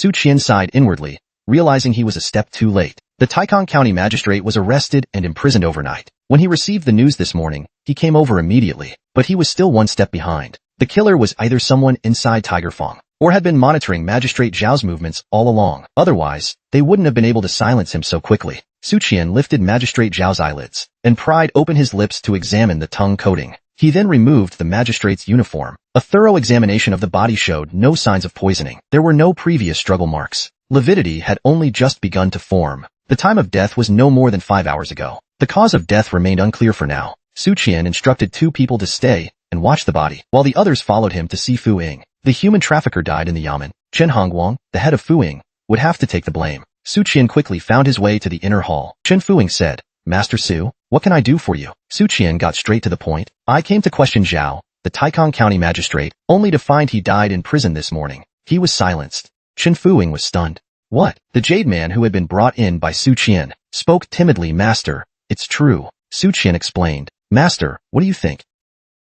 Su Qian sighed inwardly, realizing he was a step too late. The Taikang County magistrate was arrested and imprisoned overnight. When he received the news this morning, he came over immediately, but he was still one step behind. The killer was either someone inside Tiger Fong, or had been monitoring Magistrate Zhao's movements all along. Otherwise, they wouldn't have been able to silence him so quickly. Su Qian lifted Magistrate Zhao's eyelids and pried open his lips to examine the tongue coating. He then removed the magistrate's uniform. A thorough examination of the body showed no signs of poisoning. There were no previous struggle marks. Lividity had only just begun to form. The time of death was no more than 5 hours ago. The cause of death remained unclear for now. Su Qian instructed 2 people to stay and watch the body, while the others followed him to see Fu Ying. The human trafficker died in the yamen. Chen Hongguang, the head of Fu Ying, would have to take the blame. Su Qian quickly found his way to the inner hall. Chen Fu Ying said, "Master Su, what can I do for you?" Su Qian got straight to the point. "I came to question Zhao, the Taikang County magistrate, only to find he died in prison this morning." He was silenced. Chen Fu Ying was stunned. "What?" The jade man who had been brought in by Su Qian spoke timidly. "Master, it's true." Su Qian explained. "Master, what do you think?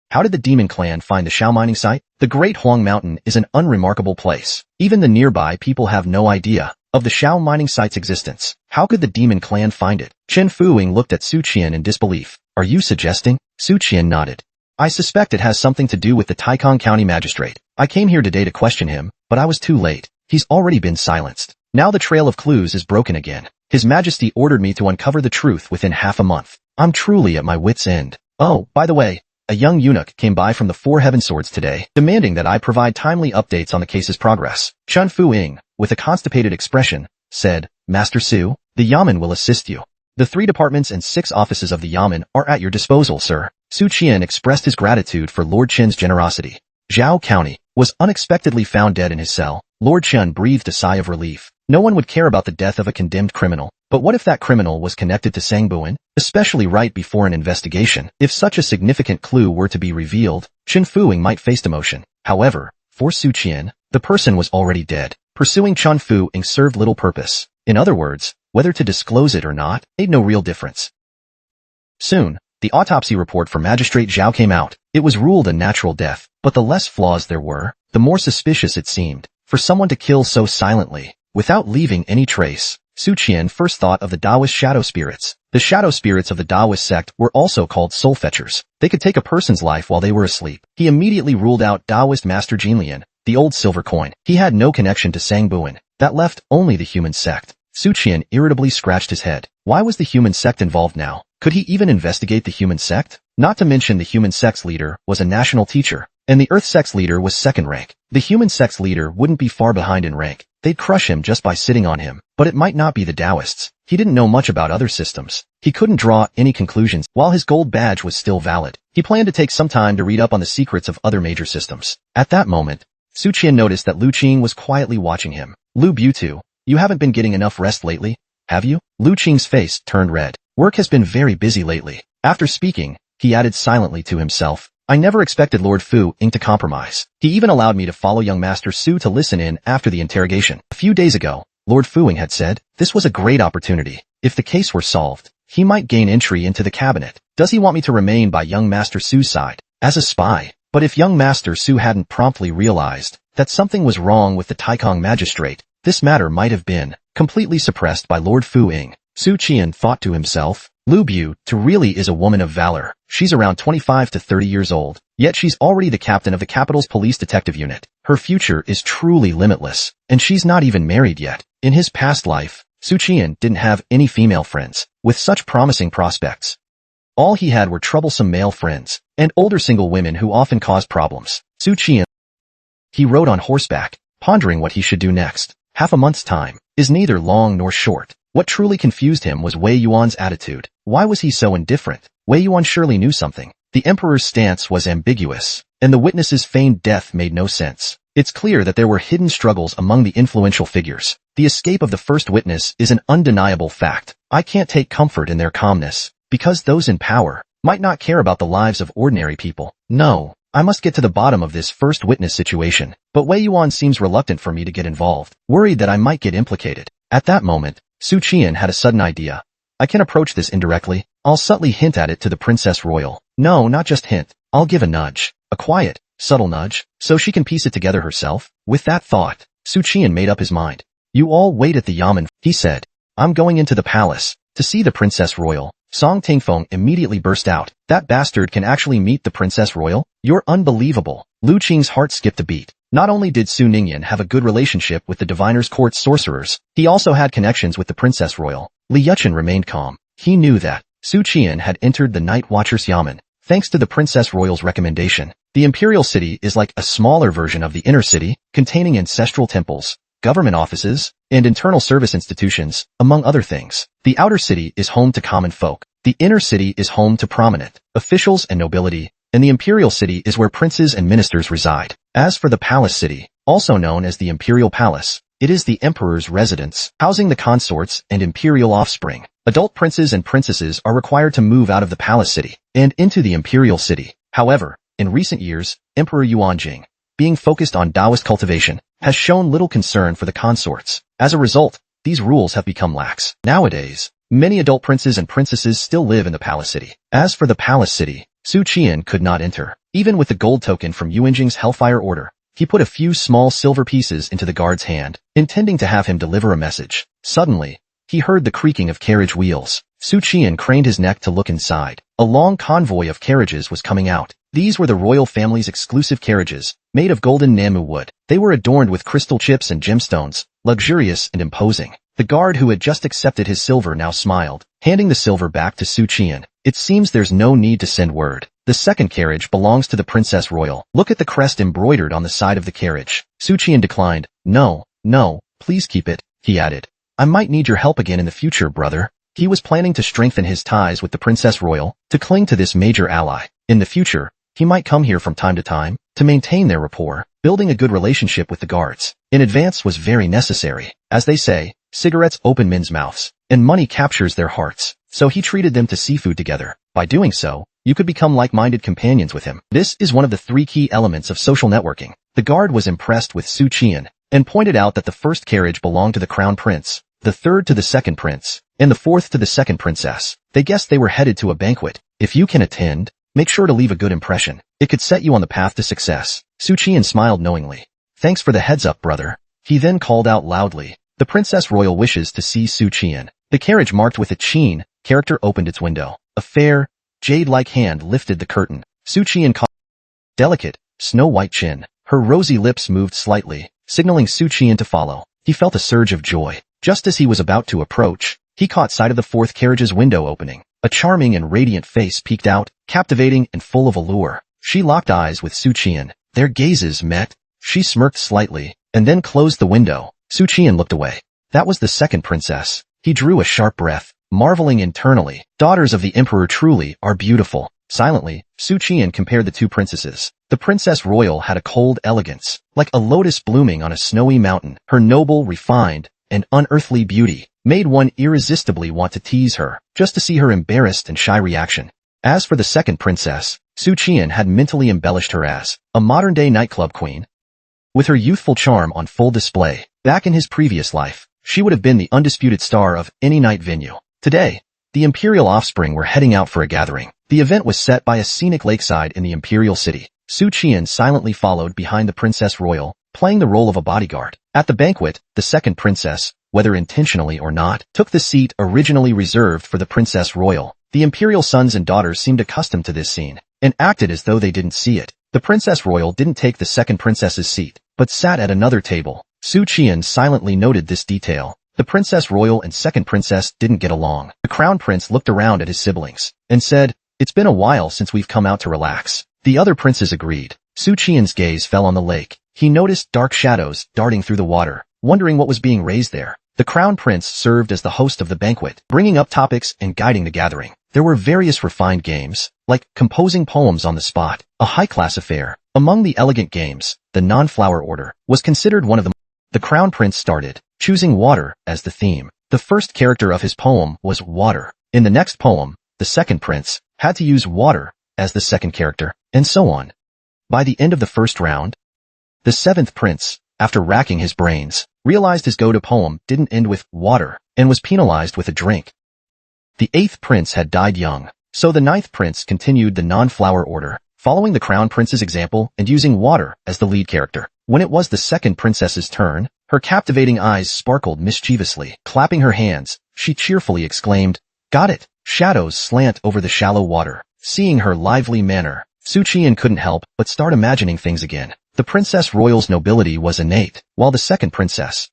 How did the demon clan find the Shao mining site? The Great Huang Mountain is an unremarkable place. Even the nearby people have no idea of the Shao mining site's existence. How could the demon clan find it?" Chen Fu Ying looked at Su Qian in disbelief. "Are you suggesting?" Su Qian nodded. "I suspect it has something to do with the Taikang County magistrate. I came here today to question him, but I was too late. He's already been silenced. Now the trail of clues is broken again. His Majesty ordered me to uncover the truth within half a month. I'm truly at my wit's end. Oh, by the way, a young eunuch came by from the 4 Heaven Swords today, demanding that I provide timely updates on the case's progress." Chen Fu Ying, with a constipated expression, said, "Master Su, the Yamen will assist you. The 3 departments and 6 offices of the Yamen are at your disposal, sir." Su Qian expressed his gratitude for Lord Chen's generosity. Zhao County was unexpectedly found dead in his cell. Lord Chen breathed a sigh of relief. No one would care about the death of a condemned criminal. But what if that criminal was connected to Sangbo, especially right before an investigation? If such a significant clue were to be revealed, Chen Fu Ying might face demotion. However, for Su Qian, the person was already dead. Pursuing Chen Fu Ying served little purpose. In other words, whether to disclose it or not made no real difference. Soon, the autopsy report for Magistrate Zhao came out. It was ruled a natural death, but the less flaws there were, the more suspicious it seemed. For someone to kill so silently, without leaving any trace, Su Qian first thought of the Taoist shadow spirits. The shadow spirits of the Taoist sect were also called soul fetchers. They could take a person's life while they were asleep. He immediately ruled out Taoist Master Jinlian, the old silver coin. He had no connection to Sangbo. That left only the human sect. Su Qian irritably scratched his head. Why was the human sect involved now? Could he even investigate the human sect? Not to mention the human sect's leader was a national teacher, and the Earth sect's leader was 2nd rank. The human sect's leader wouldn't be far behind in rank. They'd crush him just by sitting on him. But it might not be the Taoists. He didn't know much about other systems. He couldn't draw any conclusions. While his gold badge was still valid, he planned to take some time to read up on the secrets of other major systems. At that moment, Su Qian noticed that Lu Qing was quietly watching him. "Lu Butu, you haven't been getting enough rest lately, have you?" Lu Qing's face turned red. "Work has been very busy lately." After speaking, he added silently to himself, "I never expected Lord Fu Ying to compromise. He even allowed me to follow young Master Su to listen in after the interrogation. A few days ago, Lord Fu Ying had said, this was a great opportunity. If the case were solved, he might gain entry into the cabinet. Does he want me to remain by young Master Su's side, as a spy?" But if young Master Su hadn't promptly realized that something was wrong with the Taikang magistrate, this matter might have been completely suppressed by Lord Fu Ying. Su Qian thought to himself, Lu Bu Tu really is a woman of valor. She's around 25 to 30 years old, yet she's already the captain of the capital's police detective unit. Her future is truly limitless, and she's not even married yet. In his past life, Su Qian didn't have any female friends with such promising prospects. All he had were troublesome male friends and older single women who often caused problems. Su Qian. He rode on horseback, pondering what he should do next. Half a month's time is neither long nor short. What truly confused him was Wei Yuan's attitude. Why was he so indifferent? Wei Yuan surely knew something. The emperor's stance was ambiguous, and the witness's feigned death made no sense. It's clear that there were hidden struggles among the influential figures. The escape of the first witness is an undeniable fact. I can't take comfort in their calmness, because those in power might not care about the lives of ordinary people. No, I must get to the bottom of this first witness situation. But Wei Yuan seems reluctant for me to get involved, worried that I might get implicated. At that moment, Su Qian had a sudden idea. I can approach this indirectly. I'll subtly hint at it to the Princess Royal. No, not just hint. I'll give a nudge. A quiet, subtle nudge, so she can piece it together herself. With that thought, Su Qian made up his mind. You all wait at the yamen, he said. I'm going into the palace to see the Princess Royal. Song Tingfeng immediately burst out. That bastard can actually meet the Princess Royal? You're unbelievable. Lu Qing's heart skipped a beat. Not only did Su Ningyan have a good relationship with the Diviner's Court sorcerers, he also had connections with the Princess Royal. Li Yuchen remained calm. He knew that Su Qian had entered the Night Watcher's Yamen. Thanks to the Princess Royal's recommendation, the Imperial City is like a smaller version of the inner city, containing ancestral temples, government offices, and internal service institutions, among other things. The outer city is home to common folk. The inner city is home to prominent officials and nobility, and the Imperial City is where princes and ministers reside. As for the Palace City, also known as the Imperial Palace, it is the Emperor's residence, housing the consorts and imperial offspring. Adult princes and princesses are required to move out of the Palace City and into the Imperial City. However, in recent years, Emperor Yuan, being focused on Taoist cultivation, has shown little concern for the consorts. As a result, these rules have become lax. Nowadays, many adult princes and princesses still live in the Palace City. As for the Palace City, Su Qian could not enter. Even with the gold token from Yuanjing's Hellfire Order, he put a few small silver pieces into the guard's hand, intending to have him deliver a message. Suddenly, he heard the creaking of carriage wheels. Su Qian craned his neck to look inside. A long convoy of carriages was coming out. These were the royal family's exclusive carriages, made of golden Namu wood. They were adorned with crystal chips and gemstones, luxurious and imposing. The guard who had just accepted his silver now smiled, handing the silver back to Su Qian. It seems there's no need to send word. The second carriage belongs to the Princess Royal. Look at the crest embroidered on the side of the carriage. Su Qian declined. No, please keep it, he added. I might need your help again in the future, brother. He was planning to strengthen his ties with the Princess Royal, to cling to this major ally. In the future, he might come here from time to time, to maintain their rapport, building a good relationship with the guards. In advance was very necessary. As they say, cigarettes open men's mouths, and money captures their hearts. So he treated them to seafood together. By doing so, you could become like-minded companions with him. This is one of the 3 key elements of social networking. The guard was impressed with Su Qian, and pointed out that the first carriage belonged to the crown prince, the third to the second prince, and the fourth to the second princess. They guessed they were headed to a banquet. If you can attend, make sure to leave a good impression. It could set you on the path to success. Su Qian smiled knowingly. Thanks for the heads up, brother. He then called out loudly. The Princess Royal wishes to see Su Qian. The carriage marked with a Qin character opened its window. A fair, jade-like hand lifted the curtain. Su Qian caught delicate, snow-white chin. Her rosy lips moved slightly, signaling Su Qian to follow. He felt a surge of joy. Just as he was about to approach, he caught sight of the fourth carriage's window opening. A charming and radiant face peeked out, captivating and full of allure. She locked eyes with Su Qian. Their gazes met. She smirked slightly, and then closed the window. Su Qian looked away. That was the second princess. He drew a sharp breath, marveling internally. Daughters of the emperor truly are beautiful. Silently, Su Qian compared the 2 princesses. The Princess Royal had a cold elegance, like a lotus blooming on a snowy mountain. Her noble, refined, and unearthly beauty made one irresistibly want to tease her, just to see her embarrassed and shy reaction. As for the second princess, Su Qian had mentally embellished her as a modern-day nightclub queen. With her youthful charm on full display, back in his previous life, she would have been the undisputed star of any night venue. Today, the Imperial offspring were heading out for a gathering. The event was set by a scenic lakeside in the Imperial City. Su Qian silently followed behind the Princess Royal, playing the role of a bodyguard. At the banquet, the second princess, whether intentionally or not, took the seat originally reserved for the Princess Royal. The Imperial sons and daughters seemed accustomed to this scene, and acted as though they didn't see it. The Princess Royal didn't take the second princess's seat, but sat at another table. Su Qian silently noted this detail. The Princess Royal and second princess didn't get along. The crown prince looked around at his siblings, and said, "It's been a while since we've come out to relax." The other princes agreed. Su Qian's gaze fell on the lake. He noticed dark shadows darting through the water, wondering what was being raised there. The crown prince served as the host of the banquet, bringing up topics and guiding the gathering. There were various refined games, like composing poems on the spot, a high-class affair. Among the elegant games, the non-flower order was considered one of them. The crown prince started, choosing water as the theme. The first character of his poem was water. In the next poem, the second prince had to use water as the second character, and so on. By the end of the first round, the seventh prince, after racking his brains, realized his go-to poem didn't end with water, and was penalized with a drink. The eighth prince had died young, so the ninth prince continued the non-flower order, following the crown prince's example and using water as the lead character. When it was the second princess's turn, Her captivating eyes sparkled mischievously. Clapping her hands, she cheerfully exclaimed, "Got it!" Shadows slant over the shallow water. Seeing her lively manner, Su Qian couldn't help but start imagining things again. The Princess Royal's nobility was innate, while the second princess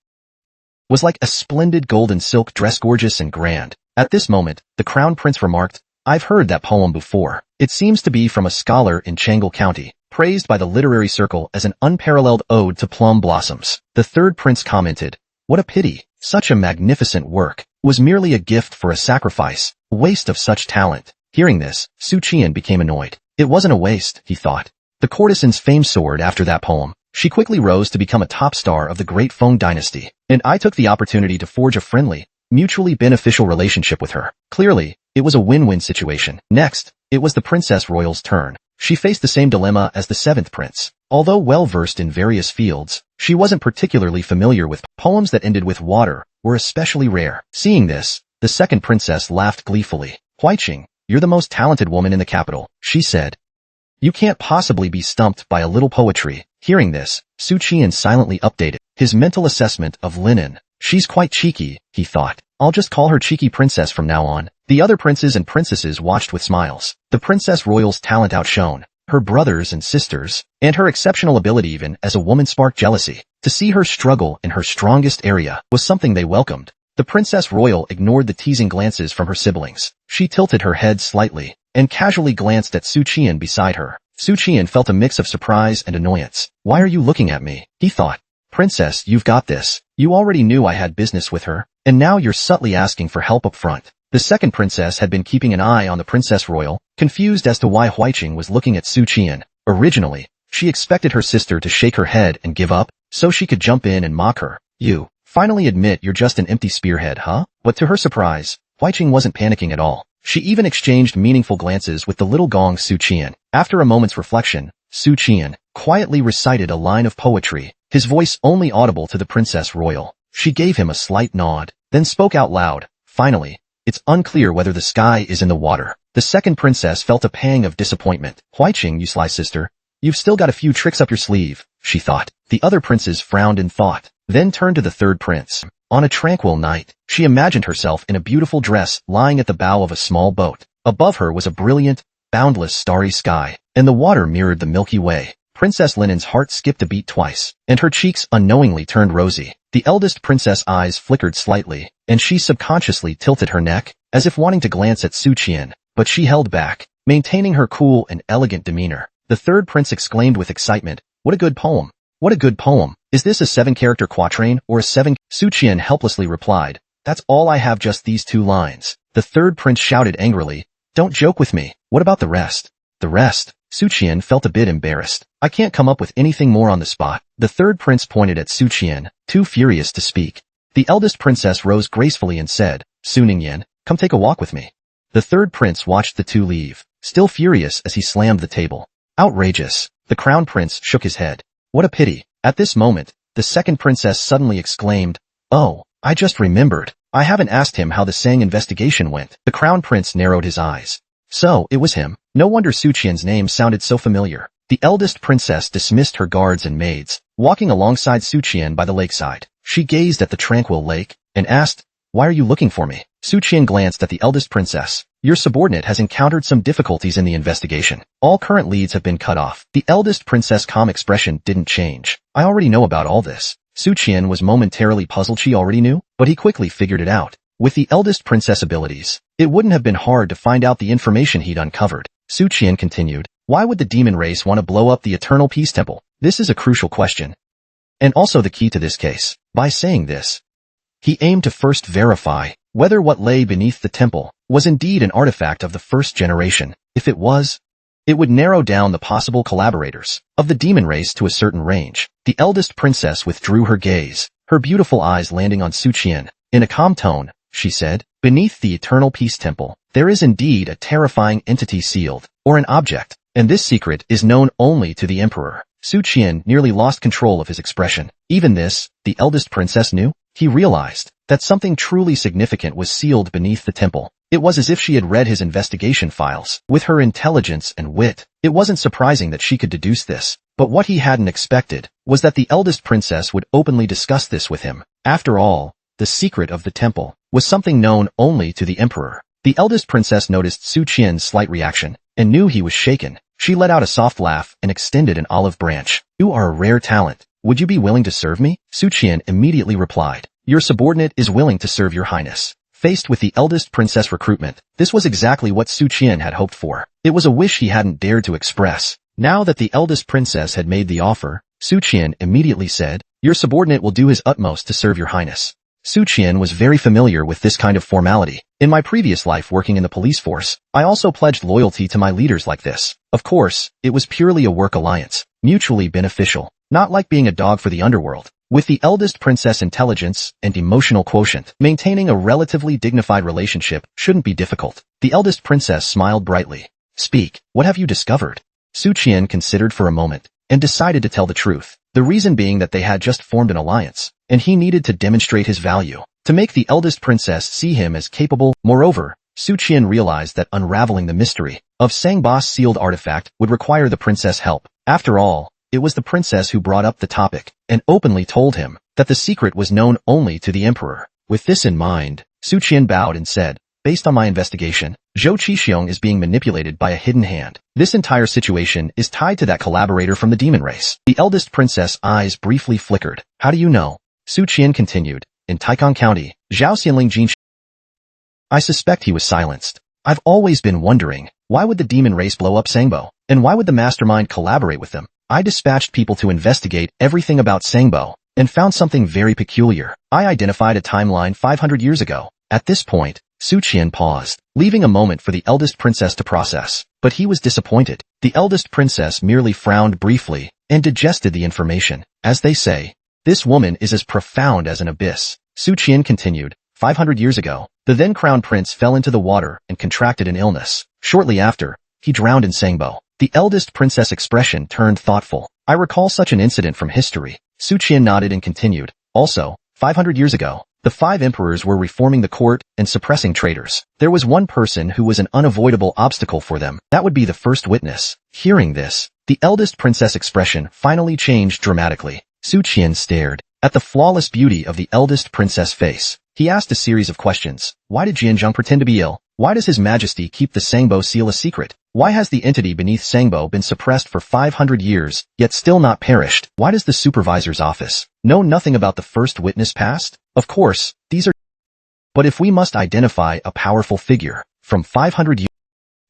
was like a splendid golden silk dress, gorgeous and grand. At this moment, the Crown Prince remarked, "I've heard that poem before. It seems to be from a scholar in Changle County, praised by the literary circle as an unparalleled ode to plum blossoms." The third prince commented, "What a pity. Such a magnificent work was merely a gift for a sacrifice, a waste of such talent." Hearing this, Su Qian became annoyed. It wasn't a waste, he thought. The courtesan's fame soared after that poem. She quickly rose to become a top star of the Great Feng dynasty, and I took the opportunity to forge a friendly, mutually beneficial relationship with her. Clearly, it was a win-win situation. Next, it was the Princess Royal's turn. She faced the same dilemma as the seventh prince. Although well-versed in various fields, she wasn't particularly familiar with poems that ended with water, were especially rare. Seeing this, the second princess laughed gleefully. "Huaiqing, you're the most talented woman in the capital," she said. "You can't possibly be stumped by a little poetry." Hearing this, Su Qian silently updated his mental assessment of Linen. "She's quite cheeky," he thought. "I'll just call her Cheeky Princess from now on." The other princes and princesses watched with smiles. The Princess Royal's talent outshone her brothers and sisters, and her exceptional ability even as a woman sparked jealousy. To see her struggle in her strongest area was something they welcomed. The Princess Royal ignored the teasing glances from her siblings. She tilted her head slightly and casually glanced at Su Qian beside her. Su Qian felt a mix of surprise and annoyance. "Why are you looking at me?" he thought. "Princess, you've got this. You already knew I had business with her, and now you're subtly asking for help up front." The second princess had been keeping an eye on the Princess Royal, confused as to why Huaiqing was looking at Su Qian. Originally, she expected her sister to shake her head and give up, so she could jump in and mock her. "You finally admit you're just an empty spearhead, huh?" But to her surprise, Huaiqing wasn't panicking at all. She even exchanged meaningful glances with the little gong Su Qian. After a moment's reflection, Su Qian quietly recited a line of poetry, his voice only audible to the Princess Royal. She gave him a slight nod, then spoke out loud, "Finally, it's unclear whether the sky is in the water." The second princess felt a pang of disappointment. "Huaiqing, you sly sister, you've still got a few tricks up your sleeve," she thought. The other princes frowned in thought, then turned to the third prince. On a tranquil night, she imagined herself in a beautiful dress lying at the bow of a small boat. Above her was a brilliant, boundless starry sky, and the water mirrored the Milky Way. Princess Linen's heart skipped a beat twice, and her cheeks unknowingly turned rosy. The eldest princess' eyes flickered slightly, and she subconsciously tilted her neck, as if wanting to glance at Su Qian, but she held back, maintaining her cool and elegant demeanor. The third prince exclaimed with excitement, "What a good poem! What a good poem! Is this a 7-character quatrain or a 7?" Su Qian helplessly replied, "That's all I have, just these 2 lines." The third prince shouted angrily, "Don't joke with me. What about the rest?" "The rest?" Su Qian felt a bit embarrassed. "I can't come up with anything more on the spot." The third prince pointed at Su Qian, too furious to speak. The eldest princess rose gracefully and said, "Su Ningyan, come take a walk with me." The third prince watched the 2 leave, still furious as he slammed the table. "Outrageous." The crown prince shook his head. "What a pity." At this moment, the second princess suddenly exclaimed, "Oh, I just remembered. I haven't asked him how the Sang investigation went." The crown prince narrowed his eyes. So, it was him. No wonder Su Qian's name sounded so familiar. The eldest princess dismissed her guards and maids, walking alongside Su Qian by the lakeside. She gazed at the tranquil lake, and asked, "Why are you looking for me?" Su Qian glanced at the eldest princess. "Your subordinate has encountered some difficulties in the investigation. All current leads have been cut off." The eldest princess' calm expression didn't change. "I already know about all this." Su Qian was momentarily puzzled. She already knew, but he quickly figured it out. With the eldest princess abilities, it wouldn't have been hard to find out the information he'd uncovered. Su Qian continued, "Why would the demon race want to blow up the Eternal Peace Temple? This is a crucial question, and also the key to this case." By saying this, he aimed to first verify whether what lay beneath the temple was indeed an artifact of the first generation. If it was, it would narrow down the possible collaborators of the demon race to a certain range. The eldest princess withdrew her gaze, her beautiful eyes landing on Su Qian. In a calm tone, she said, "Beneath the Eternal Peace Temple, there is indeed a terrifying entity sealed, or an object, and this secret is known only to the emperor." Su Qian nearly lost control of his expression. Even this, the eldest princess knew? He realized that something truly significant was sealed beneath the temple. It was as if she had read his investigation files. With her intelligence and wit, it wasn't surprising that she could deduce this. But what he hadn't expected was that the eldest princess would openly discuss this with him. After all, the secret of the temple was something known only to the emperor. The eldest princess noticed Su Qian's slight reaction and knew he was shaken. She let out a soft laugh and extended an olive branch. "You are a rare talent. Would you be willing to serve me?" Su Qian immediately replied. "Your subordinate is willing to serve your highness." Faced with the eldest princess recruitment, this was exactly what Su Qian had hoped for. It was a wish he hadn't dared to express. Now that the eldest princess had made the offer, Su Qian immediately said, "Your subordinate will do his utmost to serve your highness." Su Qian was very familiar with this kind of formality. In my previous life working in the police force, I also pledged loyalty to my leaders like this. Of course, it was purely a work alliance, mutually beneficial, not like being a dog for the underworld. With the eldest princess' intelligence and emotional quotient, maintaining a relatively dignified relationship shouldn't be difficult. The eldest princess smiled brightly. "Speak, what have you discovered?" Su Qian considered for a moment and decided to tell the truth. The reason being that they had just formed an alliance, and he needed to demonstrate his value, to make the eldest princess see him as capable. Moreover, Su Qian realized that unraveling the mystery of Sangbo's sealed artifact would require the princess' help. After all, it was the princess who brought up the topic and openly told him that the secret was known only to the emperor. With this in mind, Su Qian bowed and said, "Based on my investigation, Zhou Qixiong is being manipulated by a hidden hand. This entire situation is tied to that collaborator from the demon race." The eldest princess' eyes briefly flickered. "How do you know?" Su Qian continued, "In Taikang County, Zhao Xianling Jin. I suspect he was silenced. I've always been wondering, why would the demon race blow up Sangbo? And why would the mastermind collaborate with them? I dispatched people to investigate everything about Sangbo and found something very peculiar. I identified a timeline 500 years ago." At this point, Su Qian paused, leaving a moment for the eldest princess to process. But he was disappointed. The eldest princess merely frowned briefly and digested the information. As they say, this woman is as profound as an abyss. Su Qian continued, 500 years ago, the then crown prince fell into the water and contracted an illness. Shortly after, he drowned in Sangbo. The eldest princess' expression turned thoughtful. "I recall such an incident from history." Su Qian nodded and continued, "Also, 500 years ago, the 5 emperors were reforming the court and suppressing traitors. There was one person who was an unavoidable obstacle for them. That would be the first witness." Hearing this, the eldest princess' expression finally changed dramatically. Su Qian stared at the flawless beauty of the eldest princess' face. He asked a series of questions. Why did Jianzhong pretend to be ill? Why does His Majesty keep the Sangbo seal a secret? Why has the entity beneath Sangbo been suppressed for 500 years, yet still not perished? Why does the supervisor's office know nothing about the first witness past? Of course, these are... But if we must identify a powerful figure from 500 years,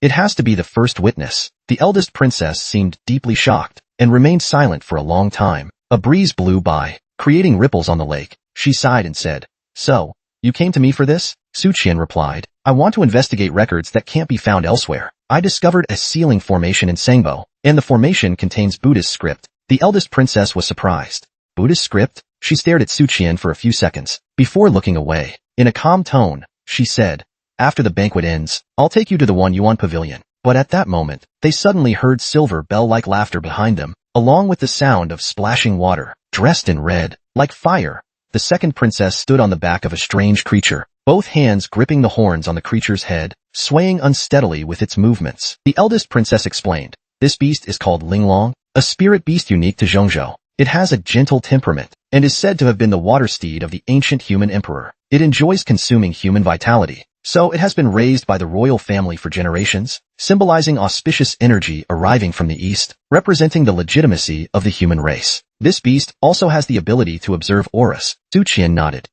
it has to be the first witness. The eldest princess seemed deeply shocked and remained silent for a long time. A breeze blew by, creating ripples on the lake. She sighed and said, "So, you came to me for this?" Su Qian replied, "I want to investigate records that can't be found elsewhere. I discovered a sealing formation in Sangbo, and the formation contains Buddhist script." The eldest princess was surprised. Buddhist script? She stared at Su Qian for a few seconds, before looking away. In a calm tone, she said, "After the banquet ends, I'll take you to the Yuan pavilion." But at that moment, they suddenly heard silver bell-like laughter behind them, along with the sound of splashing water. Dressed in red, like fire, the second princess stood on the back of a strange creature, both hands gripping the horns on the creature's head, swaying unsteadily with its movements. The eldest princess explained, "This beast is called Ling Long, a spirit beast unique to Zhongzhou. It has a gentle temperament, and is said to have been the water steed of the ancient human emperor. It enjoys consuming human vitality, so it has been raised by the royal family for generations, symbolizing auspicious energy arriving from the east, representing the legitimacy of the human race. This beast also has the ability to observe auras." Su Qian nodded.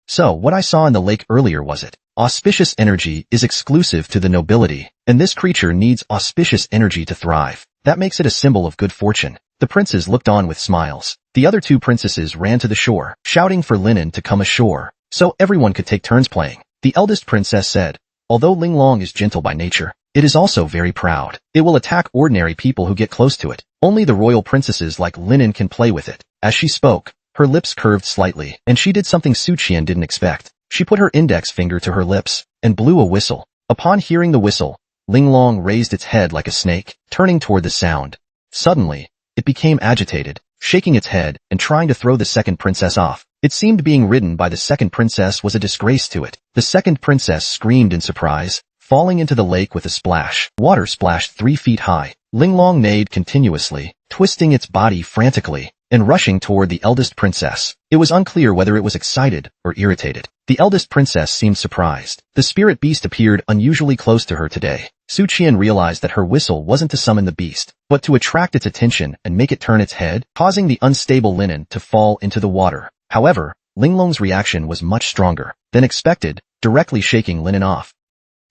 "So what I saw in the lake earlier was it? Auspicious energy is exclusive to the nobility, and this creature needs auspicious energy to thrive. That makes it a symbol of good fortune." The princes looked on with smiles. The other 2 princesses ran to the shore, shouting for Linen to come ashore, so everyone could take turns playing. The eldest princess said, "Although Ling Long is gentle by nature, it is also very proud. It will attack ordinary people who get close to it. Only the royal princesses like Linen can play with it." As she spoke, her lips curved slightly, and she did something Su Qian didn't expect. She put her index finger to her lips and blew a whistle. Upon hearing the whistle, Ling Long raised its head like a snake, turning toward the sound. Suddenly, it became agitated, shaking its head and trying to throw the second princess off. It seemed being ridden by the second princess was a disgrace to it. The second princess screamed in surprise, falling into the lake with a splash. Water splashed 3 feet high. Ling Long neighed continuously, twisting its body frantically, and rushing toward the eldest princess. It was unclear whether it was excited or irritated. The eldest princess seemed surprised. The spirit beast appeared unusually close to her today. Su Qian realized that her whistle wasn't to summon the beast, but to attract its attention and make it turn its head, causing the unstable linen to fall into the water. However, Ling Long's reaction was much stronger than expected, directly shaking linen off.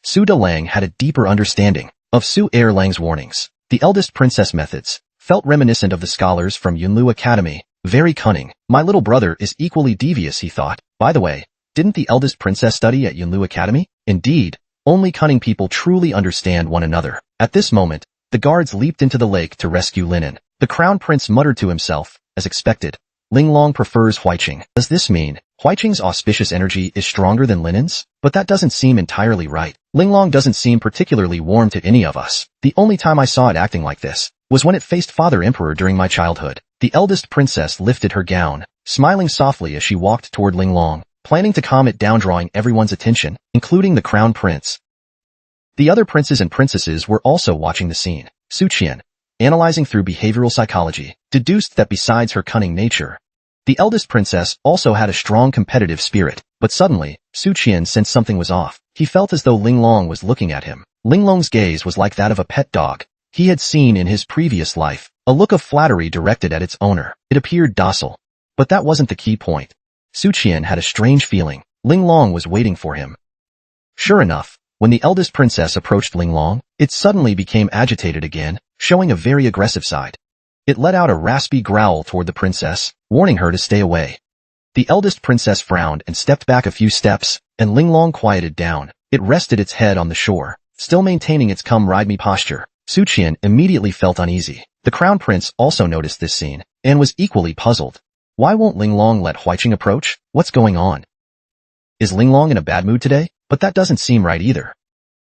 Su Delang had a deeper understanding of Su Erlang's warnings. The eldest princess methods felt reminiscent of the scholars from Yunlu Academy. Very cunning. My little brother is equally devious, he thought. By the way, didn't the eldest princess study at Yunlu Academy? Indeed, only cunning people truly understand one another. At this moment, the guards leaped into the lake to rescue Linen. The crown prince muttered to himself, as expected. Ling Long prefers Huiqing. Does this mean Huiqing's auspicious energy is stronger than Linen's? But that doesn't seem entirely right. Ling Long doesn't seem particularly warm to any of us. The only time I saw it acting like this was when it faced Father Emperor during my childhood. The eldest princess lifted her gown, smiling softly as she walked toward Ling Long, planning to calm it down, drawing everyone's attention, including the crown prince. The other princes and princesses were also watching the scene. Su Qian, analyzing through behavioral psychology, deduced that besides her cunning nature, the eldest princess also had a strong competitive spirit. But suddenly, Su Qian sensed something was off. He felt as though Ling Long was looking at him. Ling Long's gaze was like that of a pet dog he had seen in his previous life, a look of flattery directed at its owner. It appeared docile. But that wasn't the key point. Su Qian had a strange feeling. Ling Long was waiting for him. Sure enough, when the eldest princess approached Ling Long, it suddenly became agitated again, showing a very aggressive side. It let out a raspy growl toward the princess, warning her to stay away. The eldest princess frowned and stepped back a few steps, and Ling Long quieted down. It rested its head on the shore, still maintaining its come ride me posture. Su Qian immediately felt uneasy. The crown prince also noticed this scene, and was equally puzzled. Why won't Ling Long let Huiqing approach? What's going on? Is Ling Long in a bad mood today? But that doesn't seem right either.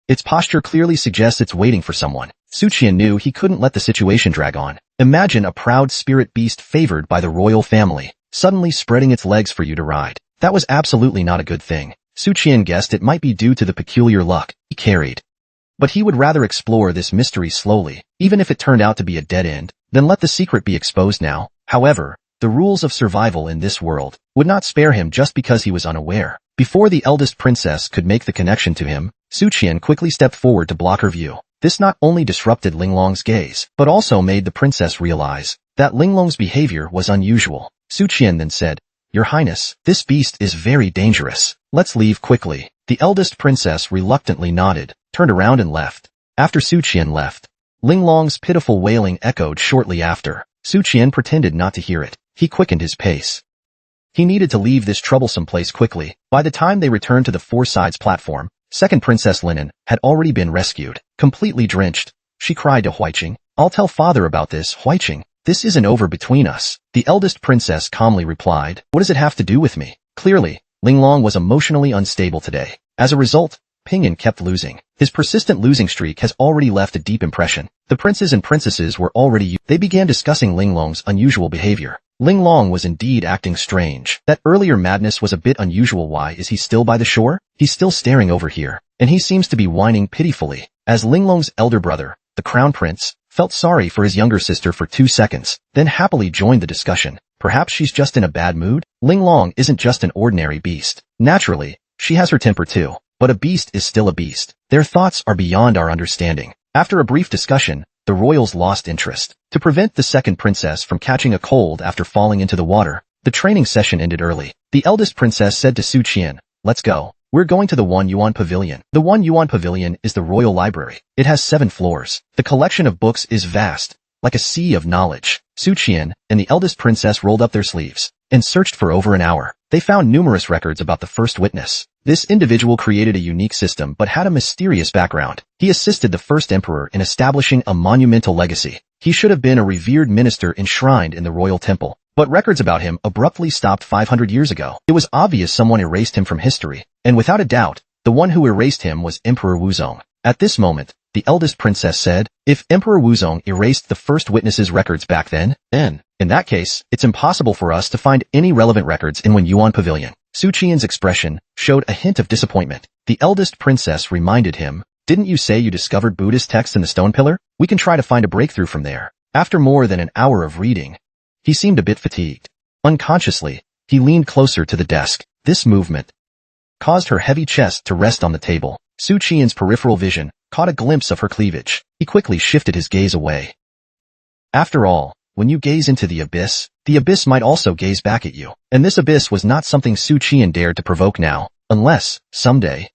Its posture clearly suggests it's waiting for someone. Su Qian knew he couldn't let the situation drag on. Imagine a proud spirit beast favored by the royal family, suddenly spreading its legs for you to ride. That was absolutely not a good thing. Su Qian guessed it might be due to the peculiar luck he carried. But he would rather explore this mystery slowly, even if it turned out to be a dead end, than let the secret be exposed now. However, the rules of survival in this world would not spare him just because he was unaware. Before the eldest princess could make the connection to him, Su Qian quickly stepped forward to block her view. This not only disrupted Ling Long's gaze, but also made the princess realize that Ling Long's behavior was unusual. Su Qian then said, "Your Highness, this beast is very dangerous. Let's leave quickly." The eldest princess reluctantly nodded, turned around and left. After Su Qian left, Ling Long's pitiful wailing echoed shortly after. Su Qian pretended not to hear it. He quickened his pace. He needed to leave this troublesome place quickly. By the time they returned to the Four Sides platform, second Princess Linen had already been rescued. Completely drenched, she cried to Huiqing, "I'll tell father about this, Huiqing. This isn't over between us." The eldest princess calmly replied, "What does it have to do with me?" Clearly, Ling Long was emotionally unstable today. As a result, Pinyin kept losing. His persistent losing streak has already left a deep impression. The princes and princesses were already They began discussing Ling Long's unusual behavior. Ling Long was indeed acting strange. That earlier madness was a bit unusual. Why is he still by the shore? He's still staring over here, and he seems to be whining pitifully. As Ling Long's elder brother, the crown prince, felt sorry for his younger sister for 2 seconds, then happily joined the discussion. Perhaps she's just in a bad mood? Ling Long isn't just an ordinary beast. Naturally, she has her temper too. But a beast is still a beast. Their thoughts are beyond our understanding. After a brief discussion, the royals lost interest. To prevent the second princess from catching a cold after falling into the water, the training session ended early. The eldest princess said to Su Qian, "Let's go. We're going to the One Yuan Pavilion." The One Yuan Pavilion is the royal library. It has 7 floors. The collection of books is vast, like a sea of knowledge. Su Qian and the eldest princess rolled up their sleeves and searched for over an hour. They found numerous records about the first witness. This individual created a unique system but had a mysterious background. He assisted the first emperor in establishing a monumental legacy. He should have been a revered minister enshrined in the royal temple. But records about him abruptly stopped 500 years ago. It was obvious someone erased him from history. And without a doubt, the one who erased him was Emperor Wuzong. At this moment, the eldest princess said, "If Emperor Wuzong erased the first witness's records back then, in that case, it's impossible for us to find any relevant records in Wen Yuan Pavilion." Su Qian's expression showed a hint of disappointment. The eldest princess reminded him, "Didn't you say you discovered Buddhist texts in the stone pillar? We can try to find a breakthrough from there." After more than an hour of reading, he seemed a bit fatigued. Unconsciously, he leaned closer to the desk. This movement caused her heavy chest to rest on the table. Su Qian's peripheral vision caught a glimpse of her cleavage. He quickly shifted his gaze away. After all, when you gaze into the abyss might also gaze back at you. And this abyss was not something Su Qian dared to provoke now, unless, someday,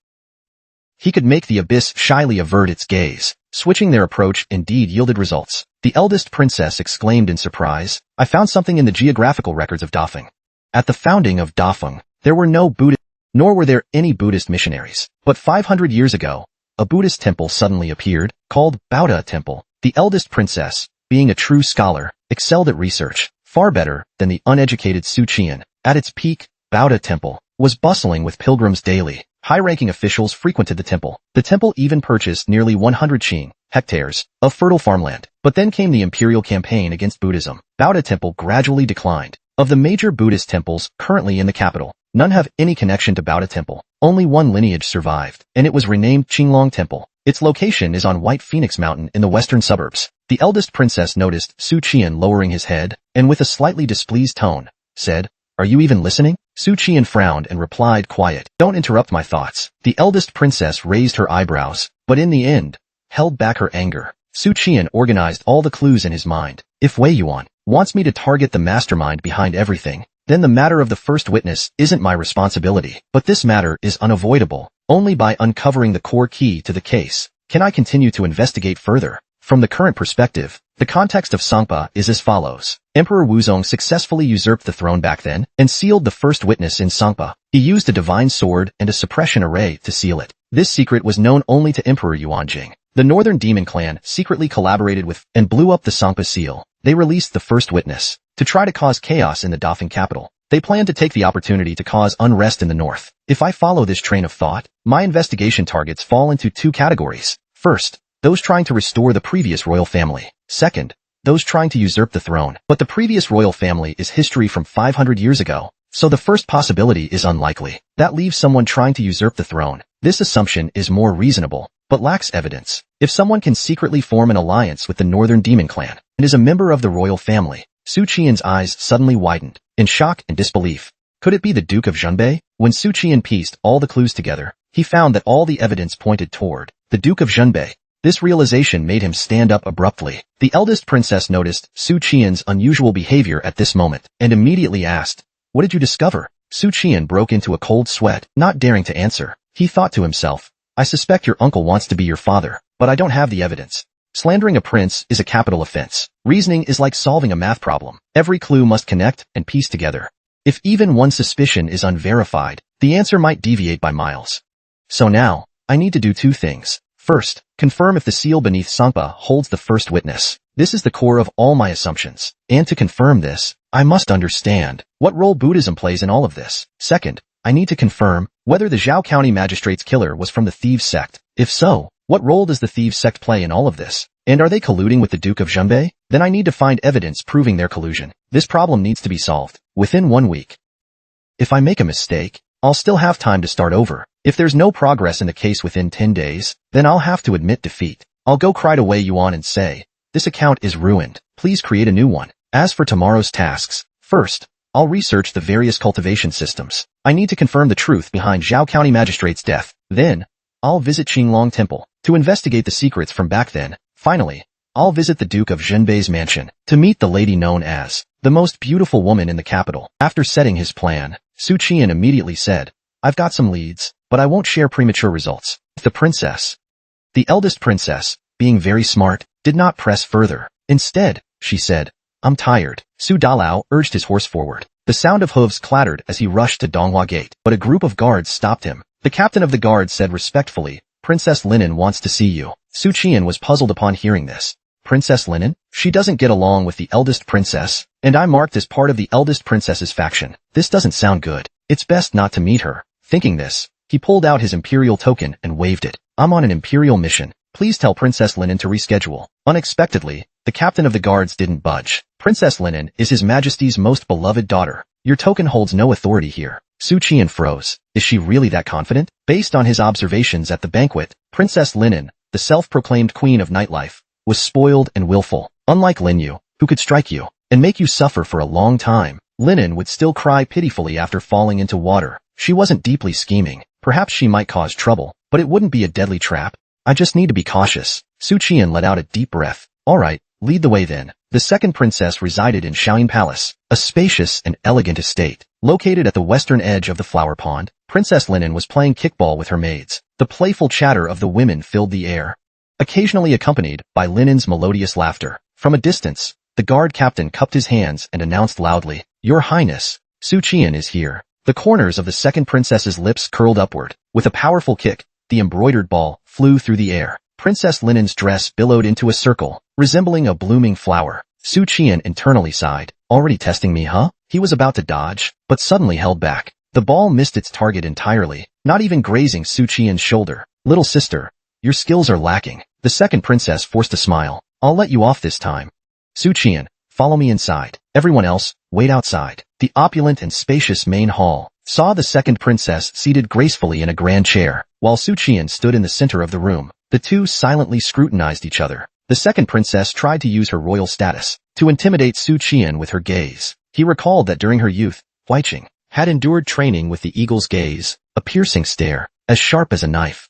he could make the abyss shyly avert its gaze. Switching their approach indeed yielded results. The eldest princess exclaimed in surprise, "I found something in the geographical records of Dafeng. At the founding of Dafeng, there were no Buddhist, nor were there any Buddhist missionaries. But 500 years ago, a Buddhist temple suddenly appeared, called Baoda Temple." The eldest princess, being a true scholar, excelled at research, far better than the uneducated Su Qian. At its peak, Baoda Temple was bustling with pilgrims daily. High-ranking officials frequented the temple. The temple even purchased nearly 100 hectares of fertile farmland. But then came the Imperial campaign against Buddhism. Baoda Temple gradually declined. Of the major Buddhist temples currently in the capital, none have any connection to Baoda Temple. Only one lineage survived, and it was renamed Ling Long Temple. Its location is on White Phoenix Mountain in the western suburbs. The eldest princess noticed Su Qian lowering his head, and with a slightly displeased tone, said, "Are you even listening?" Su Qian frowned and replied, "Quiet. Don't interrupt my thoughts." The eldest princess raised her eyebrows, but in the end, held back her anger. Su Qian organized all the clues in his mind. If Wei Yuan wants me to target the mastermind behind everything, then the matter of the first witness isn't my responsibility. But this matter is unavoidable. Only by uncovering the core key to the case can I continue to investigate further. From the current perspective, the context of Sangbo is as follows. Emperor Wuzong successfully usurped the throne back then and sealed the first witness in Sangbo. He used a divine sword and a suppression array to seal it. This secret was known only to Emperor Yuan. The Northern Demon Clan secretly collaborated with and blew up the Sangbo seal. They released the first witness to try to cause chaos in the Dafeng capital. They planned to take the opportunity to cause unrest in the north. If I follow this train of thought, my investigation targets fall into two categories. First, those trying to restore the previous royal family. Second, those trying to usurp the throne. But the previous royal family is history from 500 years ago, so the first possibility is unlikely. That leaves someone trying to usurp the throne. This assumption is more reasonable, but lacks evidence. If someone can secretly form an alliance with the Northern Demon Clan and is a member of the royal family, Su Qian's eyes suddenly widened, in shock and disbelief. Could it be the Duke of Zhenbei? When Su Qian pieced all the clues together, he found that all the evidence pointed toward the Duke of Zhenbei. This realization made him stand up abruptly. The eldest princess noticed Su Qian's unusual behavior at this moment, and immediately asked, "What did you discover?" Su Qian broke into a cold sweat, not daring to answer. He thought to himself, "I suspect your uncle wants to be your father, but I don't have the evidence." Slandering a prince is a capital offense. Reasoning is like solving a math problem. Every clue must connect and piece together. If even one suspicion is unverified, the answer might deviate by miles. So now, I need to do two things. First, confirm if the seal beneath Sangbo holds the first witness. This is the core of all my assumptions. And to confirm this, I must understand what role Buddhism plays in all of this. Second, I need to confirm whether the Zhao County magistrate's killer was from the Thieves sect. If so, what role does the Thieves sect play in all of this? And are they colluding with the Duke of Zhenbei? Then I need to find evidence proving their collusion. This problem needs to be solved within 1 week. If I make a mistake, I'll still have time to start over. If there's no progress in the case within 10 days, then I'll have to admit defeat. I'll go cry to Wei Yuan and say, "This account is ruined. Please create a new one." As for tomorrow's tasks, first, I'll research the various cultivation systems. I need to confirm the truth behind Zhao County Magistrate's death. Then, I'll visit Ling Long Temple to investigate the secrets from back then. Finally, I'll visit the Duke of Zhenbei's mansion to meet the lady known as the most beautiful woman in the capital. After setting his plan, Su Qian immediately said, "I've got some leads, but I won't share premature results." The princess, the eldest princess, being very smart, did not press further. Instead, she said, "I'm tired." Su Dalao urged his horse forward. The sound of hooves clattered as he rushed to Donghua Gate, but a group of guards stopped him. The captain of the guard said respectfully, "Princess Linen wants to see you." Su Qian was puzzled upon hearing this. Princess Linen? She doesn't get along with the eldest princess, and I'm marked as part of the eldest princess's faction. This doesn't sound good. It's best not to meet her. Thinking this, he pulled out his Imperial token and waved it. "I'm on an Imperial mission. Please tell Princess Linen to reschedule." Unexpectedly, the captain of the guards didn't budge. "Princess Linen is His Majesty's most beloved daughter. Your token holds no authority here." Su Qian froze. Is she really that confident? Based on his observations at the banquet, Princess Linen, the self-proclaimed queen of nightlife, was spoiled and willful. Unlike Lin Yu, who could strike you and make you suffer for a long time, Linen would still cry pitifully after falling into water. She wasn't deeply scheming. Perhaps she might cause trouble, but it wouldn't be a deadly trap. I just need to be cautious. Su Qian let out a deep breath. All right, lead the way then. The second princess resided in Shaoyin Palace, a spacious and elegant estate. Located at the western edge of the flower pond, Princess Linen was playing kickball with her maids. The playful chatter of the women filled the air, occasionally accompanied by Linen's melodious laughter. From a distance, the guard captain cupped his hands and announced loudly, "Your Highness, Su Qian is here." The corners of the second princess's lips curled upward. With a powerful kick, the embroidered ball flew through the air. Princess Linen's dress billowed into a circle, resembling a blooming flower. Su Qian internally sighed. Already testing me, huh? He was about to dodge, but suddenly held back. The ball missed its target entirely, not even grazing Su Qian's shoulder. Little sister, your skills are lacking. The second princess forced a smile. I'll let you off this time. Su Qian, follow me inside. Everyone else, wait outside. The opulent and spacious main hall saw the second princess seated gracefully in a grand chair, while Su Qian stood in the center of the room. The two silently scrutinized each other. The second princess tried to use her royal status to intimidate Su Qian with her gaze. He recalled that during her youth, Huaiqing had endured training with the eagle's gaze, a piercing stare, as sharp as a knife.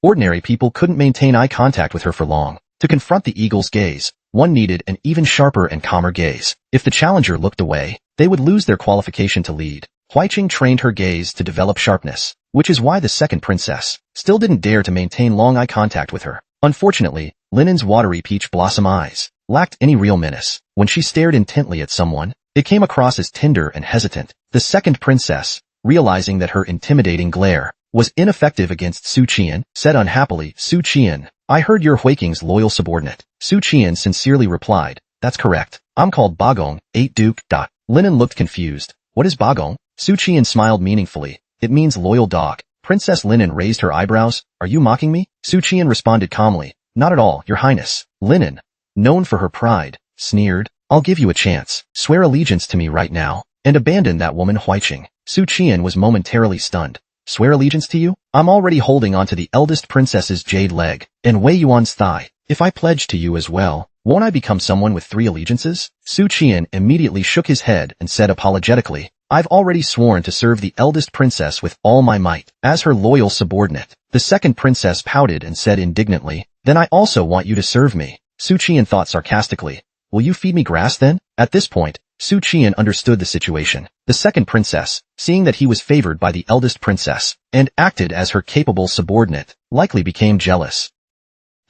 Ordinary people couldn't maintain eye contact with her for long. To confront the eagle's gaze, one needed an even sharper and calmer gaze. If the challenger looked away, they would lose their qualification to lead. Huaiqing trained her gaze to develop sharpness, which is why the second princess still didn't dare to maintain long eye contact with her. Unfortunately, Linen's watery peach blossom eyes lacked any real menace. When she stared intently at someone, it came across as tender and hesitant. The second princess, realizing that her intimidating glare was ineffective against Su Qian, said unhappily, "Su Qian, I heard you're Huiqing's loyal subordinate." Su Qian sincerely replied, "That's correct. I'm called Bagong, 8 Duke. Linen looked confused. What is Bagong? Su Qian smiled meaningfully. It means loyal dog. Princess Linen raised her eyebrows. Are you mocking me? Su Qian responded calmly. Not at all, your highness. Linen, known for her pride, sneered. I'll give you a chance. Swear allegiance to me right now, and abandon that woman Huaiqing. Su Qian was momentarily stunned. Swear allegiance to you? I'm already holding onto the eldest princess's jade leg, and Wei Yuan's thigh. If I pledge to you as well, won't I become someone with 3 allegiances? Su Qian immediately shook his head and said apologetically, I've already sworn to serve the eldest princess with all my might, as her loyal subordinate. The second princess pouted and said indignantly, then I also want you to serve me. Su Qian thought sarcastically, will you feed me grass then? At this point, Su Qian understood the situation. The second princess, seeing that he was favored by the eldest princess, and acted as her capable subordinate, likely became jealous.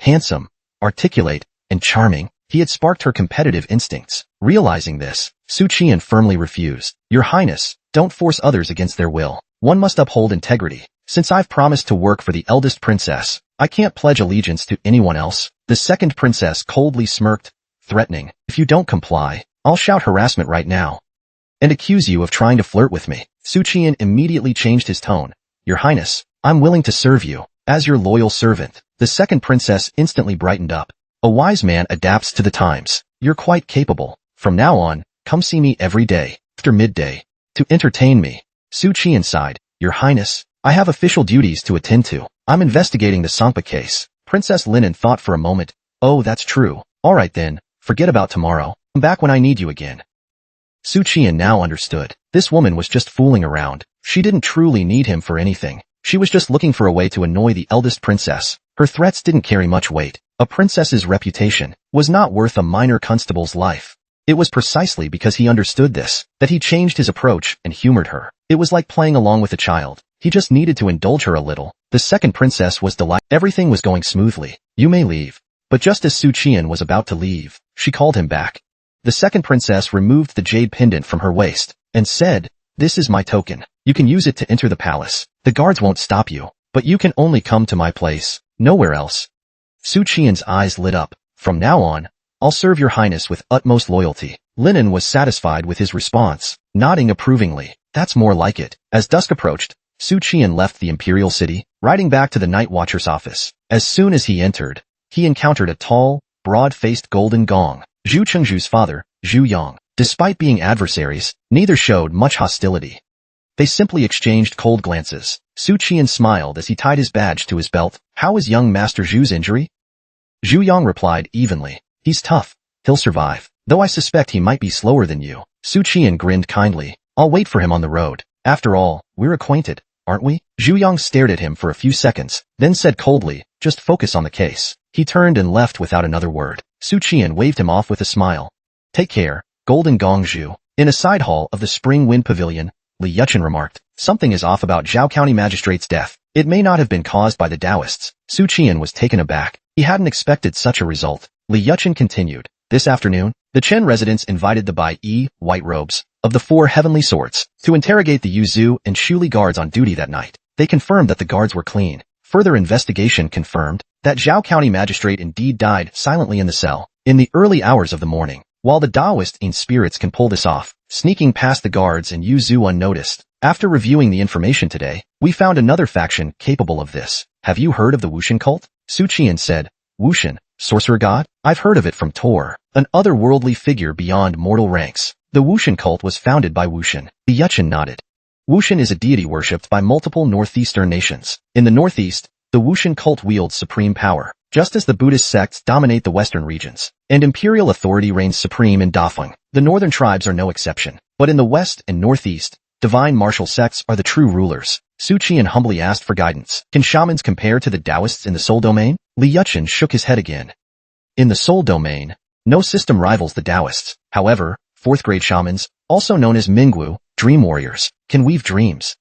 Handsome, articulate, and charming, he had sparked her competitive instincts. Realizing this, Su Qian firmly refused. Your Highness, don't force others against their will. One must uphold integrity. Since I've promised to work for the eldest princess, I can't pledge allegiance to anyone else. The second princess coldly smirked, threatening, if you don't comply, I'll shout harassment right now, and accuse you of trying to flirt with me. Su Qian immediately changed his tone. Your Highness, I'm willing to serve you, as your loyal servant. The second princess instantly brightened up. A wise man adapts to the times. You're quite capable. From now on, come see me every day, after midday, to entertain me. Su Qian sighed. Your Highness, I have official duties to attend to. I'm investigating the Sangbo case. Princess Linen thought for a moment. Oh, that's true. All right then, forget about tomorrow. Come back when I need you again. Su Qian now understood. This woman was just fooling around. She didn't truly need him for anything. She was just looking for a way to annoy the eldest princess. Her threats didn't carry much weight. A princess's reputation was not worth a minor constable's life. It was precisely because he understood this that he changed his approach and humored her. It was like playing along with a child. He just needed to indulge her a little. The second princess was delighted. Everything was going smoothly. You may leave. But just as Su Qian was about to leave, she called him back. The second princess removed the jade pendant from her waist and said, this is my token. You can use it to enter the palace. The guards won't stop you, but you can only come to my place, nowhere else. Su Qian's eyes lit up. From now on, I'll serve your highness with utmost loyalty. Linen was satisfied with his response, nodding approvingly. That's more like it. As dusk approached, Su Qian left the Imperial city, riding back to the night watcher's office. As soon as he entered, he encountered a tall, broad-faced golden gong, Zhu Chengzhu's father, Zhu Yang. Despite being adversaries, neither showed much hostility. They simply exchanged cold glances. Su Qian smiled as he tied his badge to his belt. How is young Master Zhu's injury? Zhu Yang replied evenly. He's tough. He'll survive. Though I suspect he might be slower than you. Su Qian grinned kindly. I'll wait for him on the road. After all, we're acquainted, aren't we? Zhu Yang stared at him for a few seconds, then said coldly, just focus on the case. He turned and left without another word. Su Qian waved him off with a smile. Take care, Golden Gong Zhu. In a side hall of the Spring Wind Pavilion, Li Yuchen remarked, something is off about Zhao County Magistrate's death. It may not have been caused by the Taoists. Su Qian was taken aback. He hadn't expected such a result. Li Yuchen continued. This afternoon, the Chen residents invited the Bai Yi, white robes, of the 4 heavenly swords, to interrogate the Yuzu and Shuli guards on duty that night. They confirmed that the guards were clean. Further investigation confirmed that Zhao County Magistrate indeed died silently in the cell, in the early hours of the morning. While the Taoist in spirits can pull this off, sneaking past the guards and Yuzu unnoticed. After reviewing the information today, we found another faction capable of this. Have you heard of the Wushan cult? Su Qian said. Wushan, sorcerer god? I've heard of it from Tor, an otherworldly figure beyond mortal ranks. The Wushan cult was founded by Wushan. Li Yuchen nodded. Wushan is a deity worshipped by multiple northeastern nations. In the northeast, the Wushan cult wields supreme power, just as the Buddhist sects dominate the western regions, and imperial authority reigns supreme in Dafeng. The northern tribes are no exception, but in the west and northeast, divine martial sects are the true rulers. Su Qian humbly asked for guidance. Can shamans compare to the Taoists in the soul domain? Li Yuchen shook his head again. In the soul domain, no system rivals the Taoists. However, 4th-grade shamans, also known as Mingwu, dream warriors, can weave dreams.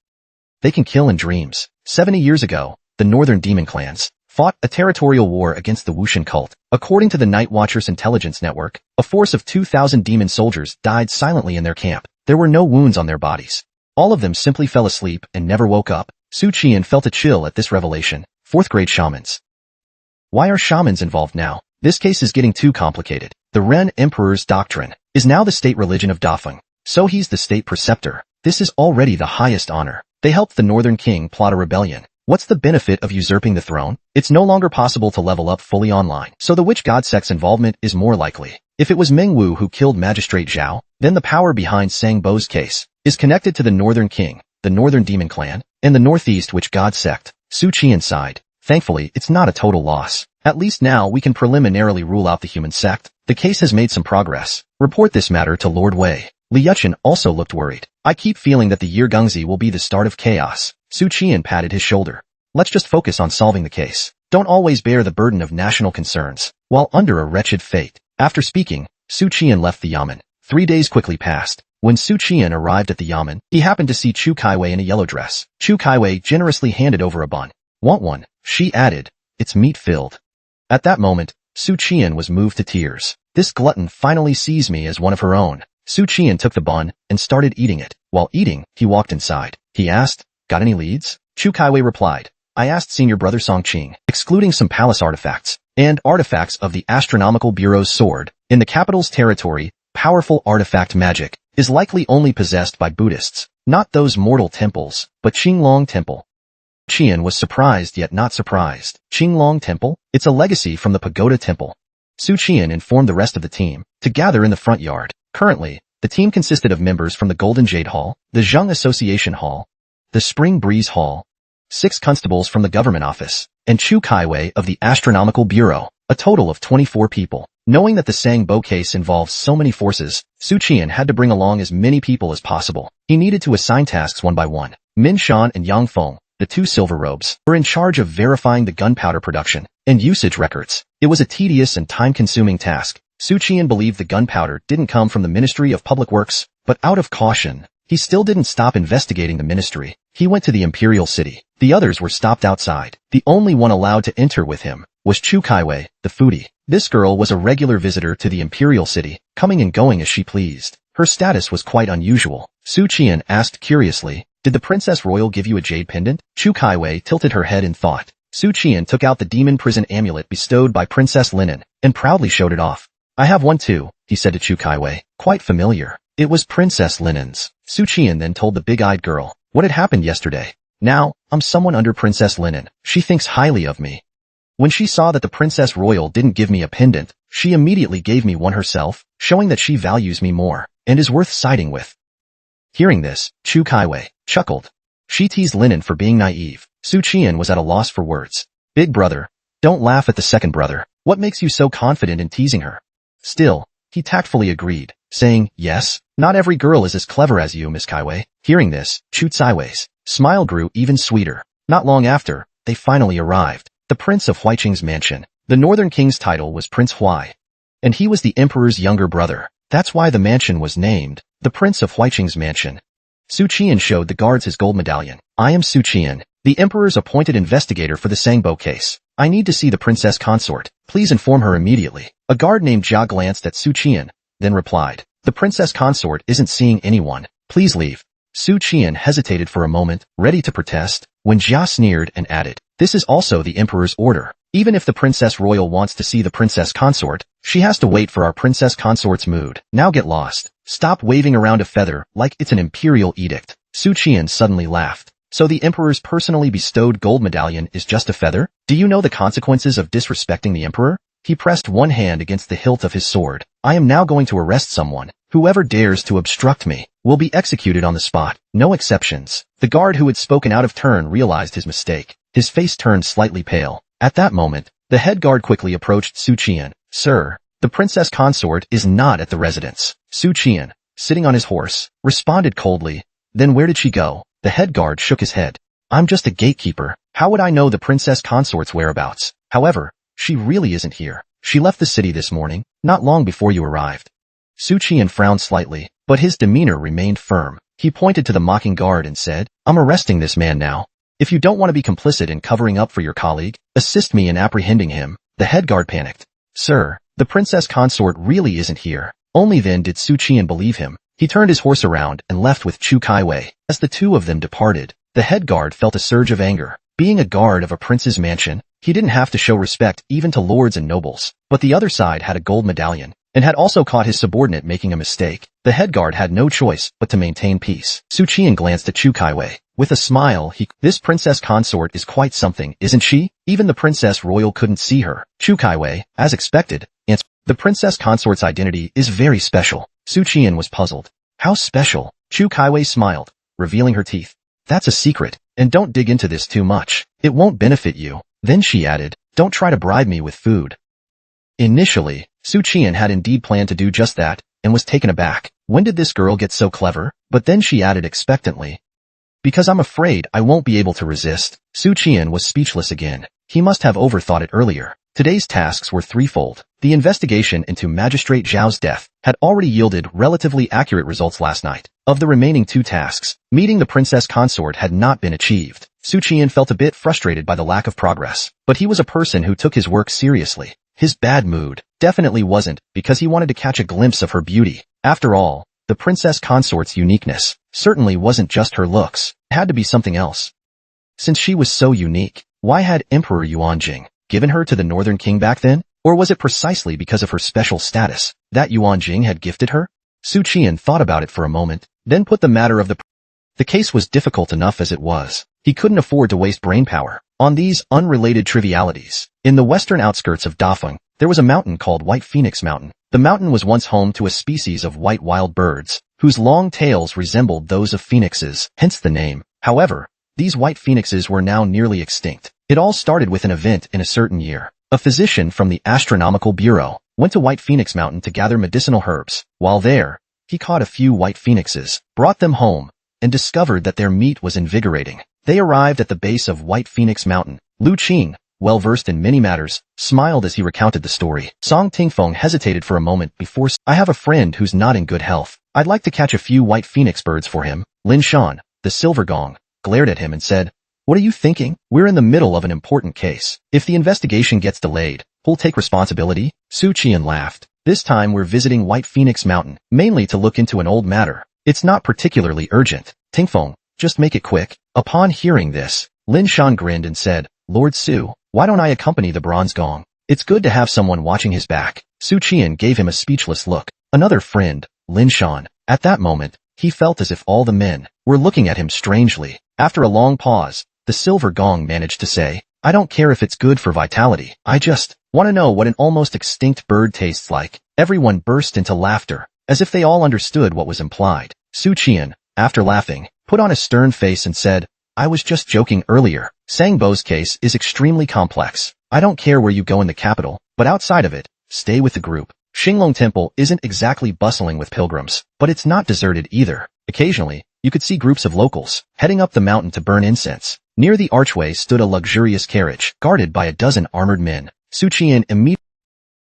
They can kill in dreams. 70 years ago, the northern demon clans fought a territorial war against the Wushan cult. According to the Night Watchers Intelligence Network, a force of 2,000 demon soldiers died silently in their camp. There were no wounds on their bodies. All of them simply fell asleep and never woke up. Su Qian felt a chill at this revelation. 4th-grade shamans. Why are shamans involved now? This case is getting too complicated. The Ren Emperor's doctrine is now the state religion of Dafeng, so he's the state preceptor. This is already the highest honor. They helped the northern king plot a rebellion. What's the benefit of usurping the throne? It's no longer possible to level up fully online, so the witch god sect's involvement is more likely. If it was Mingwu who killed Magistrate Zhao, then the power behind Sangbo's case is connected to the northern king, the northern demon clan, and the northeast witch god sect. Su Qian sighed. Thankfully, it's not a total loss. At least now we can preliminarily rule out the human sect. The case has made some progress. Report this matter to Lord Wei. Li Yuchen also looked worried. I keep feeling that the year Gungzi will be the start of chaos. Su Qian patted his shoulder. Let's just focus on solving the case. Don't always bear the burden of national concerns while under a wretched fate. After speaking, Su Qian left the yamen. 3 days quickly passed. When Su Qian arrived at the yamen, he happened to see Chu Kaiwei in a yellow dress. Chu Kaiwei generously handed over a bun. Want one? She added. It's meat-filled. At that moment, Su Qian was moved to tears. This glutton finally sees me as one of her own. Su Qian took the bun and started eating it. While eating, he walked inside. He asked, got any leads? Chu Kaiwei replied, I asked Senior Brother Song Qing, excluding some palace artifacts and artifacts of the Astronomical Bureau's sword. In the capital's territory, powerful artifact magic is likely only possessed by Buddhists, not those mortal temples, but Qinglong Temple. Qian was surprised yet not surprised. Qinglong Temple? It's a legacy from the Pagoda Temple. Su Qian informed the rest of the team to gather in the front yard. Currently, the team consisted of members from the Golden Jade Hall, the Zheng Association Hall, the Spring Breeze Hall, 6 constables from the government office, and Chu Kaiwei of the Astronomical Bureau, a total of 24 people. Knowing that the Sangbo case involves so many forces, Su Qian had to bring along as many people as possible. He needed to assign tasks one by one. Min Shan and Yang Feng, the 2 silver robes, were in charge of verifying the gunpowder production and usage records. It was a tedious and time-consuming task. Su Qian believed the gunpowder didn't come from the Ministry of Public Works, but out of caution, he still didn't stop investigating the ministry. He went to the Imperial City. The others were stopped outside. The only one allowed to enter with him was Chu Kaiwei, the foodie. This girl was a regular visitor to the Imperial City, coming and going as she pleased. Her status was quite unusual. Su Qian asked curiously, did the Princess Royal give you a jade pendant? Chu Kaiwei tilted her head in thought. Su Qian took out the demon prison amulet bestowed by Princess Linen and proudly showed it off. I have one too, he said to Chu Kaiwei, quite familiar. It was Princess Linen's. Su Qian then told the big-eyed girl what had happened yesterday. Now, I'm someone under Princess Linen. She thinks highly of me. When she saw that the Princess Royal didn't give me a pendant, she immediately gave me one herself, showing that she values me more and is worth siding with. Hearing this, Chu Kaiwei chuckled. She teased Linen for being naive. Su Qian was at a loss for words. Big brother, don't laugh at the second brother. What makes you so confident in teasing her? Still, he tactfully agreed, saying, yes, not every girl is as clever as you, Miss Kaiwei. Hearing this, Chu Tsaiwei's smile grew even sweeter. Not long after, they finally arrived. The Prince of Huiqing's mansion. The Northern King's title was Prince Huai, and he was the Emperor's younger brother. That's why the mansion was named the Prince of Huiqing's mansion. Su Qian showed the guards his gold medallion. I am Su Qian, the Emperor's appointed investigator for the Sangbo case. I need to see the princess consort. Please inform her immediately. A guard named Jia glanced at Su Qian, then replied, the princess consort isn't seeing anyone. Please leave. Su Qian hesitated for a moment, ready to protest, when Jia sneered and added, this is also the Emperor's order. Even if the princess royal wants to see the princess consort, she has to wait for our princess consort's mood. Now get lost. Stop waving around a feather like it's an imperial edict. Su Qian suddenly laughed. So the Emperor's personally bestowed gold medallion is just a feather? Do you know the consequences of disrespecting the Emperor? He pressed one hand against the hilt of his sword. I am now going to arrest someone. Whoever dares to obstruct me will be executed on the spot. No exceptions. The guard who had spoken out of turn realized his mistake. His face turned slightly pale. At that moment, the head guard quickly approached Su Qian. Sir, the princess consort is not at the residence. Su Qian, sitting on his horse, responded coldly. Then where did she go? The head guard shook his head. I'm just a gatekeeper. How would I know the princess consort's whereabouts? However, she really isn't here. She left the city this morning, not long before you arrived. Su Qian frowned slightly, but his demeanor remained firm. He pointed to the mocking guard and said, I'm arresting this man now. If you don't want to be complicit in covering up for your colleague, assist me in apprehending him. The head guard panicked. Sir, the princess consort really isn't here. Only then did Su Qian believe him. He turned his horse around and left with Chu Kaiwei. As the two of them departed, the head guard felt a surge of anger. Being a guard of a prince's mansion, he didn't have to show respect even to lords and nobles. But the other side had a gold medallion, and had also caught his subordinate making a mistake. The head guard had no choice but to maintain peace. Su Qian glanced at Chu Kaiwei. With a smile, this princess consort is quite something, isn't she? Even the princess royal couldn't see her. Chu Kaiwei, as expected, answered, the princess consort's identity is very special. Su Qian was puzzled. How special? Chu Kaiwei smiled, revealing her teeth. That's a secret, and don't dig into this too much. It won't benefit you. Then she added, don't try to bribe me with food. Initially, Su Qian had indeed planned to do just that, and was taken aback. When did this girl get so clever? But then she added expectantly, because I'm afraid I won't be able to resist. Su Qian was speechless again. He must have overthought it earlier. Today's tasks were threefold. The investigation into Magistrate Zhao's death had already yielded relatively accurate results last night. Of the remaining two tasks, meeting the princess consort had not been achieved. Su Qian felt a bit frustrated by the lack of progress, but he was a person who took his work seriously. His bad mood definitely wasn't because he wanted to catch a glimpse of her beauty. After all, the princess consort's uniqueness certainly wasn't just her looks. It had to be something else. Since she was so unique, why had Emperor Yuan given her to the Northern King back then? Or was it precisely because of her special status that Yuan had gifted her? Su Qian thought about it for a moment, then put the matter of the case was difficult enough as it was. He couldn't afford to waste brainpower on these unrelated trivialities. In the western outskirts of Dafeng, there was a mountain called White Phoenix Mountain. The mountain was once home to a species of white wild birds, whose long tails resembled those of phoenixes, hence the name. However, these white phoenixes were now nearly extinct. It all started with an event in a certain year. A physician from the Astronomical Bureau went to White Phoenix Mountain to gather medicinal herbs. While there, he caught a few white phoenixes, brought them home, and discovered that their meat was invigorating. They arrived at the base of White Phoenix Mountain. Lu Qing, well-versed in many matters, smiled as he recounted the story. Song Tingfeng hesitated for a moment before I have a friend who's not in good health. I'd like to catch a few white phoenix birds for him. Lin Shan, the silver gong, glared at him and said, what are you thinking? We're in the middle of an important case. If the investigation gets delayed, who'll take responsibility? Su Qian laughed. This time we're visiting White Phoenix Mountain, mainly to look into an old matter. It's not particularly urgent. Tingfeng, just make it quick. Upon hearing this, Lin Shan grinned and said, Lord Su, why don't I accompany the bronze gong? It's good to have someone watching his back. Su Qian gave him a speechless look. Another friend, Lin Shan. At that moment, he felt as if all the men were looking at him strangely. After a long pause, the silver gong managed to say, I don't care if it's good for vitality. I just want to know what an almost extinct bird tastes like. Everyone burst into laughter, as if they all understood what was implied. Su Qian, After laughing, put on a stern face and said, I was just joking earlier. Sangbo's case is extremely complex. I don't care where you go in the capital, but outside of it, stay with the group. Xinglong Temple isn't exactly bustling with pilgrims, but it's not deserted either. Occasionally, you could see groups of locals heading up the mountain to burn incense. Near the archway stood a luxurious carriage, guarded by a dozen armored men. Su Qian immediately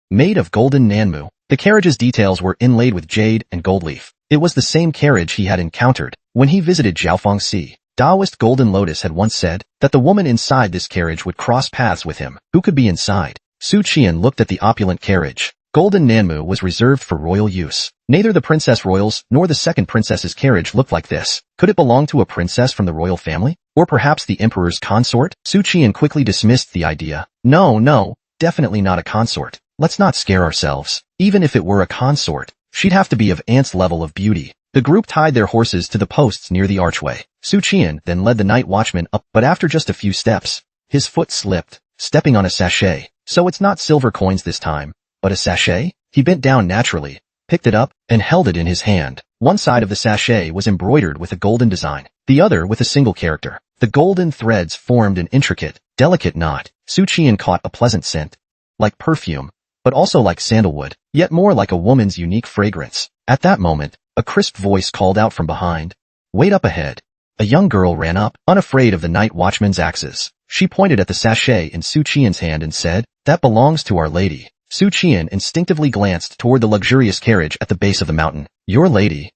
made of golden nanmu. The carriage's details were inlaid with jade and gold leaf. It was the same carriage he had encountered when he visited Jiaofengxi. Taoist Golden Lotus had once said that the woman inside this carriage would cross paths with him. Who could be inside? Su Qian looked at the opulent carriage. Golden Nanmu was reserved for royal use. Neither the Princess Royal's nor the second princess's carriage looked like this. Could it belong to a princess from the royal family? Or perhaps the emperor's consort? Su Qian quickly dismissed the idea. No, definitely not a consort. Let's not scare ourselves. Even if it were a consort, she'd have to be of Ant's level of beauty. The group tied their horses to the posts near the archway. Su Qian then led the night watchman up, but after just a few steps, his foot slipped, stepping on a sachet. So it's not silver coins this time, but a sachet? He bent down naturally, picked it up, and held it in his hand. One side of the sachet was embroidered with a golden design, the other with a single character. The golden threads formed an intricate, delicate knot. Su Qian caught a pleasant scent, like perfume, but also like sandalwood, yet more like a woman's unique fragrance. At that moment, a crisp voice called out from behind, "Wait up ahead." A young girl ran up, unafraid of the night watchman's axes. She pointed at the sachet in Su Qian's hand and said, "That belongs to Our Lady." Su Qian instinctively glanced toward the luxurious carriage at the base of the mountain. "Your lady?"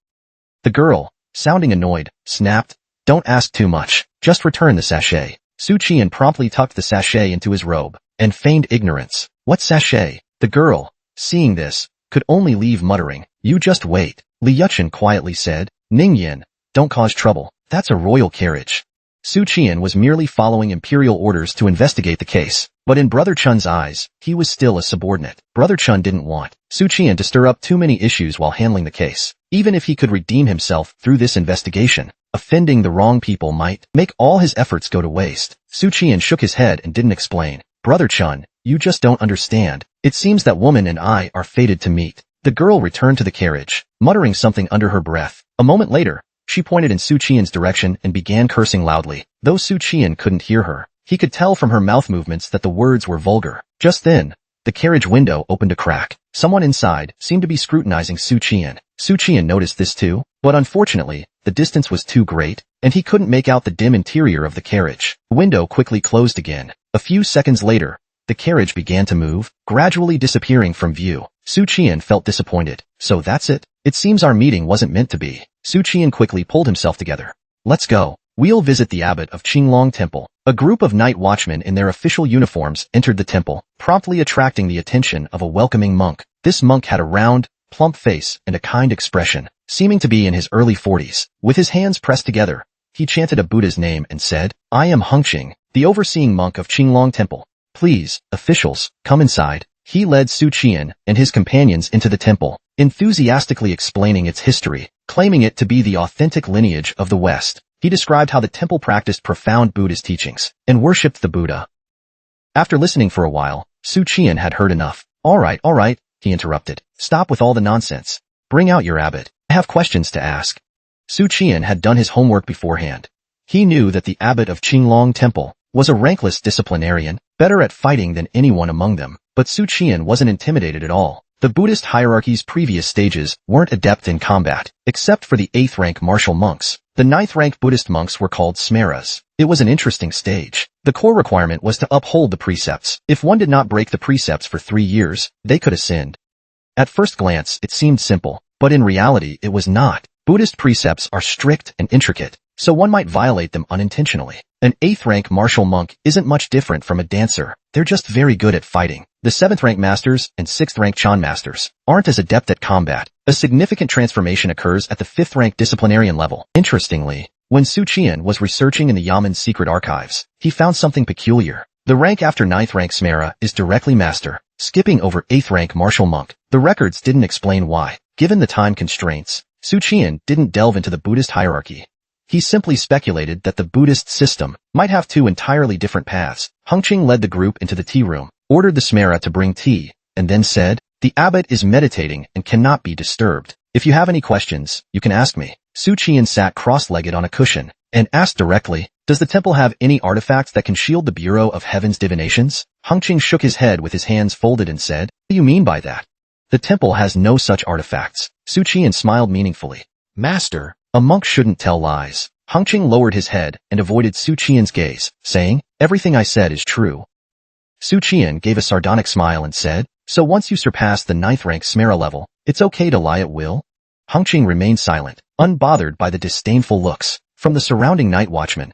The girl, sounding annoyed, snapped, "Don't ask too much. Just return the sachet." Su Qian promptly tucked the sachet into his robe and feigned ignorance. "What sachet?" The girl, seeing this, could only leave muttering, "You just wait." Li Yuchen quietly said, "Ningyan, don't cause trouble. That's a royal carriage." Su Qian was merely following imperial orders to investigate the case, but in Brother Chun's eyes, he was still a subordinate. Brother Chun didn't want Su Qian to stir up too many issues while handling the case. Even if he could redeem himself through this investigation, offending the wrong people might make all his efforts go to waste. Su Qian shook his head and didn't explain. "Brother Chun, you just don't understand. It seems that woman and I are fated to meet." The girl returned to the carriage, muttering something under her breath. A moment later, she pointed in Su Qian's direction and began cursing loudly. Though Su Qian couldn't hear her, he could tell from her mouth movements that the words were vulgar. Just then, the carriage window opened a crack. Someone inside seemed to be scrutinizing Su Qian. Su Qian noticed this too, but unfortunately, the distance was too great, and he couldn't make out the dim interior of the carriage. The window quickly closed again. A few seconds later, the carriage began to move, gradually disappearing from view. Su Qian felt disappointed. So that's it? It seems our meeting wasn't meant to be. Su Qian quickly pulled himself together. "Let's go. We'll visit the abbot of Qinglong Temple." A group of night watchmen in their official uniforms entered the temple, promptly attracting the attention of a welcoming monk. This monk had a round, plump face and a kind expression, seeming to be in his early 40s. With his hands pressed together, he chanted a Buddha's name and said, "I am Hengqing, the overseeing monk of Qinglong Temple. Please, officials, come inside." He led Su Qian and his companions into the temple, enthusiastically explaining its history, claiming it to be the authentic lineage of the West. He described how the temple practiced profound Buddhist teachings and worshipped the Buddha. After listening for a while, Su Qian had heard enough. All right, he interrupted. "Stop with all the nonsense. Bring out your abbot. I have questions to ask." Su Qian had done his homework beforehand. He knew that the abbot of Qinglong Temple was a rankless disciplinarian, better at fighting than anyone among them. But Su Qian wasn't intimidated at all. The Buddhist hierarchy's previous stages weren't adept in combat, except for the 8th rank martial monks. The 9th rank Buddhist monks were called smaras. It was an interesting stage. The core requirement was to uphold the precepts. If one did not break the precepts for 3 years, they could ascend. At first glance, it seemed simple, but in reality it was not. Buddhist precepts are strict and intricate, so one might violate them unintentionally. An 8th rank martial monk isn't much different from a dancer. They're just very good at fighting. The 7th rank masters and 6th rank Chan masters aren't as adept at combat. A significant transformation occurs at the 5th rank disciplinarian level. Interestingly, when Su Qian was researching in the Yaman's secret archives, he found something peculiar. The rank after 9th rank Smara is directly master, skipping over 8th rank martial monk. The records didn't explain why. Given the time constraints, Su Qian didn't delve into the Buddhist hierarchy. He simply speculated that the Buddhist system might have 2 entirely different paths. Hengqing led the group into the tea room, ordered the Smara to bring tea, and then said, "The abbot is meditating and cannot be disturbed. If you have any questions, you can ask me." Su Qian sat cross-legged on a cushion and asked directly, "Does the temple have any artifacts that can shield the Bureau of Heaven's divinations?" Hongqing shook his head with his hands folded and said, "What do you mean by that?" "The temple has no such artifacts." Su Qian smiled meaningfully. "Master, a monk shouldn't tell lies." Hongqing lowered his head and avoided Su Qian's gaze, saying, "Everything I said is true." Su Qian gave a sardonic smile and said, "So once you surpass the 9th rank Smera level, it's okay to lie at will?" Hongqing remained silent, unbothered by the disdainful looks from the surrounding night watchmen.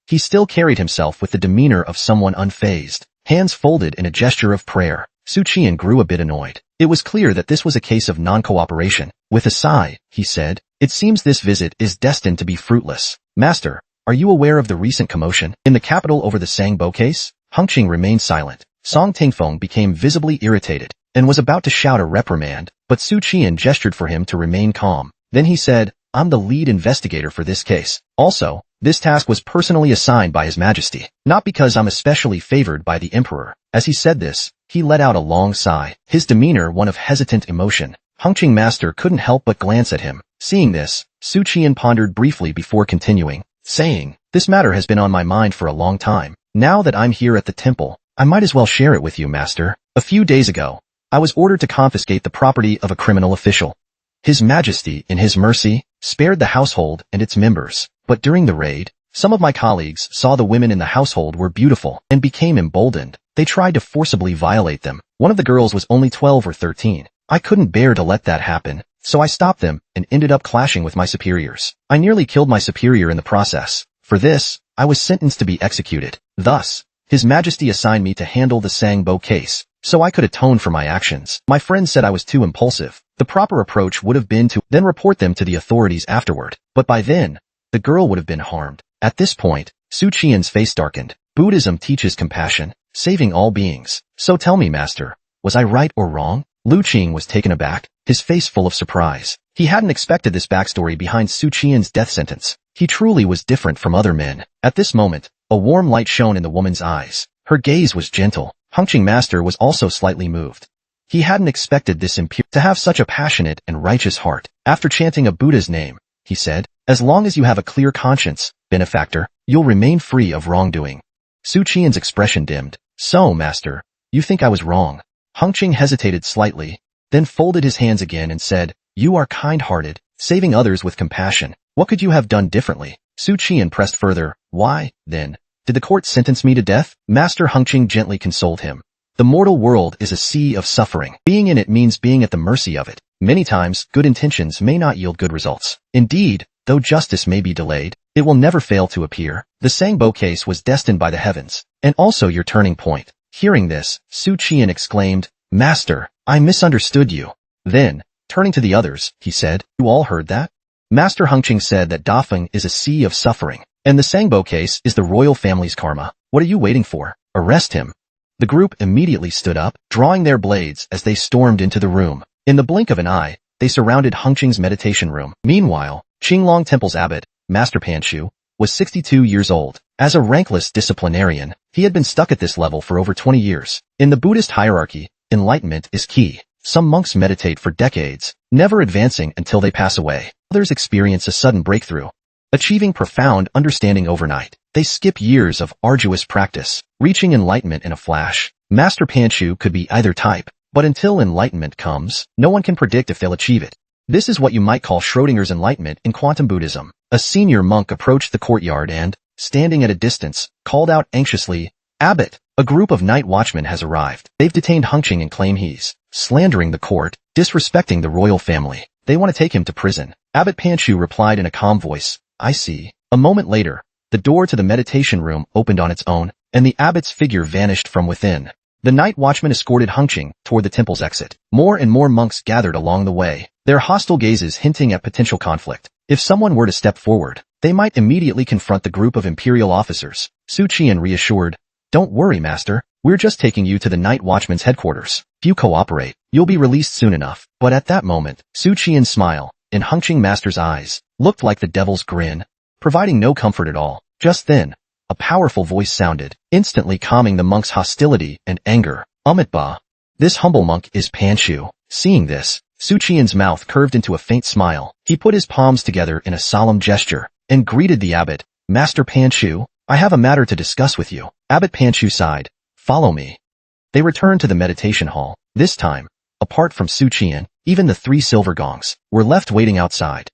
He still carried himself with the demeanor of someone unfazed, hands folded in a gesture of prayer. Su Qian grew a bit annoyed. It was clear that this was a case of non-cooperation. With a sigh, he said, "It seems this visit is destined to be fruitless." "Master, are you aware of the recent commotion in the capital over the Sangbo case?" Hongqing remained silent. Song Tingfeng became visibly irritated and was about to shout a reprimand, but Su Qian gestured for him to remain calm. Then he said, "I'm the lead investigator for this case. Also, this task was personally assigned by His Majesty, not because I'm especially favored by the Emperor." As he said this, he let out a long sigh, his demeanor one of hesitant emotion. Hongqing Master couldn't help but glance at him. Seeing this, Su Qian pondered briefly before continuing, saying, "This matter has been on my mind for a long time. Now that I'm here at the temple, I might as well share it with you, Master. A few days ago, I was ordered to confiscate the property of a criminal official. His Majesty, in his mercy, spared the household and its members. But during the raid, some of my colleagues saw the women in the household were beautiful and became emboldened. They tried to forcibly violate them. One of the girls was only 12 or 13. I couldn't bear to let that happen, so I stopped them and ended up clashing with my superiors. I nearly killed my superior in the process. For this, I was sentenced to be executed. Thus, His Majesty assigned me to handle the Sangbo case, so I could atone for my actions. My friend said I was too impulsive. The proper approach would have been to then report them to the authorities afterward. But by then, the girl would have been harmed." At this point, Su Qian's face darkened. Buddhism teaches compassion, saving all beings. "So tell me, Master, was I right or wrong?" Lu Qing was taken aback, his face full of surprise. He hadn't expected this backstory behind Su Qian's death sentence. He truly was different from other men. At this moment, a warm light shone in the woman's eyes. Her gaze was gentle. Hongqing Master was also slightly moved. He hadn't expected this Imperial to have such a passionate and righteous heart. After chanting a Buddha's name, he said, "As long as you have a clear conscience, benefactor, you'll remain free of wrongdoing." Su Qian's expression dimmed. "So, Master, you think I was wrong?" Hongqing hesitated slightly, then folded his hands again and said, "You are kind-hearted, saving others with compassion. What could you have done differently?" Su Qian pressed further. "Why, then, did the court sentence me to death?" Master Hongqing gently consoled him. "The mortal world is a sea of suffering. Being in it means being at the mercy of it. Many times, good intentions may not yield good results. Indeed, though justice may be delayed, it will never fail to appear. The Sangbo case was destined by the heavens, and also your turning point." Hearing this, Su Qian exclaimed, "Master, I misunderstood you." Then, turning to the others, he said, "You all heard that?" Master Hongqing said that Dafeng is a sea of suffering, and the Sangbo case is the royal family's karma. What are you waiting for? Arrest him. The group immediately stood up, drawing their blades as they stormed into the room. In the blink of an eye, they surrounded Hongqing's meditation room. Meanwhile, Qinglong Temple's abbot, Master Panshu, was 62 years old. As a rankless disciplinarian, he had been stuck at this level for over 20 years. In the Buddhist hierarchy, enlightenment is key. Some monks meditate for decades, never advancing until they pass away. Others experience a sudden breakthrough, achieving profound understanding overnight. They skip years of arduous practice, reaching enlightenment in a flash. Master Panshu could be either type, but until enlightenment comes, no one can predict if they'll achieve it. This is what you might call Schrodinger's enlightenment in quantum Buddhism. A senior monk approached the courtyard and, standing at a distance, called out anxiously, "Abbot, a group of night watchmen has arrived. They've detained Hongqing and claim he's slandering the court, disrespecting the royal family. They want to take him to prison." Abbot Panshu replied in a calm voice, "I see." A moment later, the door to the meditation room opened on its own, and the abbot's figure vanished from within. The night watchman escorted Hongqing toward the temple's exit. More and more monks gathered along the way, their hostile gazes hinting at potential conflict. If someone were to step forward, they might immediately confront the group of Imperial officers. Su Qian reassured, "Don't worry, Master. We're just taking you to the night watchman's headquarters. If you cooperate, you'll be released soon enough." But at that moment, Su Qian's smile, in Hongqing Master's eyes, looked like the devil's grin, providing no comfort at all. Just then, a powerful voice sounded, instantly calming the monk's hostility and anger. "Amitba, this humble monk is Panshu." Seeing this, Su Qian's mouth curved into a faint smile. He put his palms together in a solemn gesture and greeted the abbot. Master Panchu, I have a matter to discuss with you. Abbot Panchu sighed. Follow me. They returned to the meditation hall. This time, apart from Su Qian, even the 3 silver gongs were left waiting outside.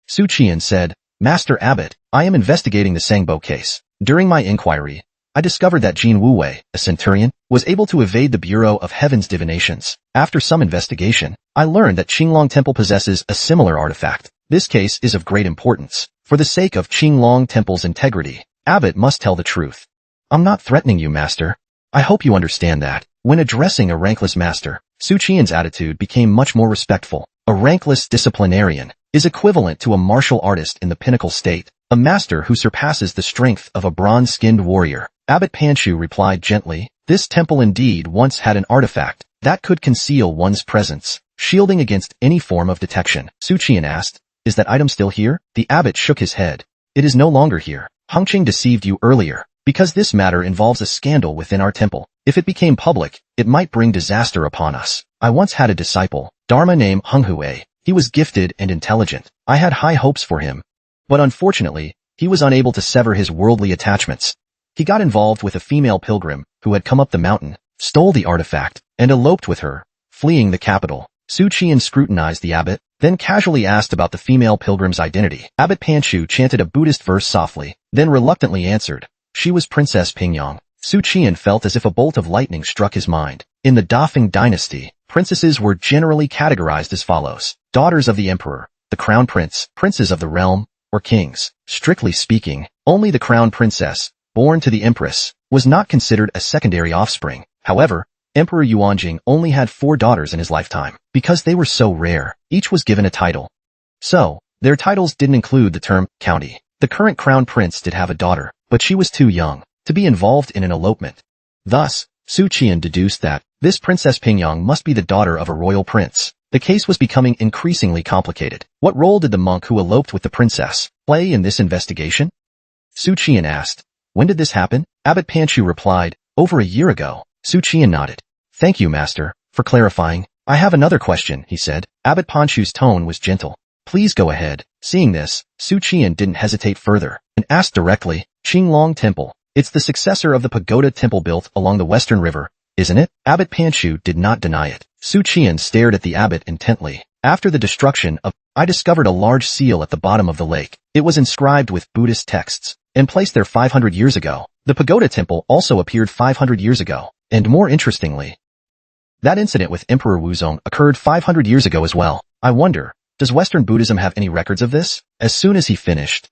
Su Qian said, Master Abbot, I am investigating the Sangbo case. During my inquiry, I discovered that Jin Wuwei, a centurion, was able to evade the Bureau of Heaven's divinations. After some investigation, I learned that Qinglong Temple possesses a similar artifact. This case is of great importance. For the sake of Qinglong Temple's integrity, Abbot must tell the truth. I'm not threatening you, Master. I hope you understand that. When addressing a rankless master, Su Qian's attitude became much more respectful. A rankless disciplinarian is equivalent to a martial artist in the pinnacle state, a master who surpasses the strength of a bronze-skinned warrior. Abbot Panchu replied gently, this temple indeed once had an artifact that could conceal one's presence, shielding against any form of detection. Su Qian asked, is that item still here? The abbot shook his head. It is no longer here. Hongqing deceived you earlier, because this matter involves a scandal within our temple. If it became public, it might bring disaster upon us. I once had a disciple, Dharma named Heng Hui. He was gifted and intelligent. I had high hopes for him. But unfortunately, he was unable to sever his worldly attachments. He got involved with a female pilgrim who had come up the mountain, stole the artifact, and eloped with her, fleeing the capital. Su Qian scrutinized the abbot, then casually asked about the female pilgrim's identity. Abbot Panchu chanted a Buddhist verse softly, then reluctantly answered. She was Princess Pingyang. Su Qian felt as if a bolt of lightning struck his mind. In the Dafeng dynasty, princesses were generally categorized as follows. Daughters of the emperor, the crown prince, princes of the realm, or kings. Strictly speaking, only the crown princess, born to the empress, was not considered a secondary offspring. However, Emperor Yuan only had 4 daughters in his lifetime. Because they were so rare, each was given a title. So, their titles didn't include the term county. The current crown prince did have a daughter, but she was too young to be involved in an elopement. Thus, Su Qian deduced that this Princess Pingyang must be the daughter of a royal prince. The case was becoming increasingly complicated. What role did the monk who eloped with the princess play in this investigation? Su Qian asked. When did this happen? Abbot Panchu replied, over a year ago. Su Qian nodded. Thank you, Master, for clarifying. I have another question, he said. Abbot Panchu's tone was gentle. Please go ahead. Seeing this, Su Qian didn't hesitate further, and asked directly, Qinglong Temple. It's the successor of the pagoda temple built along the Western River, isn't it? Abbot Panchu did not deny it. Su Qian stared at the abbot intently. After the destruction of, I discovered a large seal at the bottom of the lake. It was inscribed with Buddhist texts, and placed there 500 years ago. The pagoda temple also appeared 500 years ago, and more interestingly, that incident with Emperor Wuzong occurred 500 years ago as well. I wonder, does Western Buddhism have any records of this? As soon as he finished,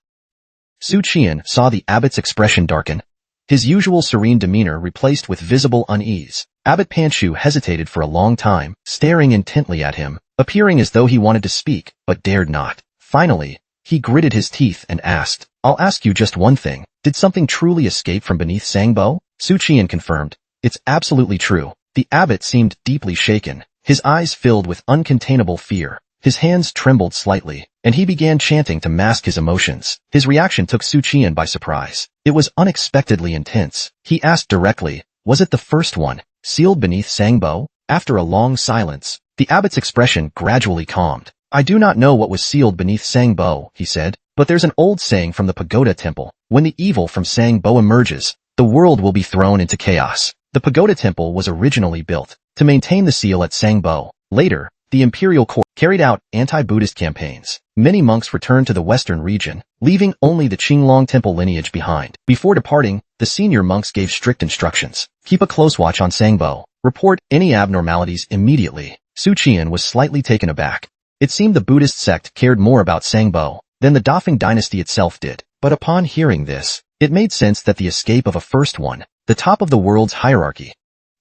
Su Qian saw the abbot's expression darken, his usual serene demeanor replaced with visible unease. Abbot Panchu hesitated for a long time, staring intently at him, appearing as though he wanted to speak, but dared not. Finally, he gritted his teeth and asked, I'll ask you just one thing. Did something truly escape from beneath Sangbo? Su Qian confirmed. It's absolutely true. The abbot seemed deeply shaken. His eyes filled with uncontainable fear. His hands trembled slightly, and he began chanting to mask his emotions. His reaction took Su Qian by surprise. It was unexpectedly intense. He asked directly, was it the first one, sealed beneath Sangbo? After a long silence, the abbot's expression gradually calmed. I do not know what was sealed beneath Sangbo, he said, but there's an old saying from the pagoda temple. When the evil from Sangbo emerges, the world will be thrown into chaos. The pagoda temple was originally built to maintain the seal at Sangbo. Later, the Imperial court carried out anti-Buddhist campaigns. Many monks returned to the western region, leaving only the Qinglong temple lineage behind. Before departing, the senior monks gave strict instructions. Keep a close watch on Sangbo. Report any abnormalities immediately. Su Qian was slightly taken aback. It seemed the Buddhist sect cared more about Sangbo than the Dafeng dynasty itself did. But upon hearing this, it made sense that the escape of a first one, the top of the world's hierarchy,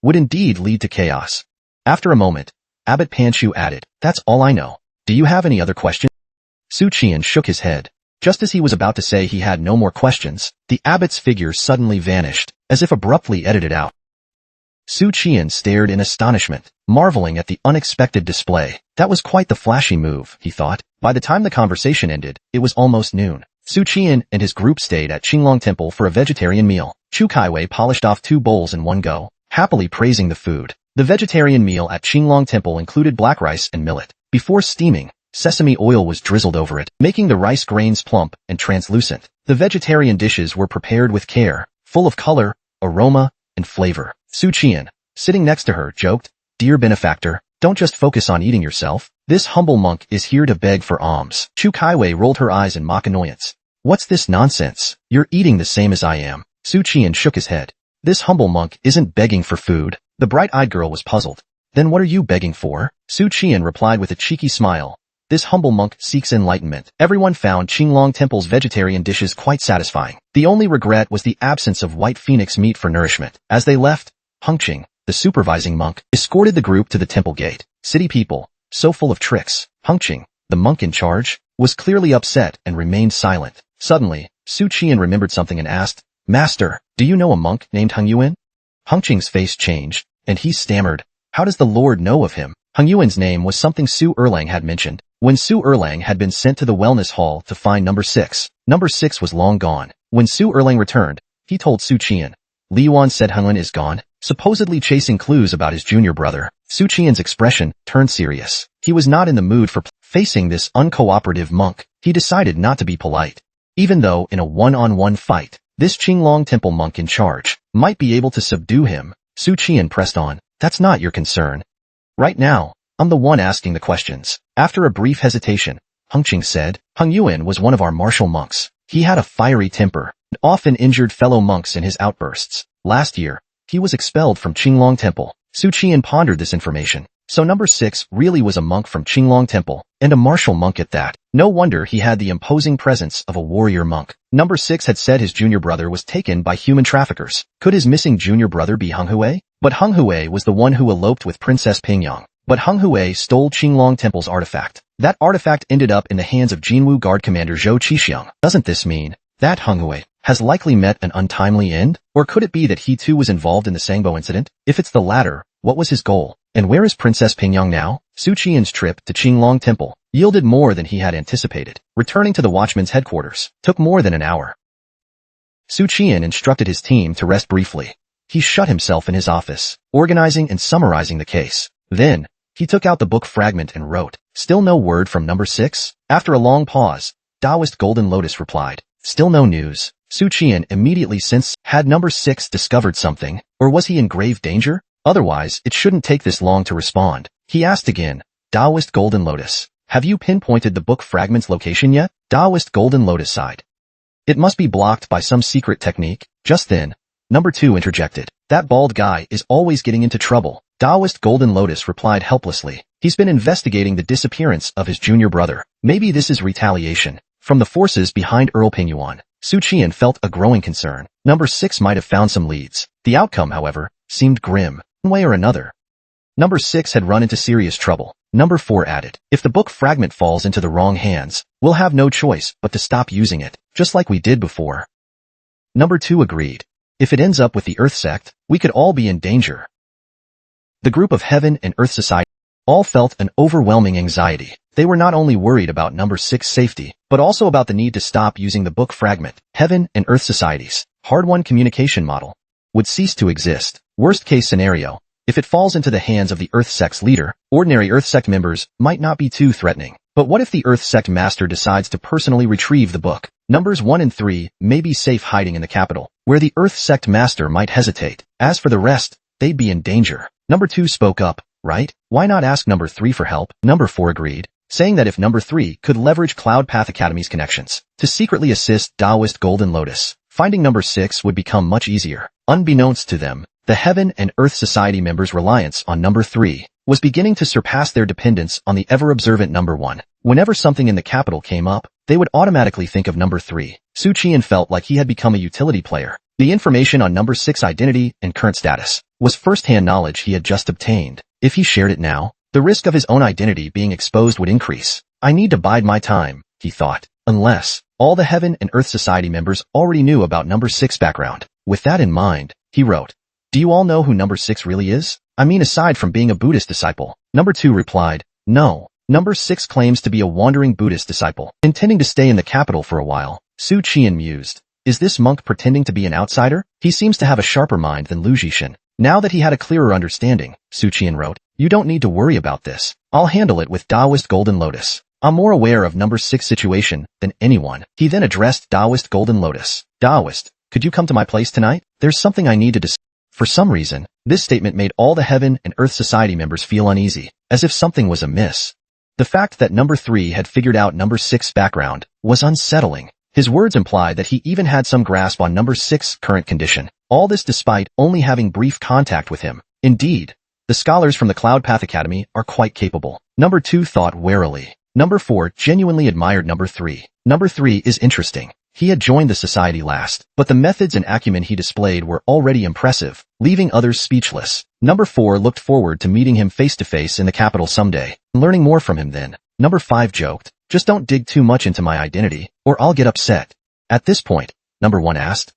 would indeed lead to chaos. After a moment, Abbot Panchu added, that's all I know. Do you have any other questions? Su Qian shook his head. Just as he was about to say he had no more questions, the abbot's figure suddenly vanished, as if abruptly edited out. Su Qian stared in astonishment, marveling at the unexpected display. That was quite the flashy move, he thought. By the time the conversation ended, it was almost noon. Su Qian and his group stayed at Qinglong Temple for a vegetarian meal. Chu Kaiwei polished off 2 bowls in one go, happily praising the food. The vegetarian meal at Qinglong Temple included black rice and millet. Before steaming, sesame oil was drizzled over it, making the rice grains plump and translucent. The vegetarian dishes were prepared with care, full of color, aroma, and flavor. Su Qian, sitting next to her, joked, "Dear benefactor, don't just focus on eating yourself. This humble monk is here to beg for alms." Chu Kaiwei rolled her eyes in mock annoyance. "What's this nonsense? You're eating the same as I am." Su Qian shook his head. "This humble monk isn't begging for food." The bright-eyed girl was puzzled. "Then what are you begging for?" Su Qian replied with a cheeky smile. "This humble monk seeks enlightenment." Everyone found Qinglong Temple's vegetarian dishes quite satisfying. The only regret was the absence of white phoenix meat for nourishment. As they left, Hengqing, the supervising monk, escorted the group to the temple gate. City people, so full of tricks. Hengqing, the monk in charge, was clearly upset and remained silent. Suddenly, Su Qian remembered something and asked, "Master, do you know a monk named Heng Yuan?" Hengqing's face changed, and he stammered, "How does the Lord know of him?" Heng Yuan's name was something Su Erlang had mentioned. When Su Erlang had been sent to the wellness hall to find number 6, number 6 was long gone. When Su Erlang returned, he told Su Qian, "Li Yuan said Heng Yuan is gone," supposedly chasing clues about his junior brother. Su Qian's expression turned serious. He was not in the mood for facing this uncooperative monk. He decided not to be polite. Even though in a one-on-one fight, this Qinglong Temple monk in charge might be able to subdue him, Su Qian pressed on. "That's not your concern. Right now, I'm the one asking the questions." After a brief hesitation, Hengqing said, "Heng Yuan was one of our martial monks. He had a fiery temper and often injured fellow monks in his outbursts. Last year, he was expelled from Qinglong Temple." Su Qian pondered this information. So number 6 really was a monk from Qinglong Temple, and a martial monk at that. No wonder he had the imposing presence of a warrior monk. Number 6 had said his junior brother was taken by human traffickers. Could his missing junior brother be Heng Hui? But Heng Hui was the one who eloped with Princess Pingyang. But Heng Hui stole Qinglong Temple's artifact. That artifact ended up in the hands of Jinwu Guard Commander Zhou Qixiang. Doesn't this mean that Heng Hui has likely met an untimely end? Or could it be that he too was involved in the Sangbo incident? If it's the latter, what was his goal? And where is Princess Pingyang now? Su Qian's trip to Qinglong Temple yielded more than he had anticipated. Returning to the watchman's headquarters took more than an hour. Su Qian instructed his team to rest briefly. He shut himself in his office, organizing and summarizing the case. Then, he took out the book fragment and wrote, "Still no word from number 6? After a long pause, Taoist Golden Lotus replied, "Still no news." Su Qian immediately sensed, had number 6 discovered something, or was he in grave danger? Otherwise, it shouldn't take this long to respond. He asked again, "Taoist Golden Lotus, have you pinpointed the book fragment's location yet?" Taoist Golden Lotus sighed. "It must be blocked by some secret technique." Just then, number 2 interjected, "That bald guy is always getting into trouble." Taoist Golden Lotus replied helplessly, "He's been investigating the disappearance of his junior brother. Maybe this is retaliation from the forces behind Earl Pingyuan." Su Qian felt a growing concern. Number 6 might have found some leads. The outcome, however, seemed grim. One way or another, number 6 had run into serious trouble. Number 4 added, "If the book fragment falls into the wrong hands, we'll have no choice but to stop using it, just like we did before." Number 2 agreed. "If it ends up with the Earth sect, we could all be in danger." The group of Heaven and Earth Society all felt an overwhelming anxiety. They were not only worried about number 6's safety, but also about the need to stop using the book fragment. Heaven and Earth Society's hard-won communication model would cease to exist. Worst-case scenario, if it falls into the hands of the Earth sect's leader, ordinary Earth sect members might not be too threatening. But what if the Earth sect master decides to personally retrieve the book? Numbers 1 and 3 may be safe hiding in the capital, where the Earth sect master might hesitate. As for the rest, they'd be in danger. Number 2 spoke up, "Right? Why not ask number 3 for help?" Number 4 agreed, saying that if number 3 could leverage Cloud Path Academy's connections to secretly assist Taoist Golden Lotus, finding number 6 would become much easier. Unbeknownst to them, the Heaven and Earth Society members' reliance on number 3 was beginning to surpass their dependence on the ever-observant number 1. Whenever something in the capital came up, they would automatically think of number 3. Su Qian felt like he had become a utility player. The information on number 6's identity and current status was first-hand knowledge he had just obtained. If he shared it now, the risk of his own identity being exposed would increase. "I need to bide my time," he thought, unless all the Heaven and Earth Society members already knew about number 6's background. With that in mind, he wrote, "Do you all know who number 6 really is? I mean, aside from being a Buddhist disciple." Number 2 replied, "No. Number 6 claims to be a wandering Buddhist disciple, intending to stay in the capital for a while." Su Qian mused, "Is this monk pretending to be an outsider? He seems to have a sharper mind than Lu Jishan." Now that he had a clearer understanding, Su Qian wrote, You don't need to worry about this. I'll handle it with Taoist Golden Lotus. I'm more aware of number 6 situation than anyone. He then addressed Taoist Golden Lotus. Taoist, could you come to my place tonight? There's something I need to discuss. For some reason, this statement made all the Heaven and Earth Society members feel uneasy, as if something was amiss. The fact that number 3 had figured out number 6's background was unsettling. His words imply that he even had some grasp on number 6's current condition. All this despite only having brief contact with him. Indeed, the scholars from the Cloud Path Academy are quite capable. Number 2 thought warily. Number 4 genuinely admired number 3. Number 3 is interesting. He had joined the society last, but the methods and acumen he displayed were already impressive, leaving others speechless. Number 4 looked forward to meeting him face-to-face in the capital someday, and learning more from him then. Number 5 joked, just don't dig too much into my identity, or I'll get upset. At this point, number 1 asked.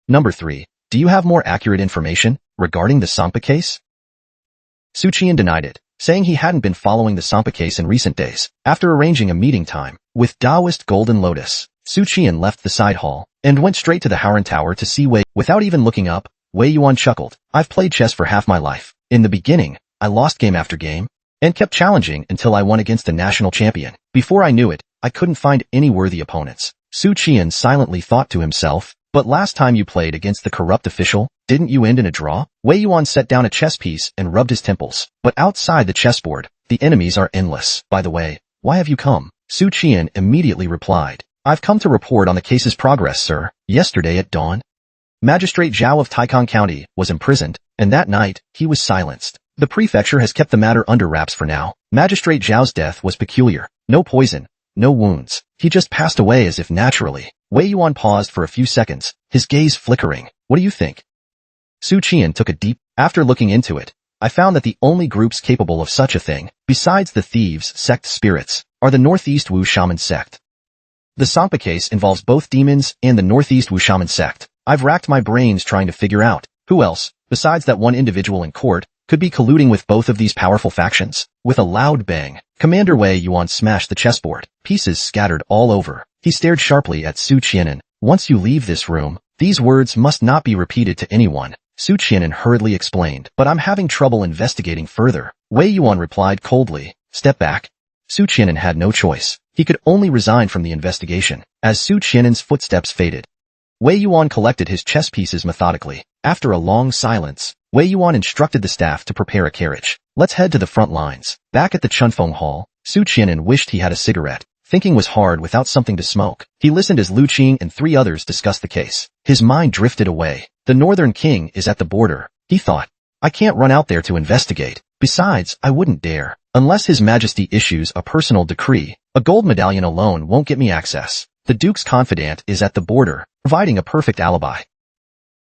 Number 3, do you have more accurate information regarding the Sangbo case? Su Qian denied it, saying he hadn't been following the Sangbo case in recent days. After arranging a meeting time with Taoist Golden Lotus, Su Qian left the side hall and went straight to the Howren Tower to see Wei. Without even looking up, Wei Yuan chuckled. I've played chess for half my life. In the beginning, I lost game after game and kept challenging until I won against a national champion. Before I knew it, I couldn't find any worthy opponents. Su Qian silently thought to himself, but last time you played against the corrupt official, didn't you end in a draw? Wei Yuan set down a chess piece and rubbed his temples. But outside the chessboard, the enemies are endless. By the way, why have you come? Su Qian immediately replied. I've come to report on the case's progress, sir. Yesterday at dawn, Magistrate Zhao of Taikang County was imprisoned, and that night, he was silenced. The prefecture has kept the matter under wraps for now. Magistrate Zhao's death was peculiar. No poison, no wounds. He just passed away as if naturally. Wei Yuan paused for a few seconds, his gaze flickering. What do you think? Su Qian took a deep. After looking into it, I found that the only groups capable of such a thing, besides the thieves sect spirits, are the Northeast Wu Shaman sect. The Sangbo case involves both demons and the Northeast Wu Shaman sect. I've racked my brains trying to figure out who else, besides that one individual in court, could be colluding with both of these powerful factions. With a loud bang, Commander Wei Yuan smashed the chessboard. Pieces scattered all over. He stared sharply at Su Qianan. Once you leave this room, these words must not be repeated to anyone. Su Qianan hurriedly explained, but I'm having trouble investigating further. Wei Yuan replied coldly, step back. Su Qianan had no choice. He could only resign from the investigation. As Su Qianan's footsteps faded, Wei Yuan collected his chess pieces methodically. After a long silence, Wei Yuan instructed the staff to prepare a carriage. Let's head to the front lines. Back at the Chunfeng Hall, Su Qianan wished he had a cigarette. Thinking was hard without something to smoke. He listened as Lu Qing and 3 others discussed the case. His mind drifted away. The Northern King is at the border, he thought. I can't run out there to investigate. Besides, I wouldn't dare. Unless His Majesty issues a personal decree, a gold medallion alone won't get me access. The Duke's confidant is at the border, providing a perfect alibi.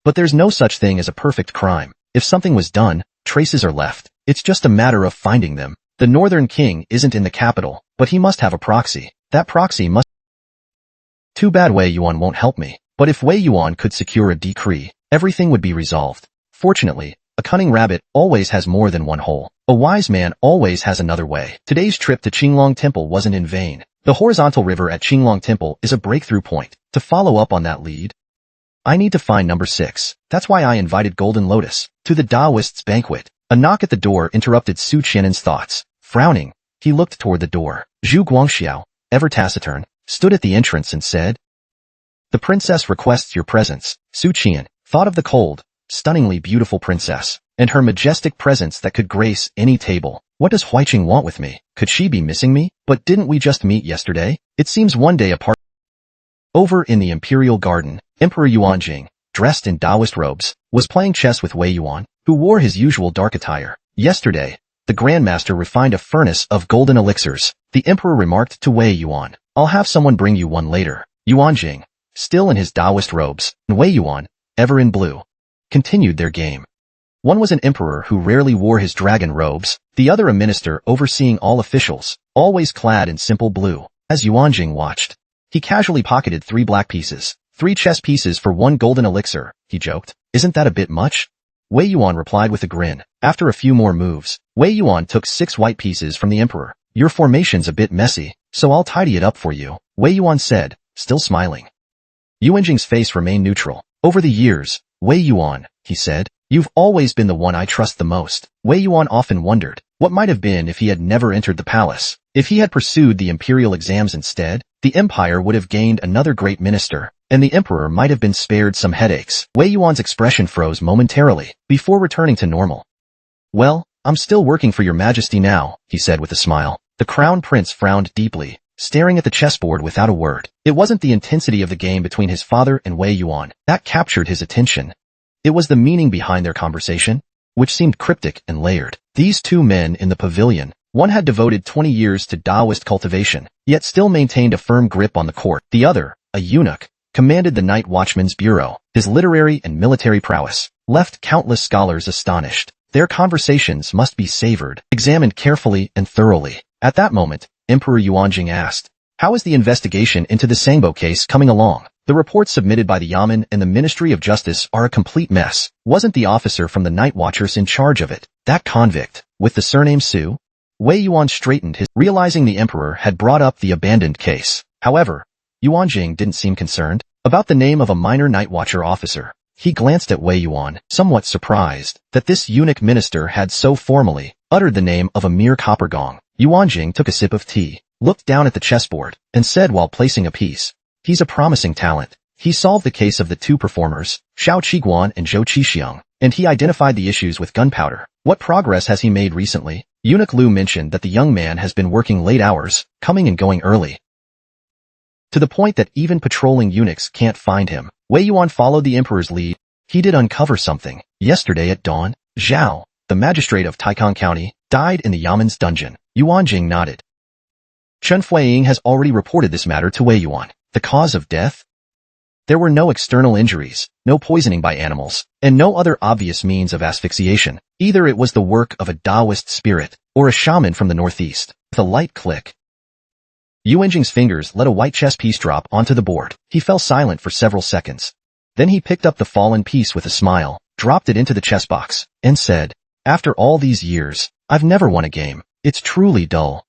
But there's no such thing as a perfect crime. If something was done, traces are left. It's just a matter of finding them. The Northern King isn't in the capital, but he must have a proxy. That proxy must... Too bad Wei Yuan won't help me. But if Wei Yuan could secure a decree, everything would be resolved. Fortunately, a cunning rabbit always has more than one hole. A wise man always has another way. Today's trip to Qinglong Temple wasn't in vain. The horizontal river at Qinglong Temple is a breakthrough point. To follow up on that lead, I need to find number 6. That's why I invited Golden Lotus to the Taoists' banquet. A knock at the door interrupted Su Qianan's thoughts. Frowning, he looked toward the door. Zhu Guangxiao, ever taciturn, stood at the entrance and said, The princess requests your presence. Su Qian thought of the cold, stunningly beautiful princess, and her majestic presence that could grace any table. What does Huiqing want with me? Could she be missing me? But didn't we just meet yesterday? It seems one day apart. Over in the Imperial garden, Emperor Yuanjing, dressed in Taoist robes, was playing chess with Wei Yuan, who wore his usual dark attire. Yesterday, the Grandmaster refined a furnace of golden elixirs. The Emperor remarked to Wei Yuan, I'll have someone bring you one later. Yuanjing, still in his Taoist robes, and Wei Yuan, ever in blue, continued their game. One was an emperor who rarely wore his dragon robes, the other a minister overseeing all officials, always clad in simple blue. As Yuanjing watched, he casually pocketed 3 black pieces, 3 chess pieces for 1 golden elixir, he joked. Isn't that a bit much? Wei Yuan replied with a grin. After a few more moves, Wei Yuan took 6 white pieces from the emperor. Your formation's a bit messy, so I'll tidy it up for you, Wei Yuan said, still smiling. Yuanjing's face remained neutral. Over the years, Wei Yuan, he said, You've always been the one I trust the most. Wei Yuan often wondered what might have been if he had never entered the palace. If he had pursued the imperial exams instead, the empire would have gained another great minister, and the emperor might have been spared some headaches. Wei Yuan's expression froze momentarily, before returning to normal. Well, I'm still working for your majesty now, he said with a smile. The crown prince frowned deeply, staring at the chessboard without a word. It wasn't the intensity of the game between his father and Wei Yuan that captured his attention. It was the meaning behind their conversation, which seemed cryptic and layered. These two men in the pavilion, one had devoted 20 years to Taoist cultivation, yet still maintained a firm grip on the court. The other, a eunuch, commanded the night watchman's bureau. His literary and military prowess left countless scholars astonished. Their conversations must be savored, examined carefully and thoroughly. At that moment, Emperor Yuanjing asked, "How is the investigation into the Sangbo case coming along? The reports submitted by the Yamen and the Ministry of Justice are a complete mess. Wasn't the officer from the Night Watchers in charge of it? That convict, with the surname Su?" Wei Yuan straightened his, realizing the emperor had brought up the abandoned case. However, Yuanjing didn't seem concerned about the name of a minor Night Watcher officer. He glanced at Wei Yuan, somewhat surprised that this eunuch minister had so formally uttered the name of a mere copper gong. Yuanjing took a sip of tea, looked down at the chessboard, and said while placing a piece, "He's a promising talent. He solved the case of the two performers, Xiao Qiguan and Zhou Qixiang, and he identified the issues with gunpowder. What progress has he made recently?" Eunuch Lu mentioned that the young man has been working late hours, coming and going early, to the point that even patrolling eunuchs can't find him. Wei Yuan followed the emperor's lead. He did uncover something. Yesterday at dawn, Zhao, the magistrate of Taikang County, died in the Yaman's dungeon. Yuanjing nodded. Chen Fuiying has already reported this matter to Wei Yuan. The cause of death? There were no external injuries, no poisoning by animals, and no other obvious means of asphyxiation. Either it was the work of a Taoist spirit, or a shaman from the northeast. With a light click, Yuanjing's fingers let a white chess piece drop onto the board. He fell silent for several seconds. Then he picked up the fallen piece with a smile, dropped it into the chess box, and said, "After all these years, I've never won a game. It's truly dull."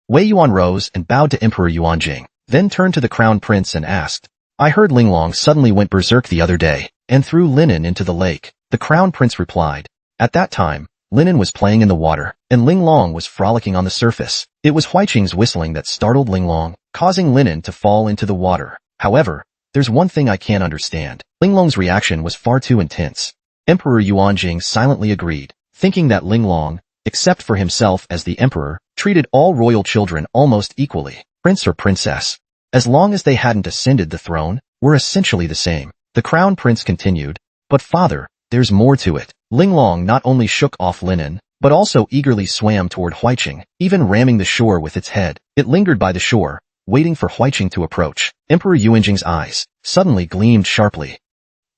Wei Yuan rose and bowed to Emperor Yuanjing, then turned to the crown prince and asked, "I heard Ling Long suddenly went berserk the other day, and threw linen into the lake." The crown prince replied, "At that time, linen was playing in the water, and Ling Long was frolicking on the surface. It was Huiqing's whistling that startled Ling Long, causing linen to fall into the water. However, there's one thing I can't understand. Ling Long's reaction was far too intense." Emperor Yuanjing silently agreed, thinking that Ling Long, except for himself as the emperor, treated all royal children almost equally, prince or princess, as long as they hadn't ascended the throne, were essentially the same. The crown prince continued, "But father, there's more to it." Ling Long not only shook off linen, but also eagerly swam toward Huiqing, even ramming the shore with its head. It lingered by the shore, waiting for Huiqing to approach. Emperor Yuanjing's eyes suddenly gleamed sharply.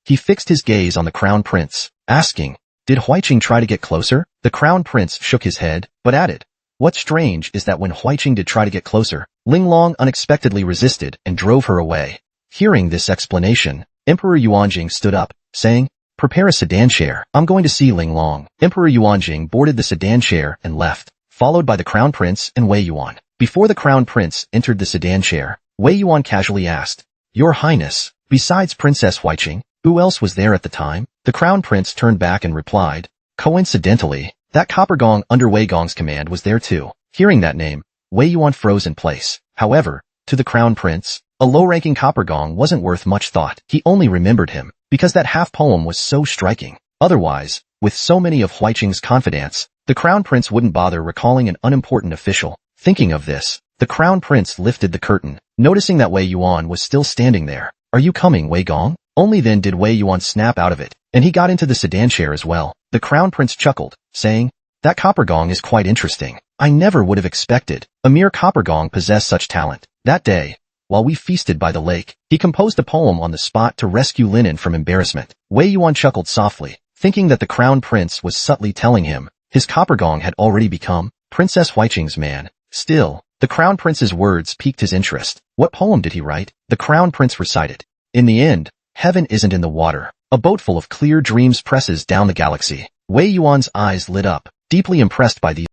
He fixed his gaze on the crown prince, asking, "Did Huiqing try to get closer?" The crown prince shook his head, but added, "What's strange is that when Huiqing did try to get closer, Ling Long unexpectedly resisted and drove her away." Hearing this explanation, Emperor Yuanjing stood up, saying, "Prepare a sedan chair. I'm going to see Ling Long." Emperor Yuanjing boarded the sedan chair and left, followed by the crown prince and Wei Yuan. Before the crown prince entered the sedan chair, Wei Yuan casually asked, "Your Highness, besides Princess Huiqing, who else was there at the time?" The crown prince turned back and replied, "Coincidentally, that copper gong under Wei Gong's command was there too." Hearing that name, Wei Yuan froze in place. However, to the crown prince, a low-ranking copper gong wasn't worth much thought. He only remembered him because that half-poem was so striking. Otherwise, with so many of Huiqing's confidants, the crown prince wouldn't bother recalling an unimportant official. Thinking of this, the crown prince lifted the curtain, noticing that Wei Yuan was still standing there. "Are you coming, Wei Gong?" Only then did Wei Yuan snap out of it, and he got into the sedan chair as well. The crown prince chuckled, saying, "That copper gong is quite interesting. I never would have expected a mere copper gong possessed such talent." That day, while we feasted by the lake, he composed a poem on the spot to rescue linen from embarrassment. Wei Yuan chuckled softly, thinking that the crown prince was subtly telling him his copper gong had already become Princess Huiqing's man. Still, the crown prince's words piqued his interest. What poem did he write? The crown prince recited, "In the end, heaven isn't in the water. A boat full of clear dreams presses down the galaxy." Wei Yuan's eyes lit up, deeply impressed by these.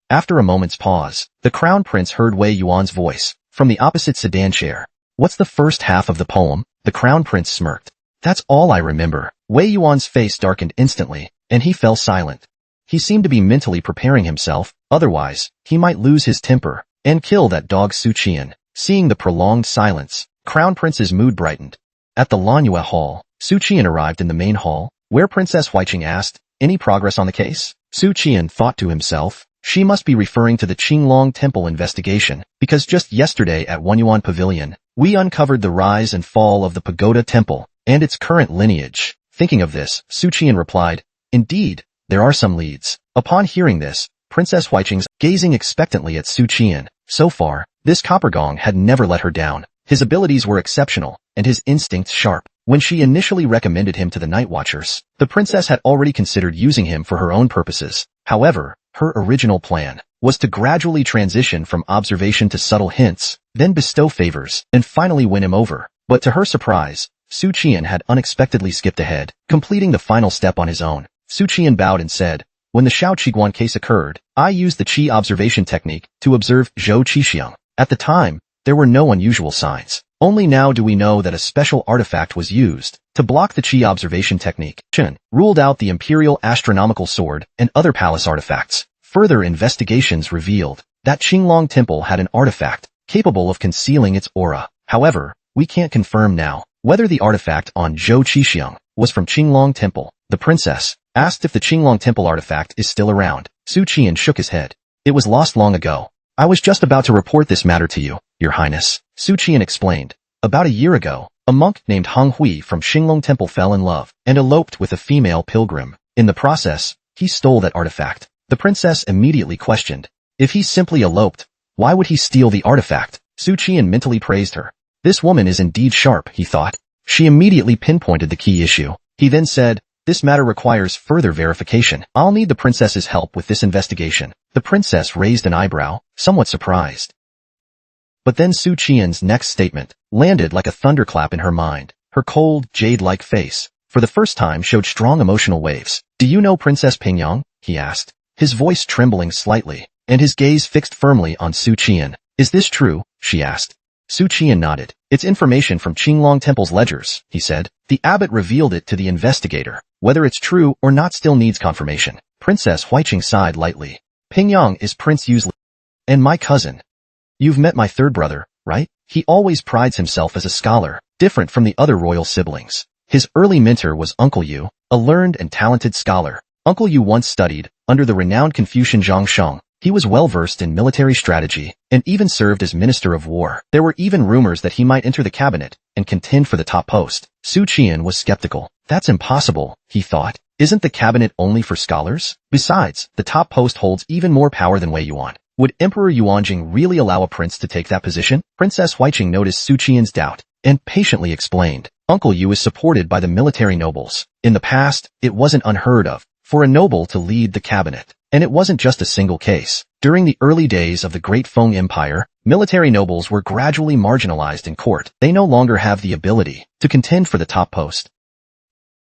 After a moment's pause, the crown prince heard Wei Yuan's voice from the opposite sedan chair. "What's the first half of the poem?" The crown prince smirked. That's all I remember. Wei Yuan's face darkened instantly, and he fell silent. He seemed to be mentally preparing himself, otherwise, he might lose his temper and kill that dog Su Qian. Seeing the prolonged silence, Crown Prince's mood brightened. At the Lanhua Hall, Su Qian arrived in the main hall, where Princess Huiqing asked, "Any progress on the case?" Su Qian thought to himself, she must be referring to the Qinglong Temple investigation, because just yesterday at Yuan Pavilion, we uncovered the rise and fall of the Pagoda Temple and its current lineage. Thinking of this, Su Qian replied, "Indeed, there are some leads." Upon hearing this, Princess Huiqing's gazing expectantly at Su Qian. So far, this Coppergong had never let her down. His abilities were exceptional, and his instincts sharp. When she initially recommended him to the Night Watchers, the princess had already considered using him for her own purposes. However, her original plan was to gradually transition from observation to subtle hints, then bestow favors, and finally win him over. But to her surprise, Su Qian had unexpectedly skipped ahead, completing the final step on his own. Su Qian bowed and said, "When the Xiao Qiguan case occurred, I used the Qi observation technique to observe Zhou Qixiang. At the time, there were no unusual signs. Only now do we know that a special artifact was used to block the Qi observation technique." Chen ruled out the Imperial astronomical sword and other palace artifacts. Further investigations revealed that Qinglong Temple had an artifact capable of concealing its aura. However, we can't confirm now whether the artifact on Zhou Qixiang was from Qinglong Temple. The princess asked if the Qinglong Temple artifact is still around. Su Qian shook his head. "It was lost long ago. I was just about to report this matter to you, Your Highness," Su Qian explained. "About a year ago, a monk named Hong Hui from Qinglong Temple fell in love and eloped with a female pilgrim. In the process, he stole that artifact." The princess immediately questioned, if he simply eloped, why would he steal the artifact? Su Qian mentally praised her. This woman is indeed sharp, he thought. She immediately pinpointed the key issue. He then said, "This matter requires further verification. I'll need the princess's help with this investigation." The princess raised an eyebrow, somewhat surprised. But then Su Qian's next statement landed like a thunderclap in her mind. Her cold, jade-like face, for the first time, showed strong emotional waves. "Do you know Princess Pingyang?" he asked, his voice trembling slightly, and his gaze fixed firmly on Su Qian. "Is this true?" she asked. Su Qian nodded. "It's information from Qinglong Temple's ledgers," he said. "The abbot revealed it to the investigator. Whether it's true or not still needs confirmation." Princess Huiqing sighed lightly. "Pingyang is Prince Yu's and my cousin. You've met my third brother, right? He always prides himself as a scholar, different from the other royal siblings. His early mentor was Uncle Yu, a learned and talented scholar. Uncle Yu once studied under the renowned Confucian Zhang Sheng. He was well-versed in military strategy and even served as Minister of War. There were even rumors that he might enter the cabinet and contend for the top post." Su Qian was skeptical. "That's impossible," he thought. "Isn't the cabinet only for scholars? Besides, the top post holds even more power than Wei Yuan. Would Emperor Yuanjing really allow a prince to take that position?" Princess Huiqing noticed Su Qian's doubt and patiently explained, "Uncle Yu is supported by the military nobles. In the past, it wasn't unheard of for a noble to lead the cabinet. And it wasn't just a single case. During the early days of the Great Feng Empire, military nobles were gradually marginalized in court. They no longer have the ability to contend for the top post.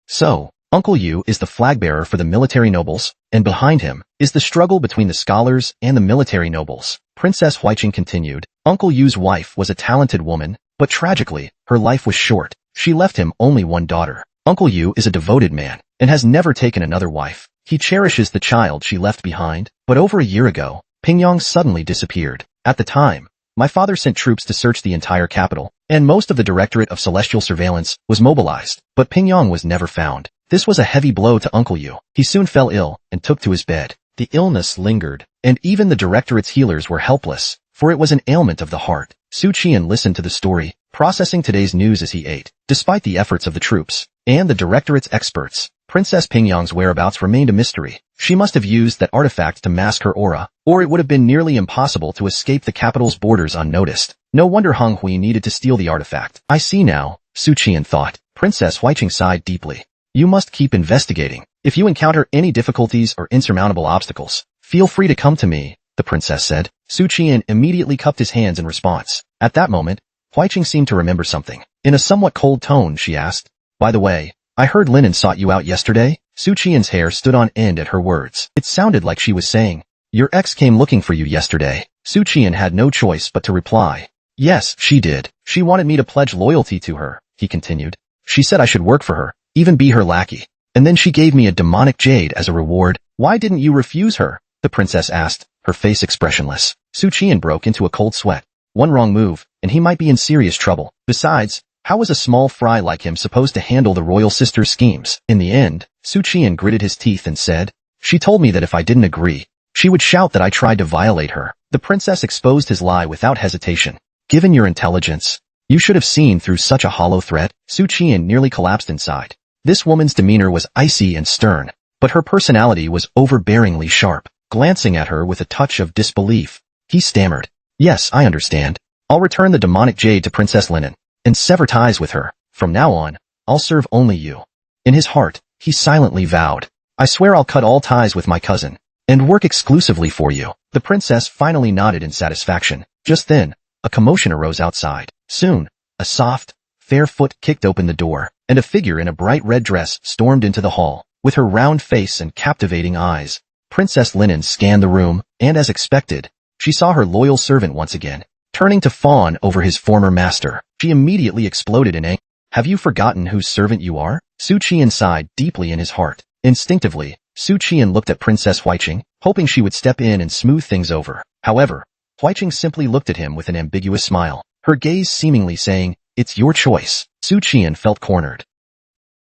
So, Uncle Yu is the flag-bearer for the military nobles, and behind him is the struggle between the scholars and the military nobles." Princess Huiqing continued, "Uncle Yu's wife was a talented woman, but tragically, her life was short. She left him only one daughter. Uncle Yu is a devoted man and has never taken another wife. He cherishes the child she left behind, but over a year ago, Pingyang suddenly disappeared. At the time, my father sent troops to search the entire capital, and most of the Directorate of Celestial Surveillance was mobilized, but Pingyang was never found. This was a heavy blow to Uncle Yu. He soon fell ill and took to his bed. The illness lingered, and even the Directorate's healers were helpless, for it was an ailment of the heart." Su Qian listened to the story, processing today's news as he ate. Despite the efforts of the troops and the Directorate's experts, Princess Pingyang's whereabouts remained a mystery. She must have used that artifact to mask her aura, or it would have been nearly impossible to escape the capital's borders unnoticed. No wonder Hong Hui needed to steal the artifact. "I see now," Su Qian thought. Princess Huiqing sighed deeply. "You must keep investigating. If you encounter any difficulties or insurmountable obstacles, feel free to come to me," the princess said. Su Qian immediately cupped his hands in response. At that moment, Huiqing seemed to remember something. In a somewhat cold tone, she asked, "By the way, I heard Linen sought you out yesterday?" Su Qian's hair stood on end at her words. It sounded like she was saying, "Your ex came looking for you yesterday." Su Qian had no choice but to reply, "Yes, she did. She wanted me to pledge loyalty to her," he continued. She said I should work for her, even be her lackey. And then she gave me a demonic jade as a reward. Why didn't you refuse her? The princess asked, her face expressionless. Su Qian broke into a cold sweat. One wrong move, and he might be in serious trouble. Besides, how was a small fry like him supposed to handle the royal sister's schemes? In the end, Su Qian gritted his teeth and said, she told me that if I didn't agree, she would shout that I tried to violate her. The princess exposed his lie without hesitation. Given your intelligence, you should have seen through such a hollow threat. Su Qian nearly collapsed inside. This woman's demeanor was icy and stern, but her personality was overbearingly sharp. Glancing at her with a touch of disbelief, he stammered, yes, I understand. I'll return the demonic jade to Princess Linen and sever ties with her. From now on, I'll serve only you. In his heart, he silently vowed, I swear I'll cut all ties with my cousin and work exclusively for you. The princess finally nodded in satisfaction. Just then, a commotion arose outside. Soon, a soft, fair foot kicked open the door, and a figure in a bright red dress stormed into the hall. With her round face and captivating eyes, Princess Linen scanned the room, and as expected, she saw her loyal servant once again. Turning to fawn over his former master, she immediately exploded in anger. Have you forgotten whose servant you are? Su Qian sighed deeply in his heart. Instinctively, Su Qian looked at Princess Huiqing, hoping she would step in and smooth things over. However, Huiqing simply looked at him with an ambiguous smile, her gaze seemingly saying, it's your choice. Su Qian felt cornered.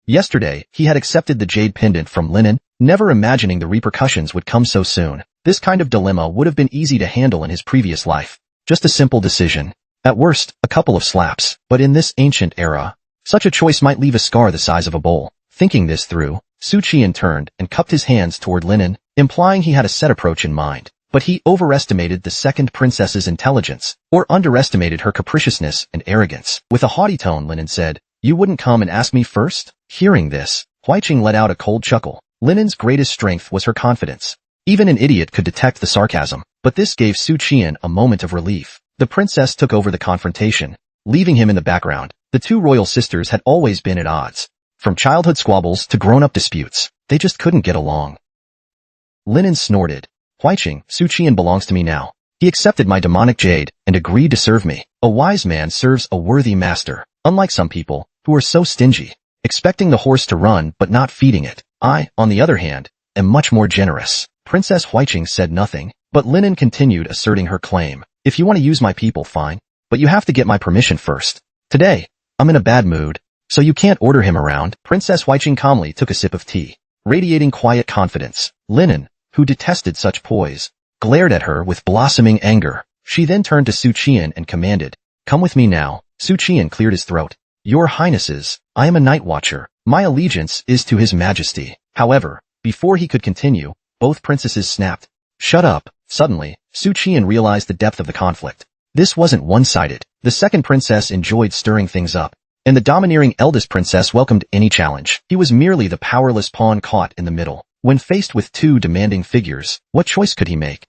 Yesterday, he had accepted the jade pendant from Linen, never imagining the repercussions would come so soon. This kind of dilemma would have been easy to handle in his previous life. Just a simple decision. At worst, a couple of slaps. But in this ancient era, such a choice might leave a scar the size of a bowl. Thinking this through, Su Qian turned and cupped his hands toward Linen, implying he had a set approach in mind. But he overestimated the second princess's intelligence, or underestimated her capriciousness and arrogance. With a haughty tone, Linen said, you wouldn't come and ask me first? Hearing this, Huiqing let out a cold chuckle. Linen's greatest strength was her confidence. Even an idiot could detect the sarcasm, but this gave Su Qian a moment of relief. The princess took over the confrontation, leaving him in the background. The two royal sisters had always been at odds. From childhood squabbles to grown-up disputes, they just couldn't get along. Linen snorted. Huiqing, Su Qian belongs to me now. He accepted my demonic jade and agreed to serve me. A wise man serves a worthy master, unlike some people, who are so stingy, expecting the horse to run but not feeding it. I, on the other hand, am much more generous. Princess Huiqing said nothing, but Linen continued asserting her claim. If you want to use my people, fine, but you have to get my permission first. Today, I'm in a bad mood, so you can't order him around. Princess Huiqing calmly took a sip of tea, radiating quiet confidence. Linen, who detested such poise, glared at her with blossoming anger. She then turned to Su Qian and commanded, come with me now. Su Qian cleared his throat. Your Highnesses, I am a night watcher. My allegiance is to His Majesty. However, before he could continue, both princesses snapped. Shut up. Suddenly, Su Qian realized the depth of the conflict. This wasn't one-sided. The second princess enjoyed stirring things up, and the domineering eldest princess welcomed any challenge. He was merely the powerless pawn caught in the middle. When faced with two demanding figures, what choice could he make?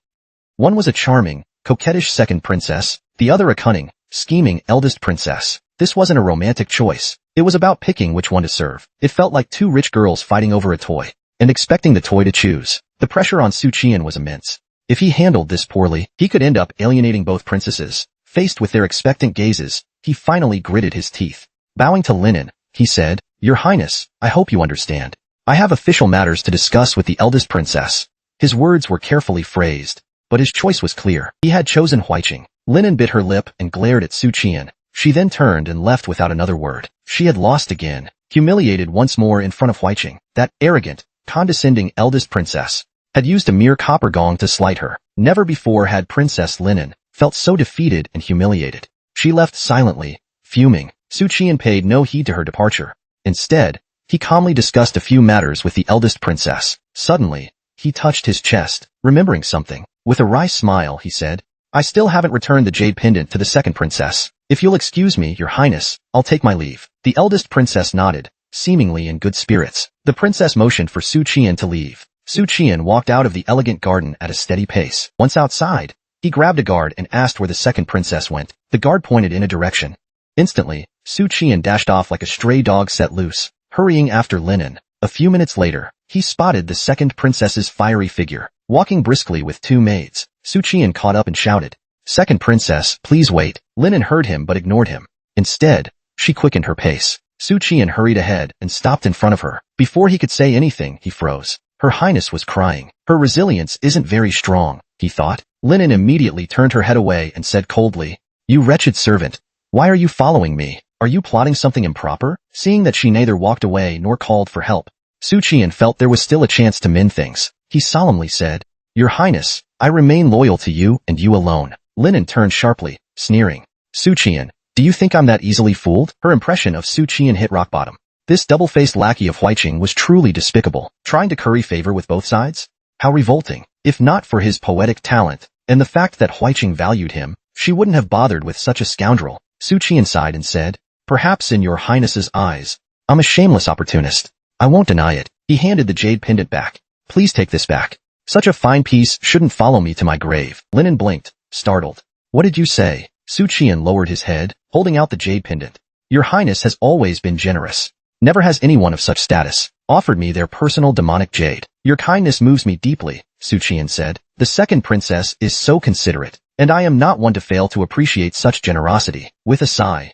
One was a charming, coquettish second princess, the other a cunning, scheming eldest princess. This wasn't a romantic choice. It was about picking which one to serve. It felt like two rich girls fighting over a toy, and expecting the toy to choose. The pressure on Su Qian was immense. If he handled this poorly, he could end up alienating both princesses. Faced with their expectant gazes, he finally gritted his teeth. Bowing to Linen, he said, Your Highness, I hope you understand. I have official matters to discuss with the eldest princess. His words were carefully phrased, but his choice was clear. He had chosen Huiqing. Linen bit her lip and glared at Su Qian. She then turned and left without another word. She had lost again, humiliated once more in front of Huiqing. That arrogant, condescending eldest princess had used a mere copper gong to slight her. Never before had Princess Linen felt so defeated and humiliated. She left silently, fuming. Su Qian paid no heed to her departure. Instead, he calmly discussed a few matters with the eldest princess. Suddenly, he touched his chest, remembering something. With a wry smile, he said, I still haven't returned the jade pendant to the second princess. If you'll excuse me, Your Highness, I'll take my leave. The eldest princess nodded, seemingly in good spirits. The princess motioned for Su Qian to leave. Su Qian walked out of the elegant garden at a steady pace. Once outside, he grabbed a guard and asked where the second princess went. The guard pointed in a direction. Instantly, Su Qian dashed off like a stray dog set loose, hurrying after Linen. A few minutes later, he spotted the second princess's fiery figure, walking briskly with two maids. Su Qian caught up and shouted, Second princess, please wait. Linen heard him but ignored him. Instead, she quickened her pace. Su Qian hurried ahead and stopped in front of her. Before he could say anything, he froze. Her Highness was crying. Her resilience isn't very strong, he thought. Linen immediately turned her head away and said coldly, "You wretched servant. Why are you following me? Are you plotting something improper?" Seeing that she neither walked away nor called for help, Su Qian felt there was still a chance to mend things. He solemnly said, "Your Highness, I remain loyal to you and you alone." Linen turned sharply, sneering. "Su Qian, do you think I'm that easily fooled?" Her impression of Su Qian hit rock bottom. This double-faced lackey of Huiqing was truly despicable, trying to curry favor with both sides. How revolting. If not for his poetic talent, and the fact that Huiqing valued him, she wouldn't have bothered with such a scoundrel. Su Qian sighed and said, "Perhaps in your Highness's eyes, I'm a shameless opportunist. I won't deny it." He handed the jade pendant back. "Please take this back. Such a fine piece shouldn't follow me to my grave." Linen blinked, startled. "What did you say?" Su Qian lowered his head, holding out the jade pendant. "Your Highness has always been generous. Never has anyone of such status offered me their personal demonic jade. Your kindness moves me deeply," Su Qian said. "The second princess is so considerate, and I am not one to fail to appreciate such generosity." With a sigh,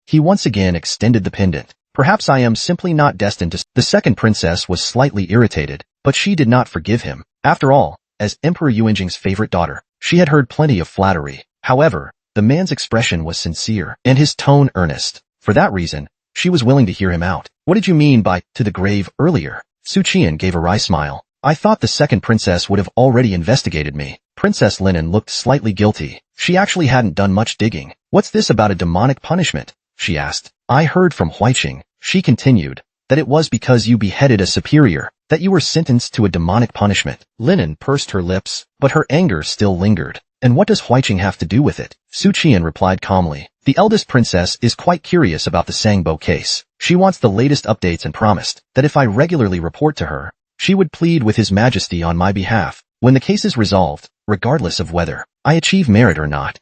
he once again extended the pendant. "Perhaps I am simply not destined to—" The second princess was slightly irritated, but she did not forgive him. After all, as Emperor Yuanjing's favorite daughter, she had heard plenty of flattery. However, the man's expression was sincere, and his tone earnest. For that reason, she was willing to hear him out. "What did you mean by to the grave earlier?" Su Qian gave a wry smile. "I thought the second princess would have already investigated me." Princess Linen looked slightly guilty. She actually hadn't done much digging. "What's this about a demonic punishment?" she asked. "I heard from Huiqing," she continued, "that it was because you beheaded a superior that you were sentenced to a demonic punishment." Linen pursed her lips, but her anger still lingered. "And what does Huiqing have to do with it?" Su Qian replied calmly. "The eldest princess is quite curious about the Sangbo case. She wants the latest updates and promised that if I regularly report to her, she would plead with His Majesty on my behalf when the case is resolved, regardless of whether I achieve merit or not.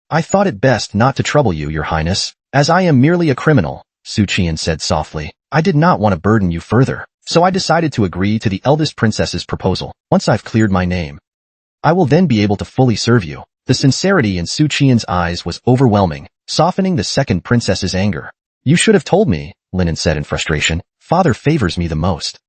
I thought it best not to trouble you, Your Highness, as I am merely a criminal," Su Qian said softly. "I did not want to burden you further, so I decided to agree to the eldest princess's proposal. Once I've cleared my name, I will then be able to fully serve you." The sincerity in Su Qian's eyes was overwhelming, softening the second princess's anger. "You should have told me," Linen said in frustration. "Father favors me the most.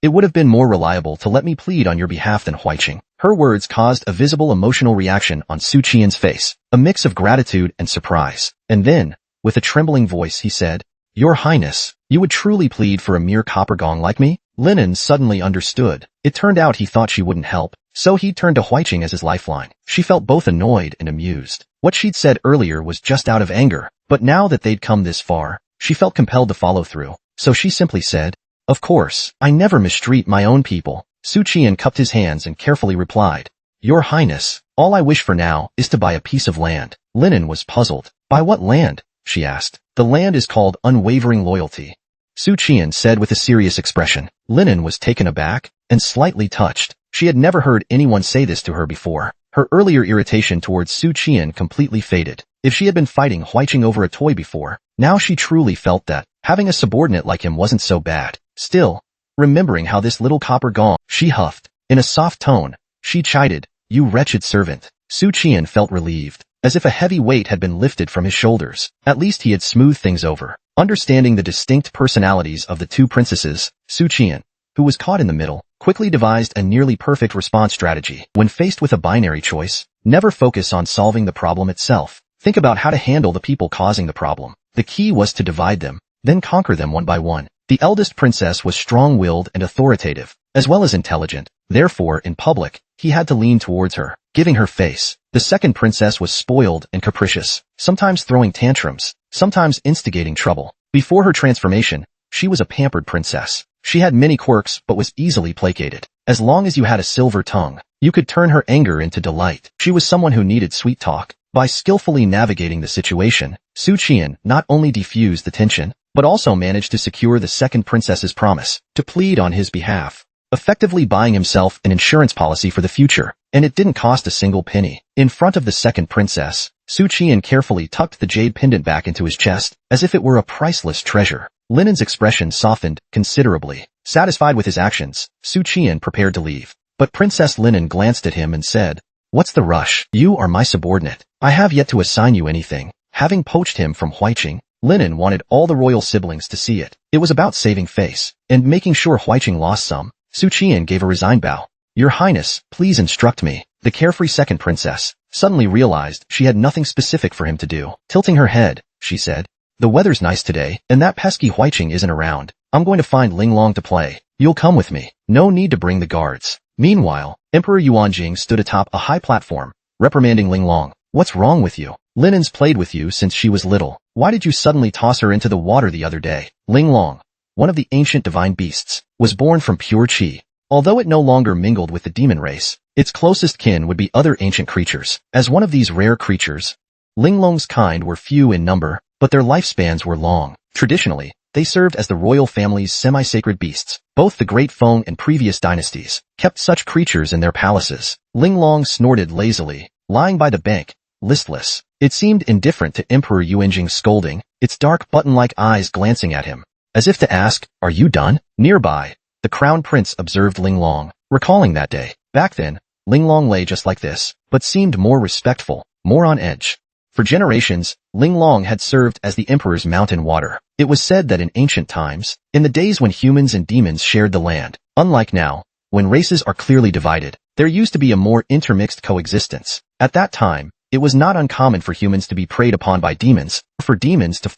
It would have been more reliable to let me plead on your behalf than Huiqing." Her words caused a visible emotional reaction on Su Qian's face, a mix of gratitude and surprise. And then, with a trembling voice, he said, "Your Highness, you would truly plead for a mere copper gong like me?" Linen suddenly understood. It turned out he thought she wouldn't help, so he turned to Huiqing as his lifeline. She felt both annoyed and amused. What she'd said earlier was just out of anger, but now that they'd come this far, she felt compelled to follow through. So she simply said, "Of course, I never mistreat my own people." Su Qian cupped his hands and carefully replied, "Your Highness, all I wish for now is to buy a piece of land." Linen was puzzled. "Buy what land?" she asked. "The land is called unwavering loyalty," Su Qian said with a serious expression. Linen was taken aback and slightly touched. She had never heard anyone say this to her before. Her earlier irritation towards Su Qian completely faded. If she had been fighting Huiqing over a toy before, now she truly felt that having a subordinate like him wasn't so bad. Still, remembering how this little copper gong, she huffed. In a soft tone, she chided, "You wretched servant." Su Qian felt relieved, as if a heavy weight had been lifted from his shoulders. At least he had smoothed things over. Understanding the distinct personalities of the two princesses, Su Qian, who was caught in the middle, quickly devised a nearly perfect response strategy. When faced with a binary choice, never focus on solving the problem itself. Think about how to handle the people causing the problem. The key was to divide them, then conquer them one by one. The eldest princess was strong-willed and authoritative, as well as intelligent. Therefore, in public, he had to lean towards her, giving her face. The second princess was spoiled and capricious, sometimes throwing tantrums, sometimes instigating trouble. Before her transformation, she was a pampered princess. She had many quirks but was easily placated. As long as you had a silver tongue, you could turn her anger into delight. She was someone who needed sweet talk. By skillfully navigating the situation, Su Qian not only defused the tension, but also managed to secure the second princess's promise to plead on his behalf, effectively buying himself an insurance policy for the future, and it didn't cost a single penny. In front of the second princess, Su Qian carefully tucked the jade pendant back into his chest, as if it were a priceless treasure. Linen's expression softened considerably. Satisfied with his actions, Su Qian prepared to leave. But Princess Linen glanced at him and said, "What's the rush? You are my subordinate. I have yet to assign you anything." Having poached him from Huiqing, Linen wanted all the royal siblings to see it. It was about saving face and making sure Huiqing lost some. Su Qian gave a resigned bow. Your Highness, please instruct me. The carefree second princess suddenly realized she had nothing specific for him to do. Tilting her head, she said, the weather's nice today, and that pesky Huiqing isn't around. I'm going to find Ling Long to play. You'll come with me. No need to bring the guards. Meanwhile, Emperor Yuanjing stood atop a high platform, reprimanding Ling Long. What's wrong with you? Linen's played with you since she was little. Why did you suddenly toss her into the water the other day? Ling Long, one of the ancient divine beasts, was born from pure qi. Although it no longer mingled with the demon race, its closest kin would be other ancient creatures. As one of these rare creatures, Ling Long's kind were few in number, but their lifespans were long. Traditionally, they served as the royal family's semi-sacred beasts. Both the Great Feng and previous dynasties kept such creatures in their palaces. Ling Long snorted lazily, lying by the bank, listless. It seemed indifferent to Emperor Yuanjing's scolding, its dark button-like eyes glancing at him, as if to ask, are you done? Nearby, the crown prince observed Ling Long, recalling that day. Back then, Ling Long lay just like this, but seemed more respectful, more on edge. For generations, Ling Long had served as the emperor's mountain water. It was said that in ancient times, in the days when humans and demons shared the land, unlike now, when races are clearly divided, there used to be a more intermixed coexistence. At that time, it was not uncommon for humans to be preyed upon by demons, or for demons to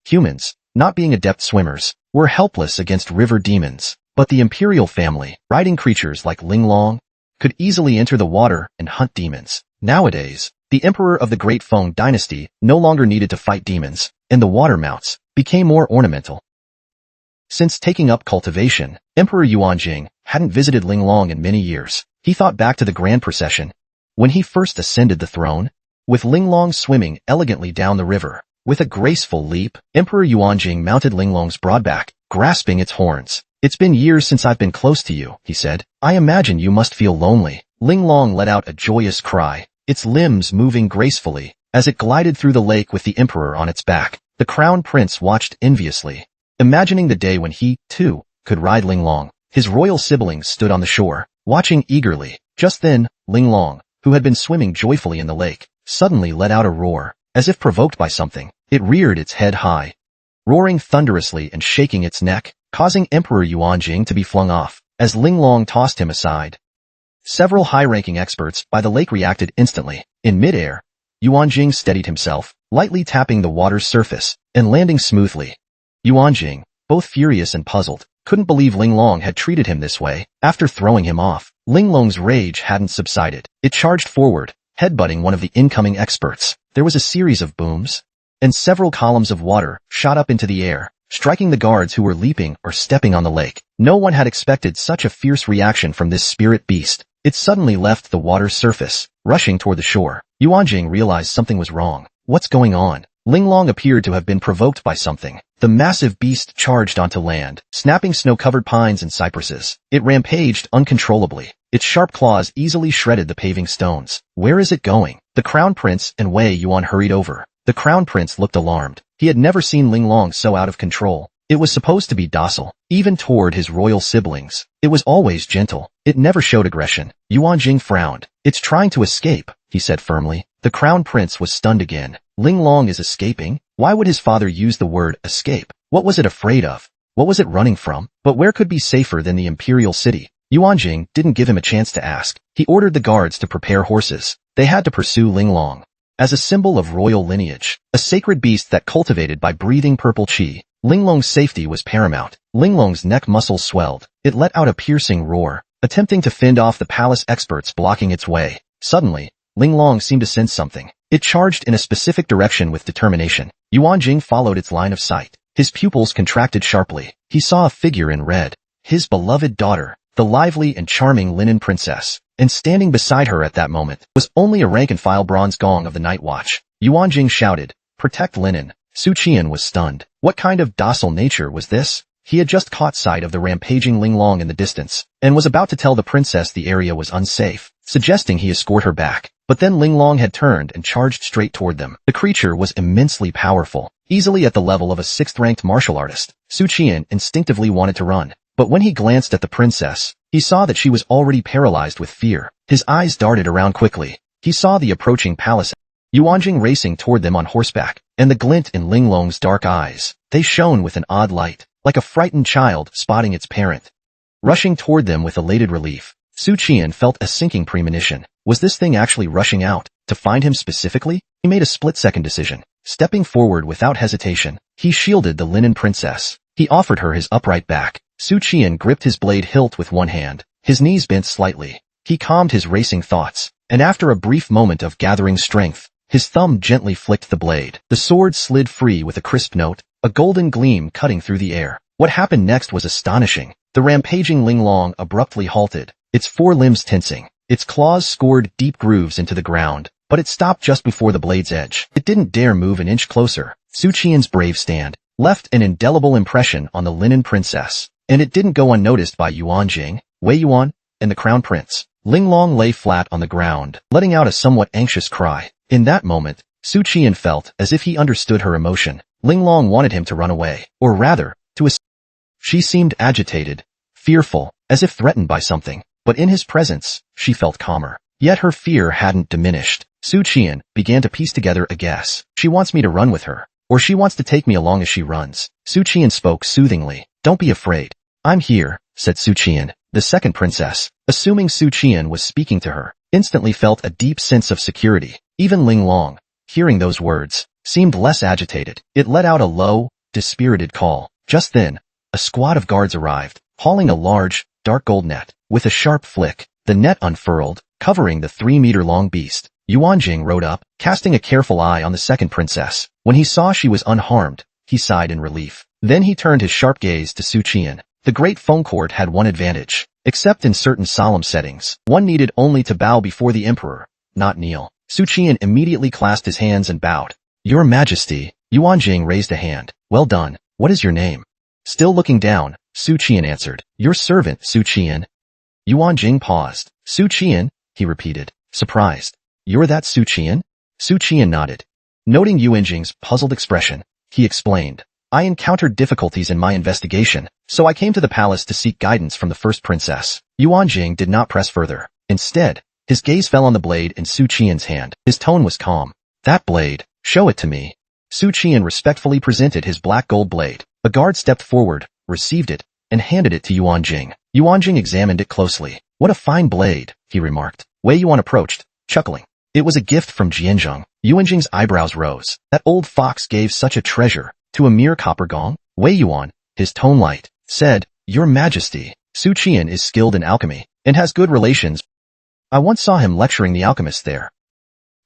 humans, not being adept swimmers, were helpless against river demons. But the Imperial family, riding creatures like Ling Long, could easily enter the water and hunt demons. Nowadays, the emperor of the Great Feng dynasty no longer needed to fight demons, and the water mounts became more ornamental. Since taking up cultivation, Emperor Yuanjing hadn't visited Ling Long in many years. He thought back to the grand procession, when he first ascended the throne, with Ling Long swimming elegantly down the river. With a graceful leap, Emperor Yuanjing mounted Ling Long's broad back, grasping its horns. It's been years since I've been close to you, he said. I imagine you must feel lonely. Ling Long let out a joyous cry, its limbs moving gracefully, as it glided through the lake with the emperor on its back. The crown prince watched enviously, imagining the day when he, too, could ride Ling Long. His royal siblings stood on the shore, watching eagerly. Just then, Ling Long, who had been swimming joyfully in the lake, suddenly let out a roar, as if provoked by something. It reared its head high, roaring thunderously and shaking its neck, causing Emperor Yuanjing to be flung off, as Ling Long tossed him aside. Several high-ranking experts by the lake reacted instantly. In midair, Yuanjing steadied himself, lightly tapping the water's surface, and landing smoothly. Yuanjing, both furious and puzzled, couldn't believe Ling Long had treated him this way. After throwing him off, Ling Long's rage hadn't subsided. It charged forward, headbutting one of the incoming experts. There was a series of booms, and several columns of water shot up into the air, striking the guards who were leaping or stepping on the lake. No one had expected such a fierce reaction from this spirit beast. It suddenly left the water's surface, rushing toward the shore. Yuanjing realized something was wrong. What's going on? Ling Long appeared to have been provoked by something. The massive beast charged onto land, snapping snow-covered pines and cypresses. It rampaged uncontrollably. Its sharp claws easily shredded the paving stones. Where is it going? The crown prince and Wei Yuan hurried over. The crown prince looked alarmed. He had never seen Ling Long so out of control. It was supposed to be docile, even toward his royal siblings. It was always gentle. It never showed aggression. Yuanjing frowned. It's trying to escape, he said firmly. The crown prince was stunned again. Ling Long is escaping? Why would his father use the word escape? What was it afraid of? What was it running from? But where could be safer than the Imperial city? Yuanjing didn't give him a chance to ask. He ordered the guards to prepare horses. They had to pursue Ling Long. As a symbol of royal lineage, a sacred beast that cultivated by breathing purple qi, Ling Long's safety was paramount. Ling Long's neck muscles swelled. It let out a piercing roar, attempting to fend off the palace experts blocking its way. Suddenly, Ling Long seemed to sense something. It charged in a specific direction with determination. Yuanjing followed its line of sight. His pupils contracted sharply. He saw a figure in red. His beloved daughter, the lively and charming Linen Princess. And standing beside her at that moment was only a rank-and-file bronze gong of the Night Watch. Yuanjing shouted, "Protect Linen." Su Qian was stunned. What kind of docile nature was this? He had just caught sight of the rampaging Ling Long in the distance, and was about to tell the princess the area was unsafe, suggesting he escort her back. But then Ling Long had turned and charged straight toward them. The creature was immensely powerful, easily at the level of a 6th-ranked martial artist. Su Qian instinctively wanted to run, but when he glanced at the princess, he saw that she was already paralyzed with fear. His eyes darted around quickly. He saw the approaching palace, Yuanjing racing toward them on horseback, and the glint in Ling Long's dark eyes. They shone with an odd light, like a frightened child spotting its parent. Rushing toward them with elated relief, Su Qian felt a sinking premonition. Was this thing actually rushing out to find him specifically? He made a split-second decision. Stepping forward without hesitation, he shielded the linen princess. He offered her his upright back. Su Qian gripped his blade hilt with one hand. His knees bent slightly. He calmed his racing thoughts, and after a brief moment of gathering strength, his thumb gently flicked the blade. The sword slid free with a crisp note, a golden gleam cutting through the air. What happened next was astonishing. The rampaging Ling Long abruptly halted, its four limbs tensing. Its claws scored deep grooves into the ground, but it stopped just before the blade's edge. It didn't dare move an inch closer. Su Qian's brave stand left an indelible impression on the linen princess, and it didn't go unnoticed by Yuan, Wei Yuan, and the crown prince. Ling Long lay flat on the ground, letting out a somewhat anxious cry. In that moment, Su Qian felt as if he understood her emotion. Ling Long wanted him to run away, or rather, to escape. She seemed agitated, fearful, as if threatened by something, but in his presence, she felt calmer. Yet her fear hadn't diminished. Su Qian began to piece together a guess. She wants me to run with her, or she wants to take me along as she runs. Su Qian spoke soothingly. Don't be afraid. I'm here, said Su Qian. The second princess, assuming Su Qian was speaking to her, instantly felt a deep sense of security. Even Ling Long, hearing those words, seemed less agitated. It let out a low, dispirited call. Just then, a squad of guards arrived, hauling a large, dark gold net. With a sharp flick, the net unfurled, covering the 3-meter-long beast. Yuan rode up, casting a careful eye on the second princess. When he saw she was unharmed, he sighed in relief. Then he turned his sharp gaze to Su Qian. The great Feng court had one advantage. Except in certain solemn settings, one needed only to bow before the emperor, not kneel. Su Qian immediately clasped his hands and bowed. Your Majesty. Yuan raised a hand. Well done. What is your name? Still looking down, Su Qian answered. Your servant, Su Qian. Yuan paused. Su Qian, he repeated, surprised. You're that Su Qian? Su Qian nodded. Noting Yuan's puzzled expression, he explained. I encountered difficulties in my investigation, so I came to the palace to seek guidance from the first princess. Yuan did not press further. Instead, his gaze fell on the blade in Su Qian's hand. His tone was calm. That blade, show it to me. Su Qian respectfully presented his black gold blade. A guard stepped forward, received it, and handed it to Yuan. Yuan examined it closely. What a fine blade, he remarked. Wei Yuan approached, chuckling. It was a gift from Jianzheng. Yuan's eyebrows rose. That old fox gave such a treasure to a mere copper gong? Wei Yuan, his tone light, said, Your Majesty, Su Qian is skilled in alchemy and has good relations. I once saw him lecturing the alchemists there.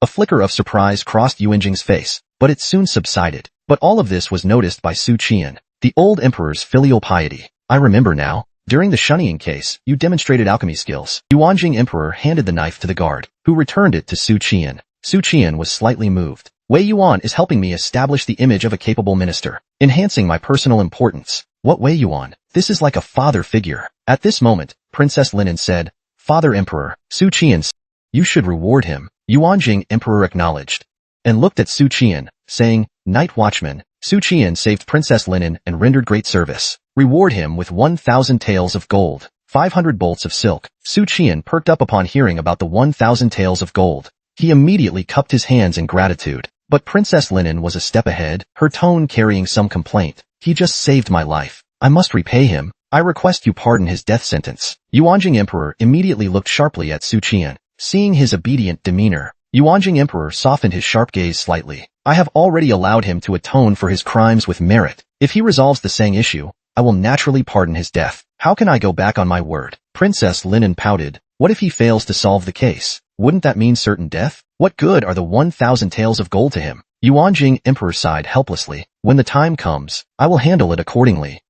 A flicker of surprise crossed Yuan's face, but it soon subsided. But all of this was noticed by Su Qian, the old emperor's filial piety. I remember now. During the shunning case, you demonstrated alchemy skills. Yuan emperor handed the knife to the guard, who returned it to Su Qian. Su Qian was slightly moved. Wei Yuan is helping me establish the image of a capable minister, enhancing my personal importance. What Wei Yuan? This is like a father figure. At this moment, Princess Linen said, Father Emperor. Su Qian, you should reward him. Yuan emperor acknowledged, and looked at Su Qian, saying, Night Watchman. Su Qian saved Princess Linen and rendered great service. Reward him with 1,000 taels of gold, 500 bolts of silk. Su Qian perked up upon hearing about the 1,000 taels of gold. He immediately cupped his hands in gratitude. But Princess Linen was a step ahead, her tone carrying some complaint. He just saved my life. I must repay him. I request you pardon his death sentence. Yuan emperor immediately looked sharply at Su Qian. Seeing his obedient demeanor, Yuan emperor softened his sharp gaze slightly. I have already allowed him to atone for his crimes with merit. If he resolves the Sang issue, I will naturally pardon his death. How can I go back on my word? Princess Linen pouted. What if he fails to solve the case? Wouldn't that mean certain death? What good are the 1,000 taels of gold to him? Yuan emperor sighed helplessly. When the time comes, I will handle it accordingly.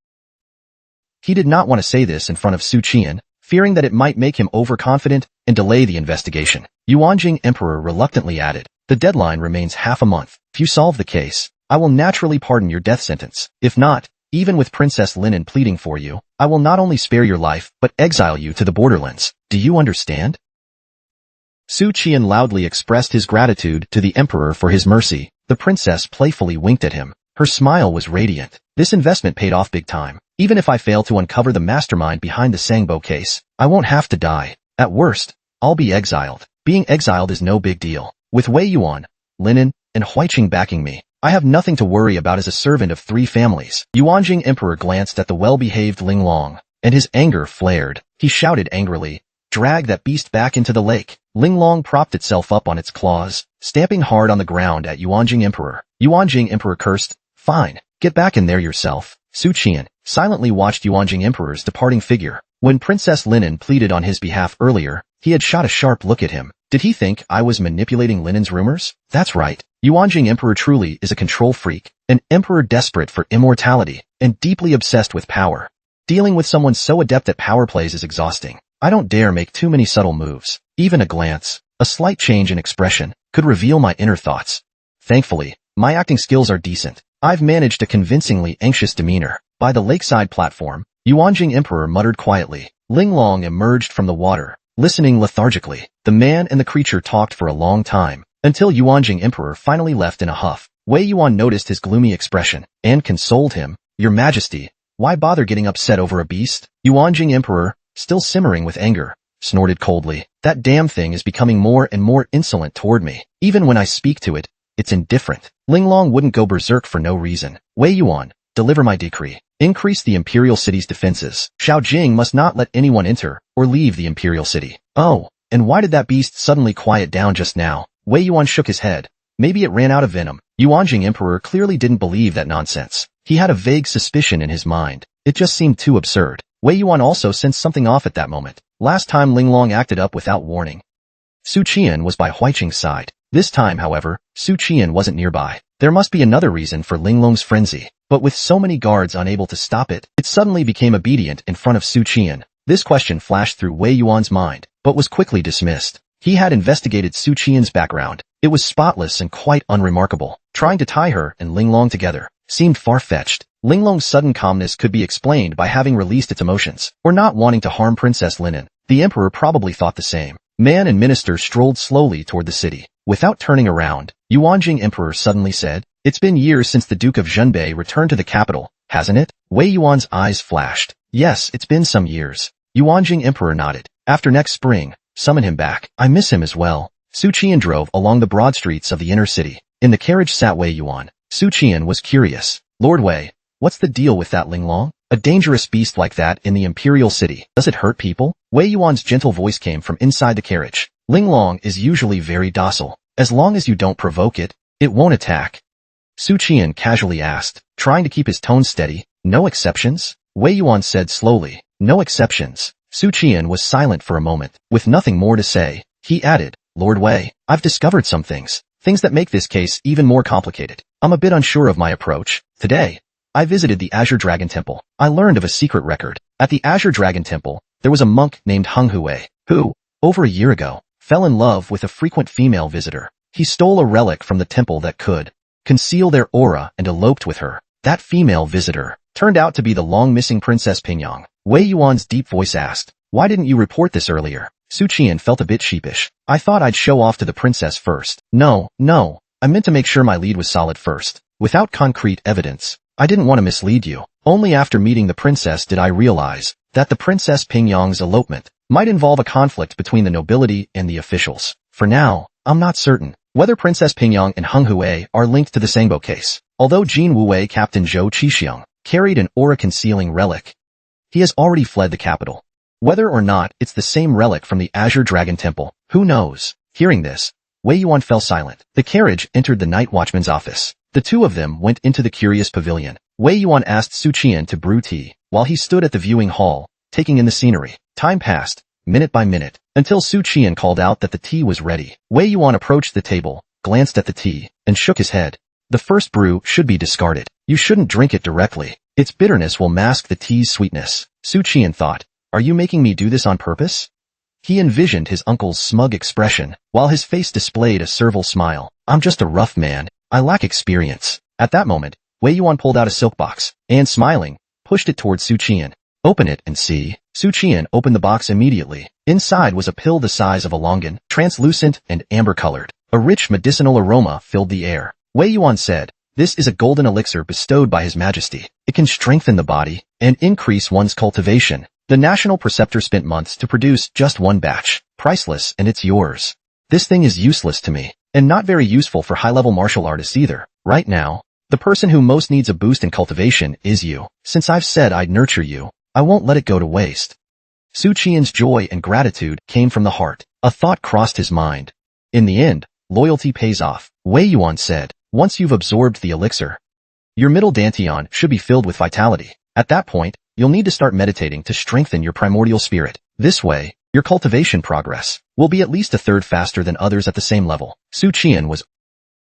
He did not want to say this in front of Su Qian, fearing that it might make him overconfident and delay the investigation. Yuan emperor reluctantly added, the deadline remains half a month. If you solve the case, I will naturally pardon your death sentence. If not, even with Princess Linen pleading for you, I will not only spare your life, but exile you to the borderlands. Do you understand? Su Qian loudly expressed his gratitude to the emperor for his mercy. The princess playfully winked at him. Her smile was radiant. This investment paid off big time. Even if I fail to uncover the mastermind behind the Sangbo case, I won't have to die. At worst, I'll be exiled. Being exiled is no big deal. With Wei Yuan, Linen, and Huiqing backing me, I have nothing to worry about as a servant of 3 families. Yuanjing Emperor glanced at the well-behaved Ling Long, and his anger flared. He shouted angrily, "Drag that beast back into the lake." Ling Long propped itself up on its claws, stamping hard on the ground at Yuanjing Emperor. Yuanjing Emperor cursed, "Fine, get back in there yourself." Su Qian silently watched Yuanjing Emperor's departing figure. When Princess Linen pleaded on his behalf earlier, he had shot a sharp look at him. Did he think I was manipulating Linen's rumors? That's right. Yuanjing Emperor truly is a control freak, an emperor desperate for immortality, and deeply obsessed with power. Dealing with someone so adept at power plays is exhausting. I don't dare make too many subtle moves. Even a glance, a slight change in expression, could reveal my inner thoughts. Thankfully, my acting skills are decent. I've managed a convincingly anxious demeanor. By the lakeside platform, Yuanjing Emperor muttered quietly. Ling Long emerged from the water, listening lethargically. The man and the creature talked for a long time, until Yuanjing Emperor finally left in a huff. Wei Yuan noticed his gloomy expression, and consoled him. "Your Majesty, why bother getting upset over a beast?" Yuanjing Emperor, still simmering with anger, snorted coldly. "That damn thing is becoming more and more insolent toward me. Even when I speak to it, it's indifferent." Ling Long wouldn't go berserk for no reason. "Wei Yuan, deliver my decree. Increase the Imperial City's defenses. Xiao Jing must not let anyone enter or leave the Imperial City." "Oh, and why did that beast suddenly quiet down just now?" Wei Yuan shook his head. Maybe it ran out of venom. Yuanjing Emperor clearly didn't believe that nonsense. He had a vague suspicion in his mind. It just seemed too absurd. Wei Yuan also sensed something off at that moment. Last time Ling Long acted up without warning. Su Qian was by Huiqing's side. This time, however, Su Qian wasn't nearby. There must be another reason for Ling Long's frenzy. But with so many guards unable to stop it, it suddenly became obedient in front of Su Qian. This question flashed through Wei Yuan's mind, but was quickly dismissed. He had investigated Su Qian's background. It was spotless and quite unremarkable. Trying to tie her and Ling Long together seemed far-fetched. Ling Long's sudden calmness could be explained by having released its emotions, or not wanting to harm Princess Linen. The Emperor probably thought the same. Man and minister strolled slowly toward the city. Without turning around, Yuanjing Emperor suddenly said, "It's been years since the Duke of Zhenbei returned to the capital, hasn't it?" Wei Yuan's eyes flashed. "Yes, it's been some years." Yuanjing Emperor nodded. "After next spring, summon him back. I miss him as well." Su Qian drove along the broad streets of the inner city. In the carriage sat Wei Yuan. Su Qian was curious. "Lord Wei, what's the deal with that Ling Long? A dangerous beast like that in the Imperial City. Does it hurt people?" Wei Yuan's gentle voice came from inside the carriage. "Ling Long is usually very docile. As long as you don't provoke it, it won't attack." Su Qian casually asked, trying to keep his tone steady. "No exceptions?" Wei Yuan said slowly. "No exceptions." Su Qian was silent for a moment. With nothing more to say, he added, "Lord Wei, I've discovered some things that make this case even more complicated. I'm a bit unsure of my approach. Today, I visited the Azure Dragon Temple. I learned of a secret record. At the Azure Dragon Temple, there was a monk named Hung Hui, who, over a year ago, fell in love with a frequent female visitor. He stole a relic from the temple that could conceal their aura and eloped with her. That female visitor turned out to be the long-missing Princess Pingyang. Wei Yuan's deep voice asked, "Why didn't you report this earlier?" Su Qian felt a bit sheepish. "I thought I'd show off to the princess first." No, I meant to make sure my lead was solid first. Without concrete evidence, I didn't want to mislead you. Only after meeting the princess did I realize that the Princess Pingyang's elopement might involve a conflict between the nobility and the officials. For now, I'm not certain whether Princess Pingyang and Hung Hui are linked to the Sangbo case. Although Jin Wuwei Captain Zhou Qixiang carried an aura-concealing relic, he has already fled the capital. Whether or not it's the same relic from the Azure Dragon Temple, who knows? Hearing this, Wei Yuan fell silent. The carriage entered the night watchman's office. The two of them went into the curious pavilion. Wei Yuan asked Su Qian to brew tea, while he stood at the viewing hall, taking in the scenery. Time passed, minute by minute, until Su Qian called out that the tea was ready. Wei Yuan approached the table, glanced at the tea, and shook his head. "The first brew should be discarded. You shouldn't drink it directly. Its bitterness will mask the tea's sweetness." Su Qian thought, "Are you making me do this on purpose?" He envisioned his uncle's smug expression, while his face displayed a servile smile. "I'm just a rough man. I lack experience." At that moment, Wei Yuan pulled out a silk box, and smiling, pushed it towards Su Qian. "Open it and see." Su Qian opened the box immediately. Inside was a pill the size of a longan, translucent and amber-colored. A rich medicinal aroma filled the air. Wei Yuan said, "This is a golden elixir bestowed by His Majesty. It can strengthen the body and increase one's cultivation. The National Preceptor spent months to produce just one batch. Priceless, and it's yours." "This thing is useless to me, and not very useful for high-level martial artists either." Right now, the person who most needs a boost in cultivation is you. Since I've said I'd nurture you, I won't let it go to waste. Su Qian's joy and gratitude came from the heart. A thought crossed his mind. In the end, loyalty pays off. Wei Yuan said, once you've absorbed the elixir, your middle dantian should be filled with vitality. At that point, you'll need to start meditating to strengthen your primordial spirit. This way, your cultivation progress will be at least a third faster than others at the same level. Su Qian was.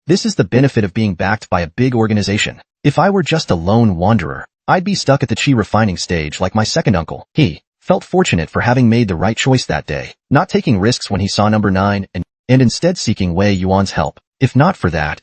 This is the benefit of being backed by a big organization. If I were just a lone wanderer, I'd be stuck at the qi refining stage like my second uncle. He felt fortunate for having made the right choice that day, not taking risks when he saw number 9 and instead seeking Wei Yuan's help. If not for that,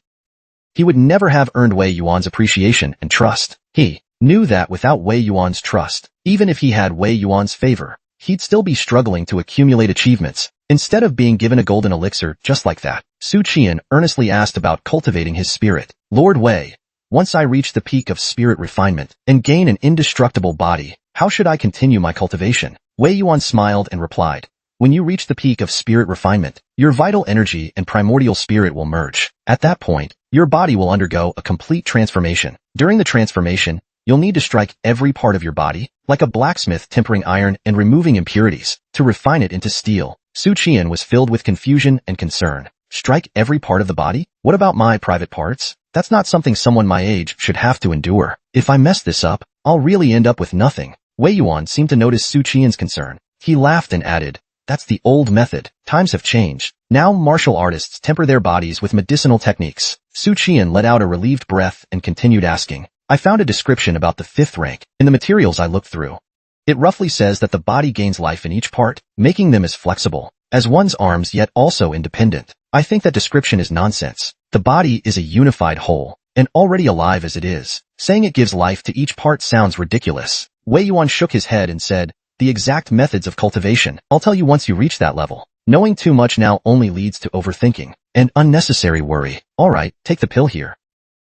he would never have earned Wei Yuan's appreciation and trust. He knew that without Wei Yuan's trust, even if he had Wei Yuan's favor, he'd still be struggling to accumulate achievements. Instead of being given a golden elixir just like that, Su Qian earnestly asked about cultivating his spirit. Lord Wei, once I reach the peak of spirit refinement and gain an indestructible body, how should I continue my cultivation? Wei Yuan smiled and replied, when you reach the peak of spirit refinement, your vital energy and primordial spirit will merge. At that point, your body will undergo a complete transformation. During the transformation, you'll need to strike every part of your body, like a blacksmith tempering iron and removing impurities, to refine it into steel. Su Qian was filled with confusion and concern. Strike every part of the body? What about my private parts? That's not something someone my age should have to endure. If I mess this up, I'll really end up with nothing. Wei Yuan seemed to notice Su Qian's concern. He laughed and added, that's the old method. Times have changed. Now martial artists temper their bodies with medicinal techniques. Su Qian let out a relieved breath and continued asking, I found a description about the 5th rank in the materials I looked through. It roughly says that the body gains life in each part, making them as flexible as one's arms yet also independent. I think that description is nonsense. The body is a unified whole, and already alive as it is. Saying it gives life to each part sounds ridiculous. Wei Yuan shook his head and said, the exact methods of cultivation, I'll tell you once you reach that level. Knowing too much now only leads to overthinking and unnecessary worry. Alright, take the pill here.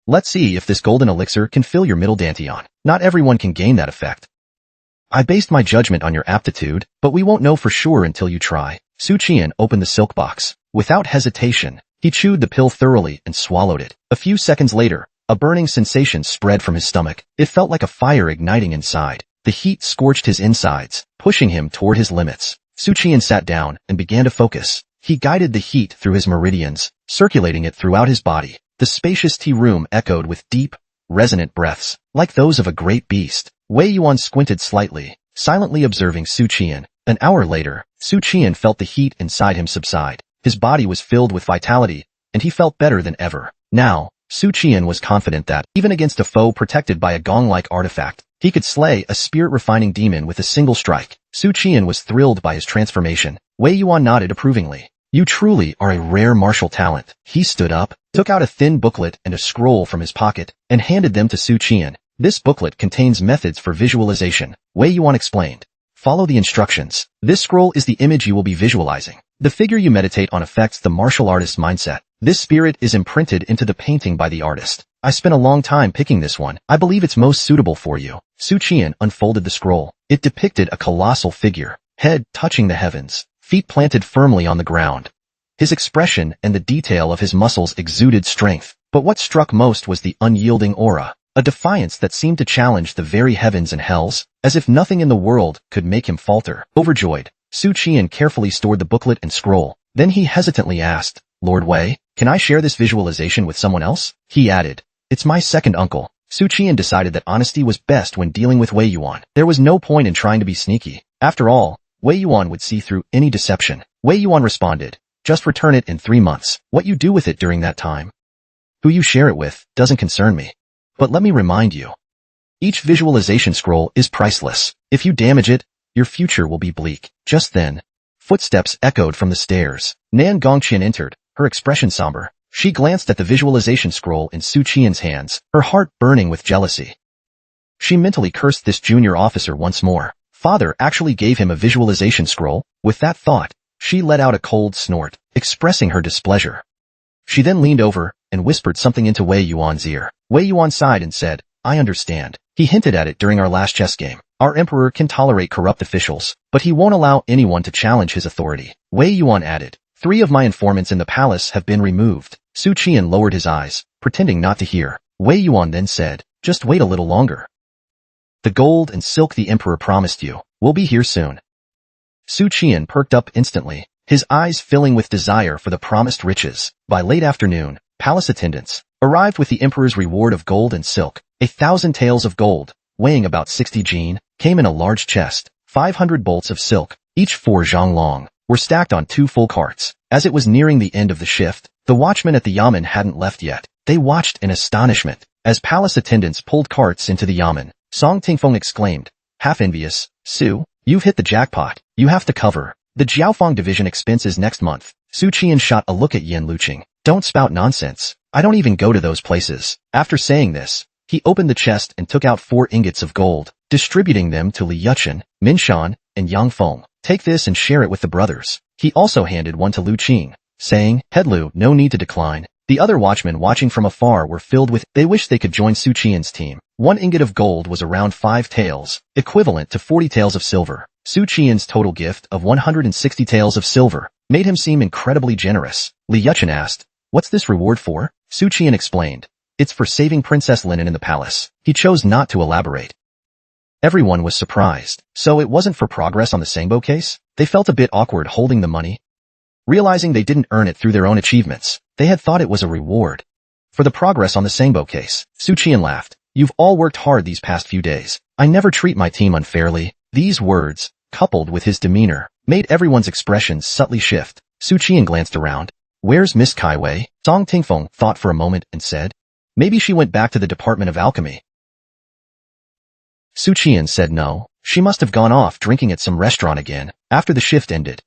Let's see if this golden elixir can fill your middle dantian. Not everyone can gain that effect. I based my judgment on your aptitude, but we won't know for sure until you try. Su Qian opened the silk box. Without hesitation, he chewed the pill thoroughly and swallowed it. A few seconds later, a burning sensation spread from his stomach. It felt like a fire igniting inside. The heat scorched his insides, pushing him toward his limits. Su Qian sat down and began to focus. He guided the heat through his meridians, circulating it throughout his body. The spacious tea room echoed with deep, resonant breaths, like those of a great beast. Wei Yuan squinted slightly, silently observing Su Qian. An hour later, Su Qian felt the heat inside him subside. His body was filled with vitality, and he felt better than ever. Now, Su Qian was confident that, even against a foe protected by a gong-like artifact, he could slay a spirit-refining demon with a single strike. Su Qian was thrilled by his transformation. Wei Yuan nodded approvingly. You truly are a rare martial talent. He stood up, took out a thin booklet and a scroll from his pocket, and handed them to Su Qian. This booklet contains methods for visualization. Wei Yuan explained. Follow the instructions. This scroll is the image you will be visualizing. The figure you meditate on affects the martial artist's mindset. This spirit is imprinted into the painting by the artist. I spent a long time picking this one. I believe it's most suitable for you. Su Qian unfolded the scroll. It depicted a colossal figure, head touching the heavens, feet planted firmly on the ground. His expression and the detail of his muscles exuded strength. But what struck most was the unyielding aura, a defiance that seemed to challenge the very heavens and hells, as if nothing in the world could make him falter. Overjoyed, Su Qian carefully stored the booklet and scroll. Then he hesitantly asked, Lord Wei, can I share this visualization with someone else? He added, it's my second uncle. Su Qian decided that honesty was best when dealing with Wei Yuan. There was no point in trying to be sneaky. After all, Wei Yuan would see through any deception. Wei Yuan responded, just return it in 3 months. What you do with it during that time, who you share it with, doesn't concern me. But let me remind you, each visualization scroll is priceless. If you damage it, your future will be bleak. Just then, footsteps echoed from the stairs. Nan Gongqian entered, her expression somber. She glanced at the visualization scroll in Su Qian's hands, her heart burning with jealousy. She mentally cursed this junior officer once more. Father actually gave him a visualization scroll. With that thought, she let out a cold snort, expressing her displeasure. She then leaned over and whispered something into Wei Yuan's ear. Wei Yuan sighed and said, I understand. He hinted at it during our last chess game. Our emperor can tolerate corrupt officials, but he won't allow anyone to challenge his authority. Wei Yuan added, 3 of my informants in the palace have been removed. Su Qian lowered his eyes, pretending not to hear. Wei Yuan then said, just wait a little longer. The gold and silk the emperor promised you will be here soon. Su Qian perked up instantly, his eyes filling with desire for the promised riches. By late afternoon, palace attendants arrived with the emperor's reward of gold and silk. 1,000 taels of gold, weighing about 60 jin, came in a large chest. 500 bolts of silk, each 4 zhang long, were stacked on 2 full carts. As it was nearing the end of the shift, the watchmen at the yamen hadn't left yet. They watched in astonishment as palace attendants pulled carts into the yamen. Song Tingfeng exclaimed, half envious, Su, you've hit the jackpot. You have to cover the Jiaofeng division expenses next month. Su Qian shot a look at Yan Luqing. Don't spout nonsense. I don't even go to those places. After saying this, he opened the chest and took out 4 ingots of gold, distributing them to Li Yuchen, Min Shan, and Yang Feng. Take this and share it with the brothers. He also handed one to Lu Qing, saying, Head Lu, no need to decline. The other watchmen watching from afar were filled with, they wished they could join Su Qian's team. 1 ingot of gold was around 5 taels, equivalent to 40 taels of silver. Su Qian's total gift of 160 taels of silver made him seem incredibly generous. Li Yuchen asked, what's this reward for? Su Qian explained, it's for saving Princess Linen in the palace. He chose not to elaborate. Everyone was surprised. So it wasn't for progress on the Sangbo case? They felt a bit awkward holding the money. Realizing they didn't earn it through their own achievements, they had thought it was a reward for the progress on the Sangbo case. Su Qian laughed. You've all worked hard these past few days. I never treat my team unfairly. These words, coupled with his demeanor, made everyone's expressions subtly shift. Su Qian glanced around. Where's Miss Kai Wei? Song Tingfeng thought for a moment and said, maybe she went back to the Department of Alchemy. Su Qian said no, she must have gone off drinking at some restaurant again. After the shift ended,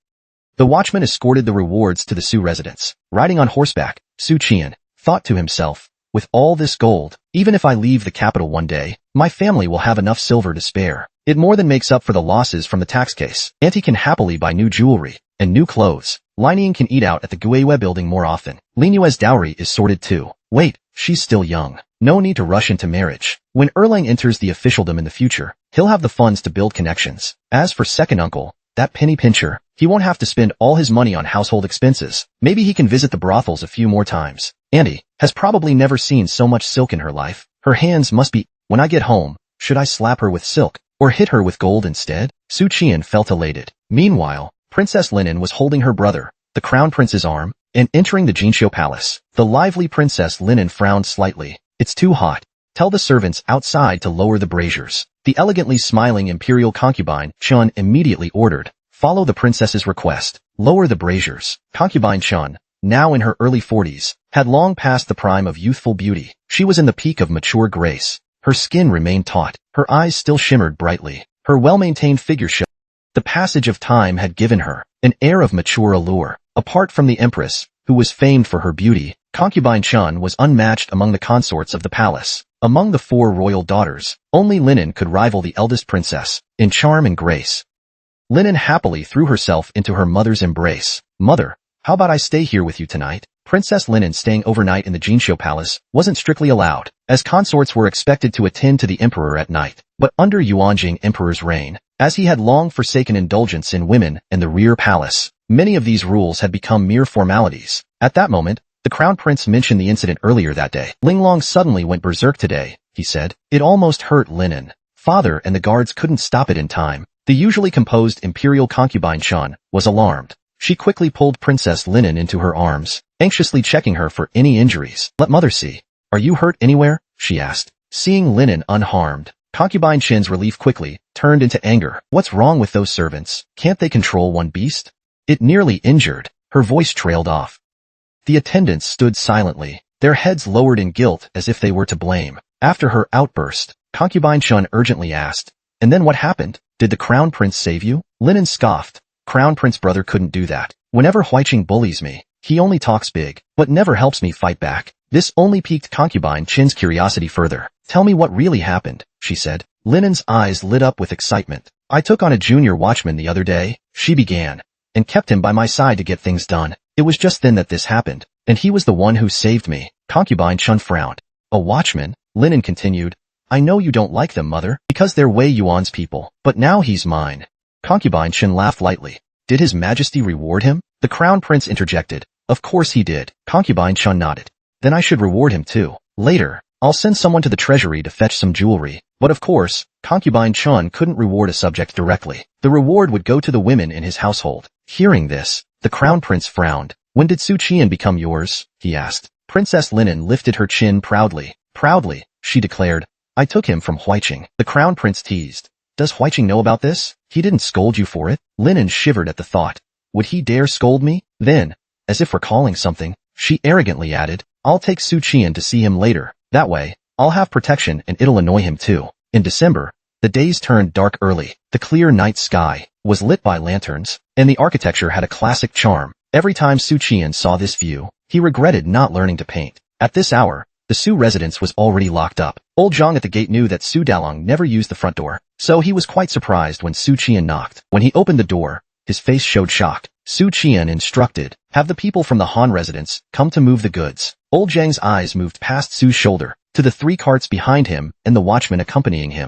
the watchman escorted the rewards to the Su residence. Riding on horseback, Su Qian thought to himself, with all this gold, even if I leave the capital one day, my family will have enough silver to spare. It more than makes up for the losses from the tax case. Auntie can happily buy new jewelry and new clothes. Lining can eat out at the Guiwei building more often. Lin Yue's dowry is sorted too. Wait, she's still young. No need to rush into marriage. When Erlang enters the officialdom in the future, he'll have the funds to build connections. As for second uncle, that penny pincher, he won't have to spend all his money on household expenses. Maybe he can visit the brothels a few more times. Auntie has probably never seen so much silk in her life. Her hands must be, when I get home, should I slap her with silk or hit her with gold instead? Su Qian felt elated. Meanwhile, Princess Linen was holding her brother, the crown prince's arm, and entering the Jinqiu palace. The lively Princess Linen frowned slightly. It's too hot. Tell the servants outside to lower the braziers. The elegantly smiling imperial concubine, Chun, immediately ordered. Follow the princess's request. Lower the braziers. Concubine Chun, now in her early 40s, had long passed the prime of youthful beauty. She was in the peak of mature grace. Her skin remained taut. Her eyes still shimmered brightly. Her well-maintained figure showed. The passage of time had given her an air of mature allure. Apart from the empress, who was famed for her beauty, concubine Chun was unmatched among the consorts of the palace. Among the 4 royal daughters, only Linen could rival the eldest princess in charm and grace. Linen happily threw herself into her mother's embrace. Mother, how about I stay here with you tonight? Princess Linen staying overnight in the Jinqiu palace wasn't strictly allowed, as consorts were expected to attend to the emperor at night. But under Yuanjing emperor's reign, as he had long forsaken indulgence in women and the rear palace, many of these rules had become mere formalities. At that moment, the crown prince mentioned the incident earlier that day. Ling Long suddenly went berserk today, he said. It almost hurt Linen. Father and the guards couldn't stop it in time. The usually composed imperial concubine Chun was alarmed. She quickly pulled Princess Linen into her arms, anxiously checking her for any injuries. Let mother see. Are you hurt anywhere? She asked. Seeing Linen unharmed, concubine Chin's relief quickly turned into anger. What's wrong with those servants? Can't they control one beast? It nearly injured. Her voice trailed off. The attendants stood silently, their heads lowered in guilt as if they were to blame. After her outburst, concubine Chun urgently asked, and then what happened? Did the crown prince save you? Linen scoffed. Crown prince brother couldn't do that. Whenever Huiqing bullies me, he only talks big, but never helps me fight back. This only piqued concubine Chin's curiosity further. Tell me what really happened, she said. Linen's eyes lit up with excitement. I took on a junior watchman the other day, she began, and kept him by my side to get things done. It was just then that this happened, and he was the one who saved me. Concubine Chun frowned. A watchman? Linen continued. I know you don't like them, mother, because they're Wei Yuan's people, but now he's mine. Concubine Chun laughed lightly. Did his majesty reward him? The Crown Prince interjected. Of course he did. Concubine Chun nodded. Then I should reward him too. Later, I'll send someone to the treasury to fetch some jewelry. But of course, Concubine Chun couldn't reward a subject directly. The reward would go to the women in his household. Hearing this, the Crown Prince frowned. When did Su Qian become yours? He asked. Princess Linen lifted her chin proudly. Proudly, she declared. I took him from Huiqing. The Crown Prince teased. Does Huiqing know about this? He didn't scold you for it? Linen shivered at the thought. Would he dare scold me? Then, as if recalling something, she arrogantly added, I'll take Su Qian to see him later. That way, I'll have protection and it'll annoy him too. In December, the days turned dark early. The clear night sky was lit by lanterns, and the architecture had a classic charm. Every time Su Qian saw this view, he regretted not learning to paint. At this hour, the Su residence was already locked up. Old Zhang at the gate knew that Su Dalong never used the front door, so he was quite surprised when Su Qian knocked. When he opened the door, his face showed shock. Su Qian instructed, have the people from the Han residence come to move the goods. Old Zhang's eyes moved past Su's shoulder, to the 3 carts behind him and the watchman accompanying him.